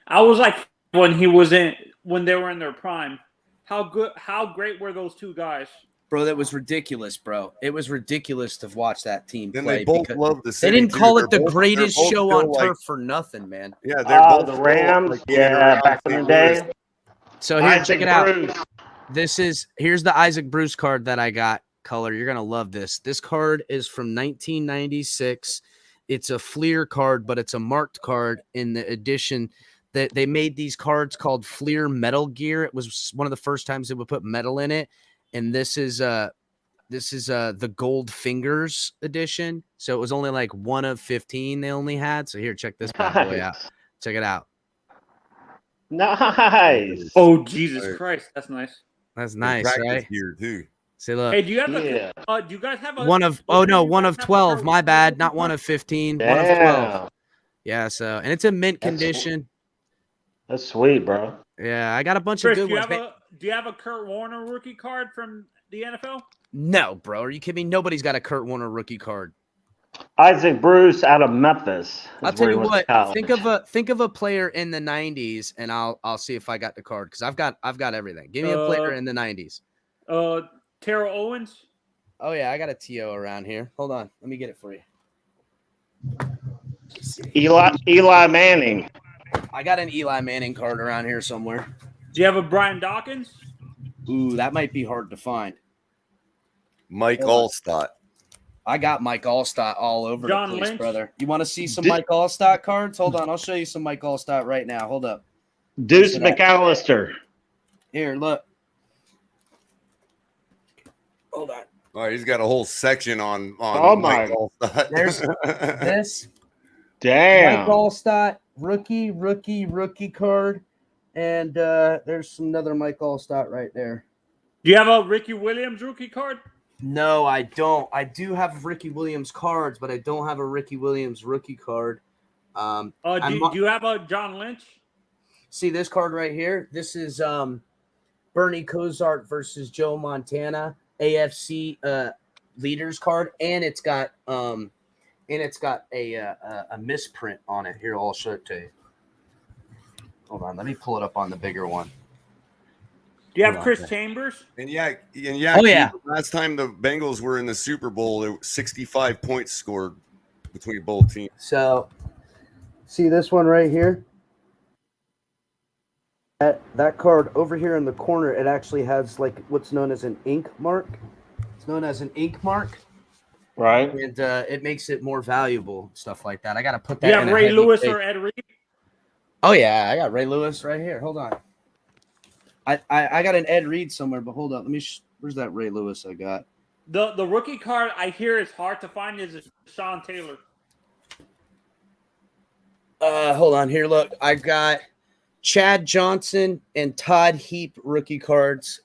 I was like when they were in their prime. How great were those two guys? Bro, that was ridiculous, bro. It was ridiculous to watch that team Then play. they both because love the they city. didn't too. call They're it the both- greatest they're both show still, on like, turf for nothing, man. Yeah, they're both the still, Rams. like, in and Yeah, around back in the St. day. Louis. So here, Isaac check it out. Bruce. Here's the Isaac Bruce card that I got. Color, you're gonna love this. This card is from 1996. It's a Fleer card, but it's a marked card in the edition that they made these cards called Fleer Metal Gear. It was one of the first times they would put metal in it, and this is the Gold Fingers edition. So it was only like 1 of 15 they only had. So here, check this bad boy out. Check it out. Nice. Oh Jesus Christ, that's nice. That's In nice, practice right? gear too. See, look. Hey, do you have Yeah. do you guys have a One of do you one guys of have a 12. Kurt My Warner bad. rookie Not 1 card? of 15. 1 of 12. Damn. Yeah, so and it's a mint That's condition. That's sweet, bro. Yeah, I got a bunch Chris, of do good you ones. have do you have a Kurt Warner rookie card from the NFL? No, bro. Are you kidding me? Nobody's got a Kurt Warner rookie card. Isaac Bruce out of Memphis. I'll is tell where he you went to what. college. Think of a player in the 90s, and I'll see if I got the card because I've got everything. Give me a player in the 90s. Terrell Owens. Oh yeah, I got a TO around here. Hold on, let me get it for you. Eli Manning. I got an Eli Manning card around here somewhere. Do you have a Brian Dawkins? Ooh, that might be hard to find. Mike Allstott. I got Mike Allstott all over John the place, Lynch. brother. You want to see some Mike Allstott cards? Hold on, I'll show you some Mike Allstott right now. Hold up. Deuce McAllister. Here, look. Hold on. Oh, he's got a whole section on Oh Mike my. Allstott. There's this Damn. Mike Allstott rookie card, and there's some another Mike Allstott right there. Do you have a Ricky Williams rookie card? No, I don't. I do have Ricky Williams cards, but I don't have a Ricky Williams rookie card. Do you have a John Lynch? See this card right here? This is Bernie Kosar versus Joe Montana AFC leaders card, and it's got a misprint on it. Here, I'll show it to you. Hold on, let me pull it up on the bigger one. Do you have Chris Chambers? And yeah. Oh, yeah. Last time the Bengals were in the Super Bowl, there were 65 points scored between both teams. So, see this one right here? That card over here in the corner, it actually has like what's known as an ink mark. It's known as an ink mark. Right. And it makes it more valuable, stuff like that. I got to put Do that you in have a Ray heavy Lewis tape. or Ed Reed? Oh, yeah. I got Ray Lewis right here. Hold on. I got an Ed Reed somewhere, but hold on. Let me. Where's that Ray Lewis I got? The rookie card I hear is hard to find is Sean Taylor. Hold on here. Look, I got Chad Johnson and Todd Heap rookie cards,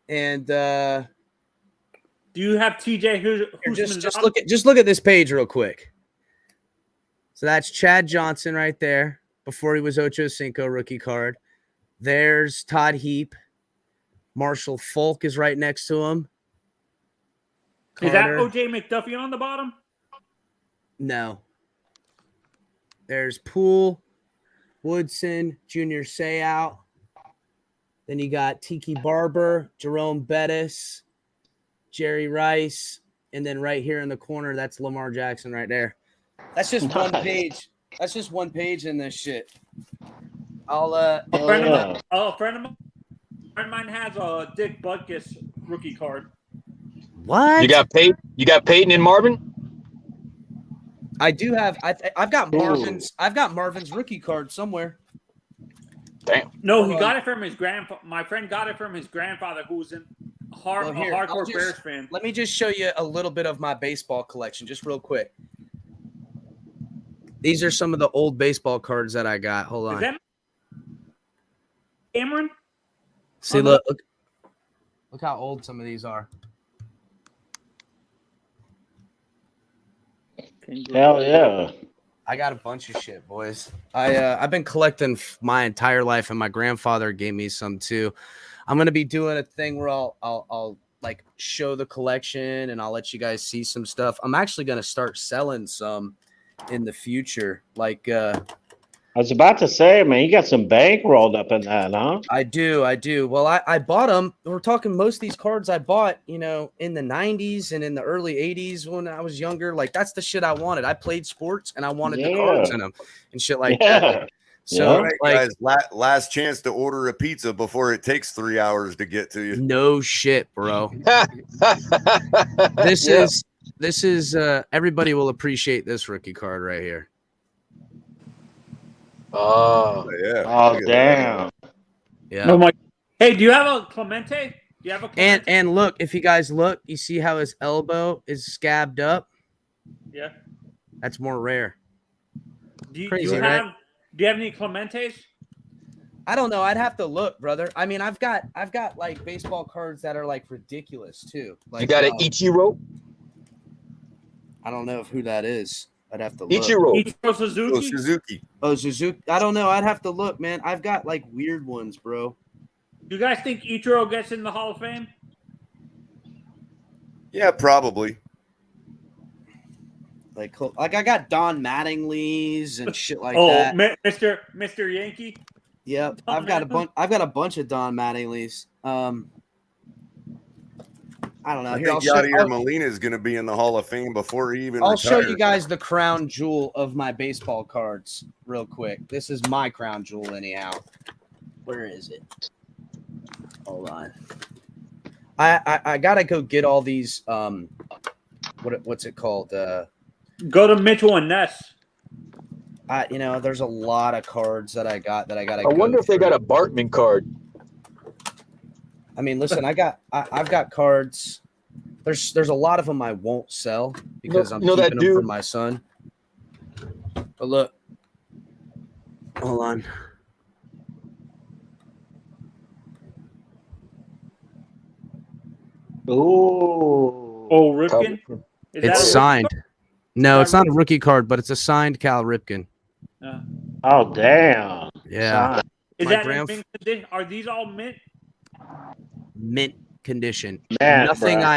and do you have TJ? just look at this page real quick. So that's Chad Johnson right there before he was Ocho Cinco rookie card. There's Todd Heap. Marshall Falk is right next to him. Is that Carter. OJ McDuffie on the bottom? No. There's Poole, Woodson, Junior Seau. Then you got Tiki Barber, Jerome Bettis, Jerry Rice, and then right here in the corner, that's Lamar Jackson right there. That's just one page. That's just one page in this shit. A friend of mine has a Dick Butkus rookie card. What? You got Peyton and Marvin? I do have. I've got Marvin's. I've got Marvin's rookie card somewhere. Damn. No, he got it from his grandfather. My friend got it from his grandfather, who was a hardcore Bears fan. Let me just show you a little bit of my baseball collection, just real quick. These are some of the old baseball cards that I got. Hold on. Is that Cameron? See, look how old some of these are. Hell yeah. I got a bunch of shit, boys. I've been collecting my entire life, and my grandfather gave me some too. I'm gonna be doing a thing where I'll like show the collection, and I'll let you guys see some stuff. I'm actually gonna start selling some in the future. Like I was about to say, man, you got some bank rolled up in that, huh? I do. Well, I bought them. We're talking most of these cards I bought, in the 90s and in the early 80s when I was younger. Like, that's the shit I wanted. I played sports and I wanted the cards in them and shit like that. So, All right, guys, last chance to order a pizza before it takes 3 hours to get to you. No shit, bro. This is everybody will appreciate this rookie card right here. Oh, yeah. Oh, damn. Yeah. Oh my. Hey, do you have a Clemente? Do you have a Clemente? And look, if you guys look, you see how his elbow is scabbed up? Yeah. That's more rare. Do Crazy, you right? Do you have any Clementes? I don't know. I'd have to look, brother. I mean, I've got like baseball cards that are like ridiculous too. Like, you got an Ichiro? I don't know who that is. I'd have to look. Ichiro Suzuki? Oh, Suzuki. Oh, Suzuki. I don't know. I'd have to look, man. I've got like weird ones, bro. Do you guys think Ichiro gets in the Hall of Fame? Yeah, probably. Like I got Don Mattingly's and shit like that. Mr. Yankee. Yep, I've got a bunch of Don Mattingly's. I don't know. I Here, think Yadier Molina is going to be in the Hall of Fame before he even I'll retires. show you guys the crown jewel of my baseball cards real quick. This is my crown jewel anyhow. Where is it? Hold on. I gotta go get all these. What's it called? Go to Mitchell and Ness. There's a lot of cards that I got that I gotta. I wonder if they got a Bartman card. I mean, listen, I've got cards. There's a lot of them I won't sell because I'm keeping them for my son. But look, hold on. Ooh. Oh, Ripken? It's signed. No, it's not a rookie card, but it's a signed Cal Ripken. Oh, damn. Yeah. Is that in mint condition? Are these all mint? Mint condition. Man, nothing bro.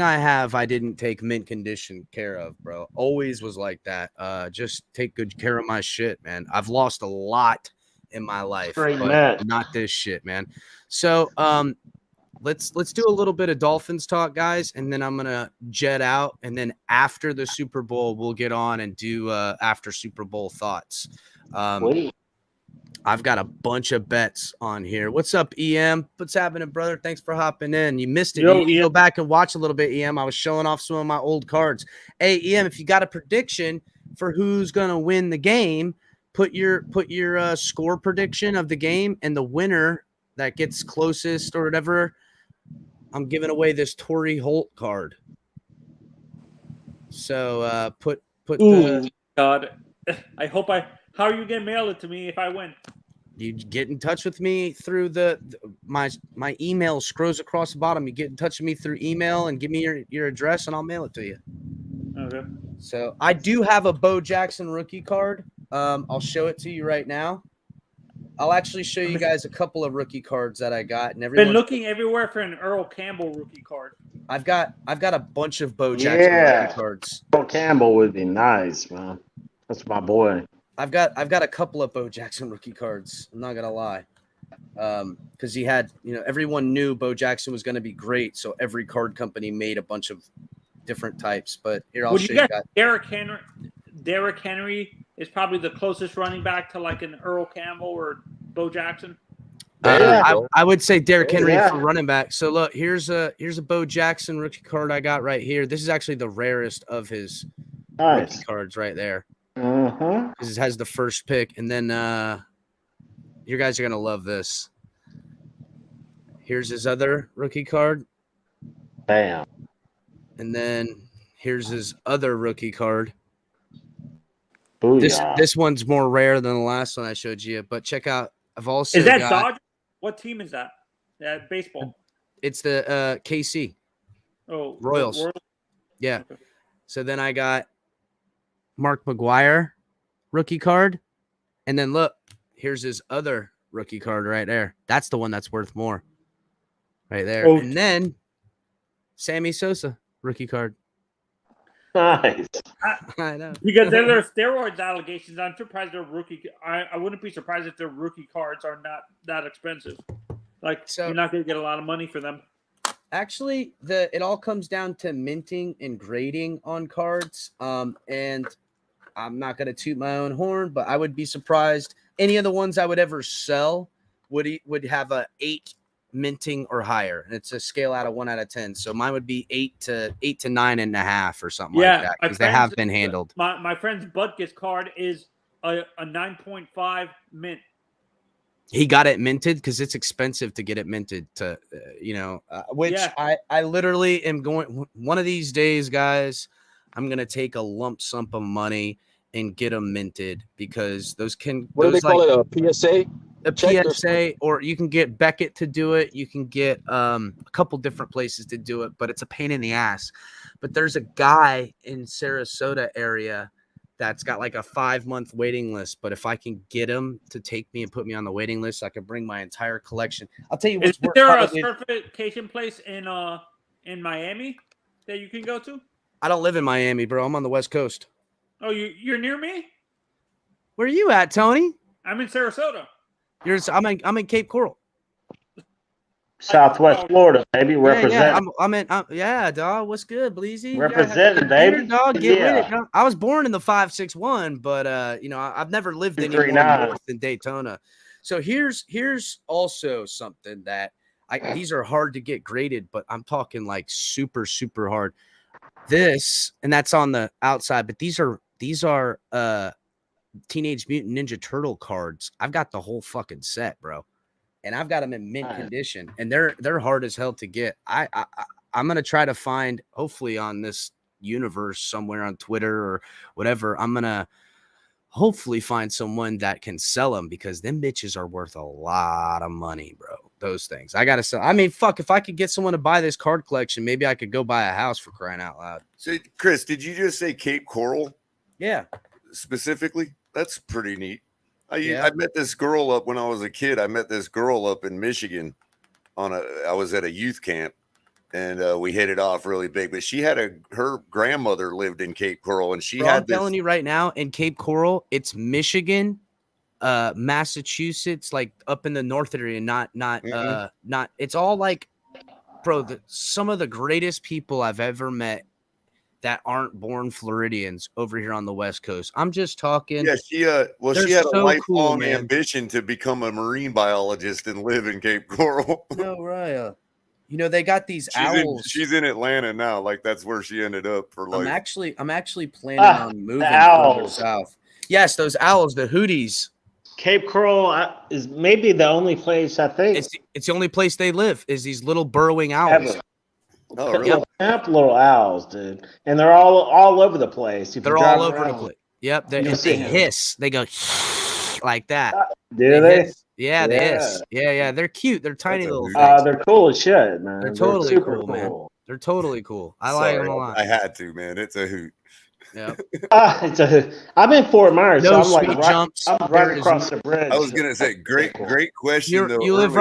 I have I didn't take mint condition care of, bro. Always was like that. Just take good care of my shit, man. I've lost a lot in my life, but not this shit, man. So let's do a little bit of Dolphins talk, guys, and then I'm gonna jet out, and then after the Super Bowl we'll get on and do after Super Bowl thoughts. I've got a bunch of bets on here. What's up, EM? What's happening, brother? Thanks for hopping in. You missed it. You need to go back and watch a little bit, EM. I was showing off some of my old cards. Hey, EM, if you got a prediction for who's gonna win the game, put your score prediction of the game, and the winner that gets closest or whatever. I'm giving away this Torrey Holt card. So put God. I hope how are you gonna mail it to me if I win? You get in touch with me through my email scrolls across the bottom. You get in touch with me through email and give me your address and I'll mail it to you. Okay. So I do have a Bo Jackson rookie card. I'll show it to you right now. I'll actually show you guys a couple of rookie cards that I got, and everyone been looking everywhere for an Earl Campbell rookie card. I've got a bunch of Bo Jackson rookie cards. Earl Campbell would be nice, man. That's my boy. I've got a couple of Bo Jackson rookie cards. I'm not gonna lie, because he had everyone knew Bo Jackson was gonna be great, so every card company made a bunch of different types. But here I'll show you guys. Derrick Henry is probably the closest running back to like an Earl Campbell or Bo Jackson. I would say Derrick Henry for running back. So look, here's a Bo Jackson rookie card I got right here. This is actually the rarest of his rookie cards right there. This has the first pick, and then you guys are gonna love this. Here's his other rookie card. Bam. And then here's his other rookie card. Booyah. This one's more rare than the last one I showed you, but check out. I've also is that got, Dodgers? What team is that? Baseball. It's the KC. Oh, Royals. Royals. Yeah. Okay. So then I got Mark McGuire rookie card, and then look, here's his other rookie card right there. That's the one that's worth more, right there. And then Sammy Sosa rookie card. Nice. I know. Because there are steroids allegations. I'm surprised they're rookie. I wouldn't be surprised if their rookie cards are not that expensive. Like, So- you're not going to get a lot of money for them. Actually, it all comes down to minting and grading on cards. And I'm not gonna toot my own horn, but I would be surprised. Any of the ones I would ever sell would have a 8 minting or higher, and it's a scale out of 1 out of 10. So mine would be 8 to 9.5 or something like that, because they have been handled. My friend's Butkus card is a 9.5 mint. He got it minted because it's expensive to get it minted to, which Yeah. I literally am going one of these days, guys. I'm going to take a lump sum of money and get them minted because those can, What do they call it? A PSA? a check or PSA, or you can get Beckett to do it. You can get a couple different places to do it, but it's a pain in the ass. But there's a guy in Sarasota area that's got like a 5-month waiting list. But if I can get him to take me and put me on the waiting list, I could bring my entire collection. I'll tell you what's Is worth there a probably- certification place in Miami that you can go to? I don't live in Miami, bro. I'm on the West Coast. Oh, you're near me? Where are you at, Tony? I'm in Sarasota. I'm in Cape Coral. Southwest Florida, baby, representing. Yeah, dog. What's good, Bleezy? Representing, yeah, baby. dog. Get Yeah. with it, dog. I was born in the 561, but I've never lived any more 239. north than Daytona. So here's also something that these are hard to get graded, but I'm talking like super, super hard. This, and that's on the outside, but these are Teenage Mutant Ninja Turtle cards. I've got the whole fucking set, bro. And I've got them in mint condition, and they're hard as hell to get. I'm gonna try to find, hopefully on this universe somewhere on Twitter or whatever. I'm gonna hopefully find someone that can sell them because them bitches are worth a lot of money, bro. Those things I gotta sell. I mean, fuck, if I could get someone to buy this card collection, maybe I could go buy a house, for crying out loud. So, Chris, did you just say Cape Coral? Yeah, specifically. That's pretty neat. Yeah. I met this girl up when I was a kid. I met this girl up in Michigan I was at a youth camp, and we hit it off really big. But she had her grandmother lived in Cape Coral, and she Bro, had I'm telling you right now, in Cape Coral, it's Michigan, Massachusetts, like up in the north area, not it's all like, bro, some of the greatest people I've ever met that aren't born Floridians over here on the West Coast. I'm just talking. Yeah, she had so a lifelong cool, man. ambition to become a marine biologist and live in Cape Coral. No, Raya. They got these owls. She's in Atlanta now. Like, that's where she ended up for life. I'm actually planning on moving further south. Yes, those owls, the hooties. Cape Coral is maybe the only place I think. It's the only place they live is these little burrowing owls. Ever. Oh, really? Little owls, dude, and they're all over the place. They're all over the place. Yep, they hiss. They go like that. Do they? Hiss. Yeah, they hiss. Yeah. They're cute. They're tiny little things. They're cool as shit, man. They're totally super cool, man. They're totally cool. I like them a lot. I had to, man. It's a hoot. Yeah. I'm in Fort Myers, No so I'm sweet like jumps. I'm right across the bridge. I was gonna say, great question. You live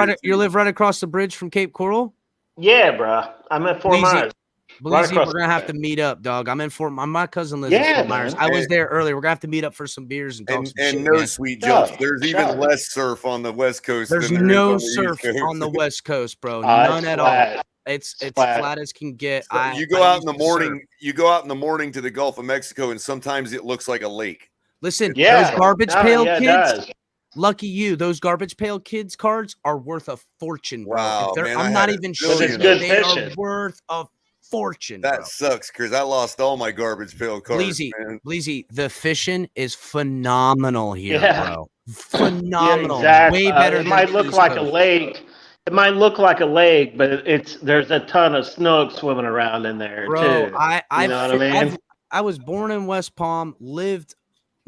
right across the bridge from Cape Coral? Yeah, bro. I'm in Fort Myers. Bleezy, we're gonna have to meet up, dog. I'm in Fort. My cousin lives in Fort Myers. I was there earlier. We're gonna have to meet up for some beers and talk some shit. And no man. sweet jumps. There's even less surf on the West Coast. There's than there no is on the East surf Coast. on the West Coast, bro. None at all. It's flat as can get. You go out in the morning. You go out in the morning to the Gulf of Mexico, and sometimes it looks like a lake. Listen, those garbage pail kids. Lucky you, those garbage pail kids cards are worth a fortune, bro. Wow, man, I'm not even sure they are worth a fortune. That bro. sucks because I lost all my garbage pail cards. Bleezy, the fishing is phenomenal here, bro. Phenomenal. Yeah, exactly. Way better. It might look like a lake. It might look like a lake, but there's a ton of snook swimming around in there, bro. too. You know what I mean? I was born in West Palm, lived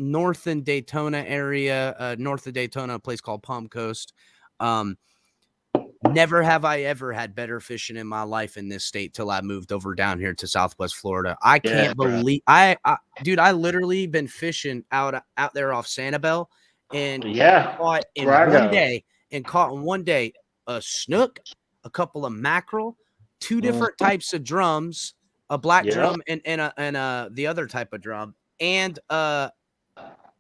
north in Daytona area, north of Daytona, a place called Palm Coast. Never have I ever had better fishing in my life in this state till I moved over down here to Southwest Florida. I can't believe dude, I literally been fishing out there off Sanibel and caught in one day a snook, a couple of mackerel, 2 different types of drums, a black Yeah. drum, and the other type of drum, and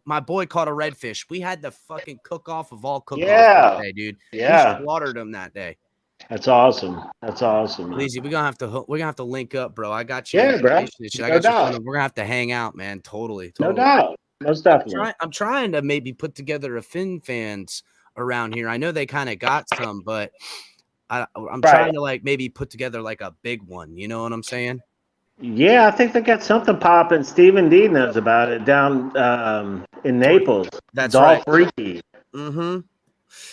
my boy caught a redfish. We had the fucking cook off of all cook-offs that day, dude. Yeah. We slaughtered them that day. That's awesome. That's awesome. Man. Leezy, we're gonna have to link up, bro. I got you. Yeah, bro. I No got your doubt. phone. We're gonna have to hang out, man. Totally. No doubt. Most definitely. I'm trying to maybe put together a Finn fans around here. I know they kind of got some, but I'm trying to like maybe put together like a big one. You know what I'm saying? Yeah, I think they got something popping. Stephen D knows about it down in Naples. That's Dolph right. Freaky. Mm-hmm.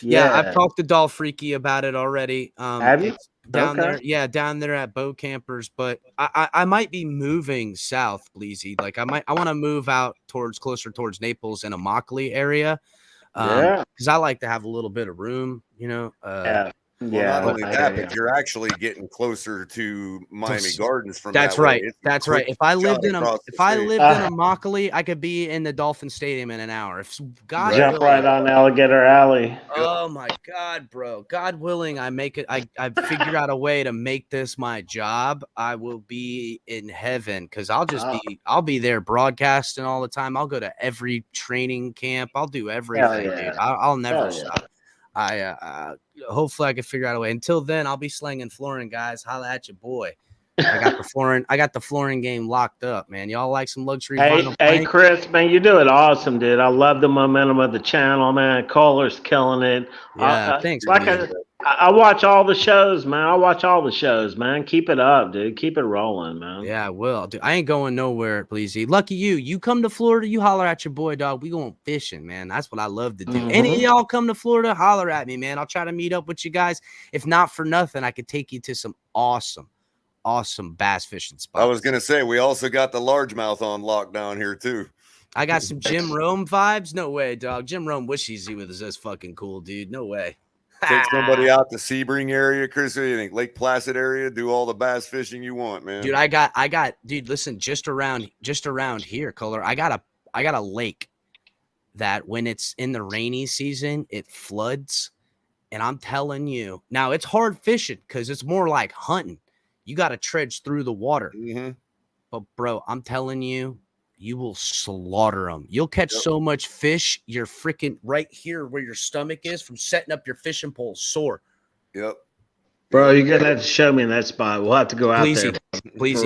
Yeah, I've talked to Dolph Freaky about it already. Have you? Down there, yeah, down there at Bow Campers, but I might be moving south, Bleezy. Like I want to move out closer towards Naples and Immokalee area. Because I like to have a little bit of room, you know. Yeah. Well, not only that, but you're actually getting closer to Miami Gardens from That's that right. way. That's right. If I lived in Immokalee, I could be in the Dolphin Stadium in an hour. If God jump right on Alligator Alley. Oh my God, bro! God willing, I make it. I figure out a way to make this my job. I will be in heaven because I'll be there broadcasting all the time. I'll go to every training camp. I'll do everything, dude. I'll never stop. Hopefully I can figure out a way. Until then, I'll be slinging flooring, guys. Holla at your boy. I got the flooring game locked up, man. Y'all like some luxury vinyl Hey, plank? Chris, man, you're doing awesome, dude. I love the momentum of the channel, man. Caller's killing it. Yeah, thanks. I watch all the shows, man. Keep it up, dude. Keep it rolling, man. Yeah, I will, dude. I ain't going nowhere, please. Lucky you. You come to Florida, you holler at your boy, dog. We going fishing, man. That's what I love to do. Any of y'all come to Florida, holler at me, man. I'll try to meet up with you guys. If not for nothing, I could take you to some awesome bass fishing spots. I was gonna say we also got the largemouth on lockdown here too. I got some Jim Rome vibes. No way, dog. Jim Rome wishes he was this fucking cool, dude. No way. Take somebody out the Sebring area, Chris. What do you think? Lake Placid area, do all the bass fishing you want, man. Dude, I got dude, listen, just around here, Color. I got a lake that when it's in the rainy season, it floods. And I'm telling you, now it's hard fishing because it's more like hunting. You got to trudge through the water. But bro, I'm telling you, you will slaughter them. You'll catch so much fish, you're freaking right here where your stomach is from setting up your fishing pole sore. Yep. Bro, you're gonna have to show me in that spot. We'll have to go out there. Please.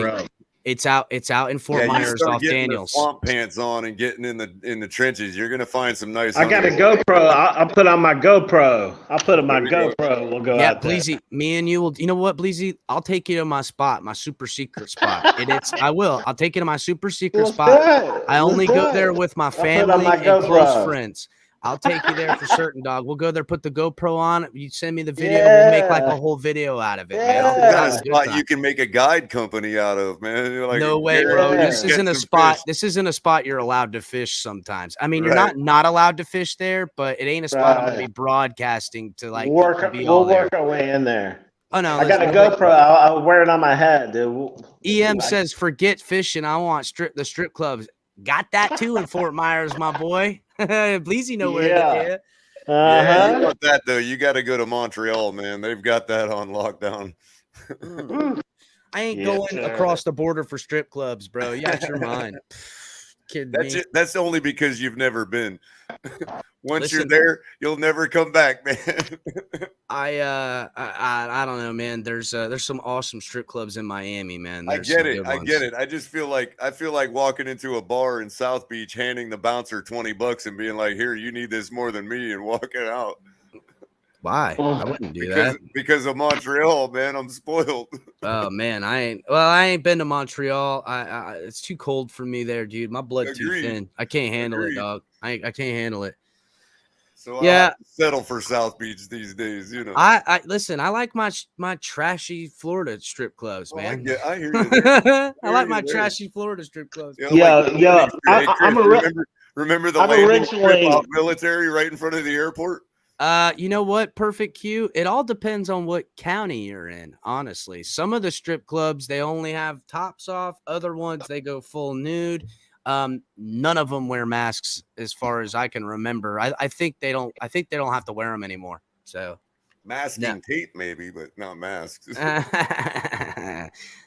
It's out in Fort Myers off Daniels. Swamp pants on and getting in the trenches. You're gonna find some nice. I got a GoPro. I'll put on my GoPro. I'll put on my GoPro. We'll go out there. Bleezy, me and you will. You know what, Bleezy? I'll take you to my spot, my super secret spot. I will. I'll take you to my super secret spot. I only go there with my family and close friends. I'll take you there for certain, dog. We'll go there, put the GoPro on. You send me the video. We'll make like a whole video out of it, man. That's a spot you can make a guide company out of, man. You're like, no way, bro. This isn't a spot. This isn't a spot you're allowed to fish sometimes. I mean, you're not allowed to fish there, but it ain't a spot I'm gonna be broadcasting to like. We'll work our way in there. Oh no, I got a GoPro. I'll wear it on my head, dude. EM says, "Forget fishing. I want the strip clubs." Got that too in Fort Myers, my boy. Bleezy know where it is. Yeah, you want that though. You got to go to Montreal, man. They've got that on lockdown. I ain't going across the border for strip clubs, bro. You got your mind. Kidding me. That's only because you've never been. Once you're there, you'll never come back, man. I don't know, man. There's some awesome strip clubs in Miami, man. I get it. I just feel like walking into a bar in South Beach, handing the bouncer $20 and being like, "Here, you need this more than me," and walking out. Why? I wouldn't do that. Because of Montreal, man. I'm spoiled. Oh man, I ain't been to Montreal. It's too cold for me there, dude. My blood's too thin. I can't handle it, dog. I can't handle it. So I settle for South Beach these days, you know. I listen. I like my trashy Florida strip clubs, man. I hear you. I like my trashy Florida strip clubs. Remember the military right in front of the airport? You know what? Perfect Q. It all depends on what county you're in, honestly. Some of the strip clubs, they only have tops off. Other ones, they go full nude. None of them wear masks as far as I can remember. I think they don't have to wear them anymore. So masking tape maybe, but not masks.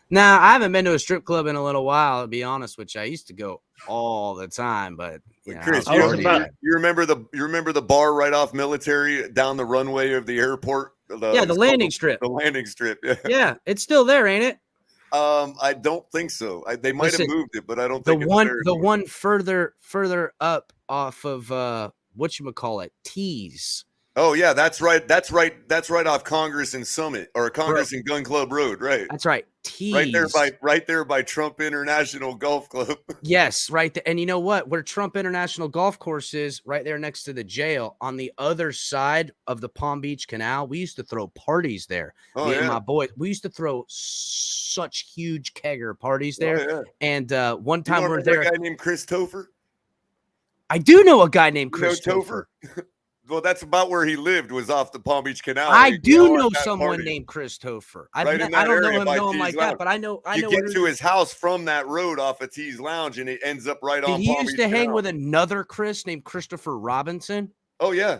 Now, I haven't been to a strip club in a little while, to be honest with you. I used to go all the time, but Chris, I was partying. you remember the bar right off Military down the runway of the airport? The landing strip. The landing strip. Yeah. Yeah, it's still there, ain't it? I don't think so. They might have moved it, but I don't think the it's one there the anymore. one further up off of whatchamacallit, Tees. Oh yeah, that's right off Congress and Summit, or Congress and Gun Club Road, right? That's right. Tees. Right there by Trump International Golf Club. Yes, right there. And you know what? Where Trump International Golf Course is, right there next to the jail, on the other side of the Palm Beach Canal, we used to throw parties there. Oh, Me yeah. and my boys, we used to throw such huge kegger parties there. Oh, yeah. And one time we're A there. guy named Chris Topher. I do know a guy named Chris Topher. Well, that's about where he lived, was off the Palm Beach Canal. I do know someone named Chris Topher. I don't know him like that, but I know. You get to his house from that road off of Tees Lounge, and it ends up right on Palm Beach Canal. Did he used to hang with another Chris named Christopher Robinson? Oh yeah.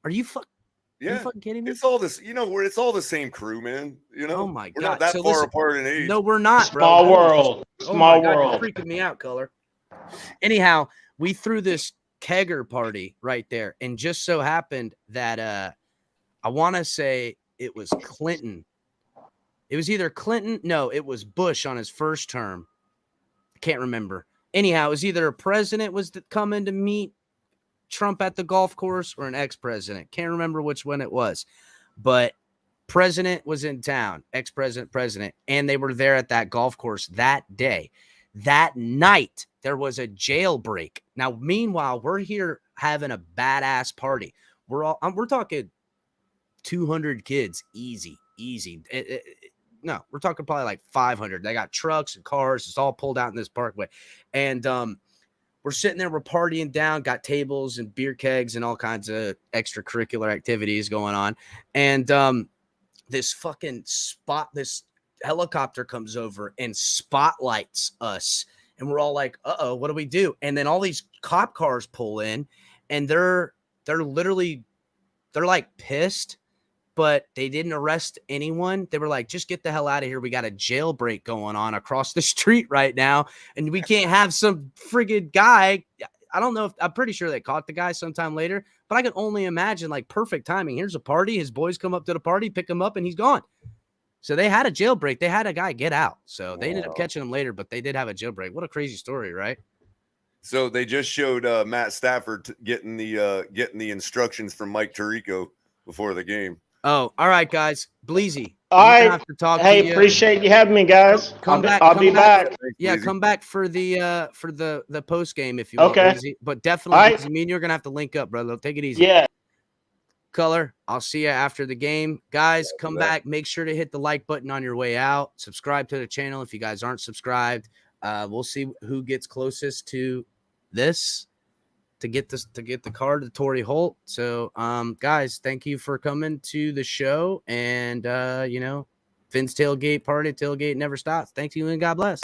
Are you fucking kidding me? It's all this, it's all the same crew, man. Oh my God, we're not that far apart in age. No, we're not. Small bro. world. Small world. You're freaking me out, Color. Anyhow, we threw this kegger party right there, and just so happened that I want to say it was Clinton. It was either Clinton. No, it was Bush on his first term. I can't remember. Anyhow, it was either a president was coming to meet Trump at the golf course or an ex-president. Can't remember which one it was, but president was in town, ex-president, and they were there at that golf course that day. That night, there was a jailbreak. Now, meanwhile, we're here having a badass party. We're talking 200 kids, easy. No, we're talking probably like 500. They got trucks and cars. It's all pulled out in this parkway. And we're sitting there, we're partying down, got tables and beer kegs and all kinds of extracurricular activities going on. And this helicopter comes over and spotlights us. And we're all like, uh-oh, what do we do? And then all these cop cars pull in, and they're like pissed, but they didn't arrest anyone. They were like, just get the hell out of here. We got a jailbreak going on across the street right now, and we can't have some friggin' guy. I don't know I'm pretty sure they caught the guy sometime later, but I can only imagine, like, perfect timing. Here's a party. His boys come up to the party, pick him up, and he's gone. So they had a jailbreak. They had a guy get out. So they ended up catching him later, but they did have a jailbreak. What a crazy story, right? So they just showed Matt Stafford getting the instructions from Mike Tirico before the game. Oh, all right, guys. Bleezy. All right. Have to talk hey, to you. Appreciate you having me, guys. I'll be back. Yeah, come back for the post game if you want. Okay. Bleezy. But definitely, Bleezy, me and you're gonna have to link up, brother. Take it easy. Yeah. Color, I'll see you after the game. Guys, come back. Make sure to hit the like button on your way out. Subscribe to the channel if you guys aren't subscribed. We'll see who gets closest to this to get the card to Torrey Holt. So, guys, thank you for coming to the show. And Finn's tailgate party, tailgate never stops. Thank you and God bless.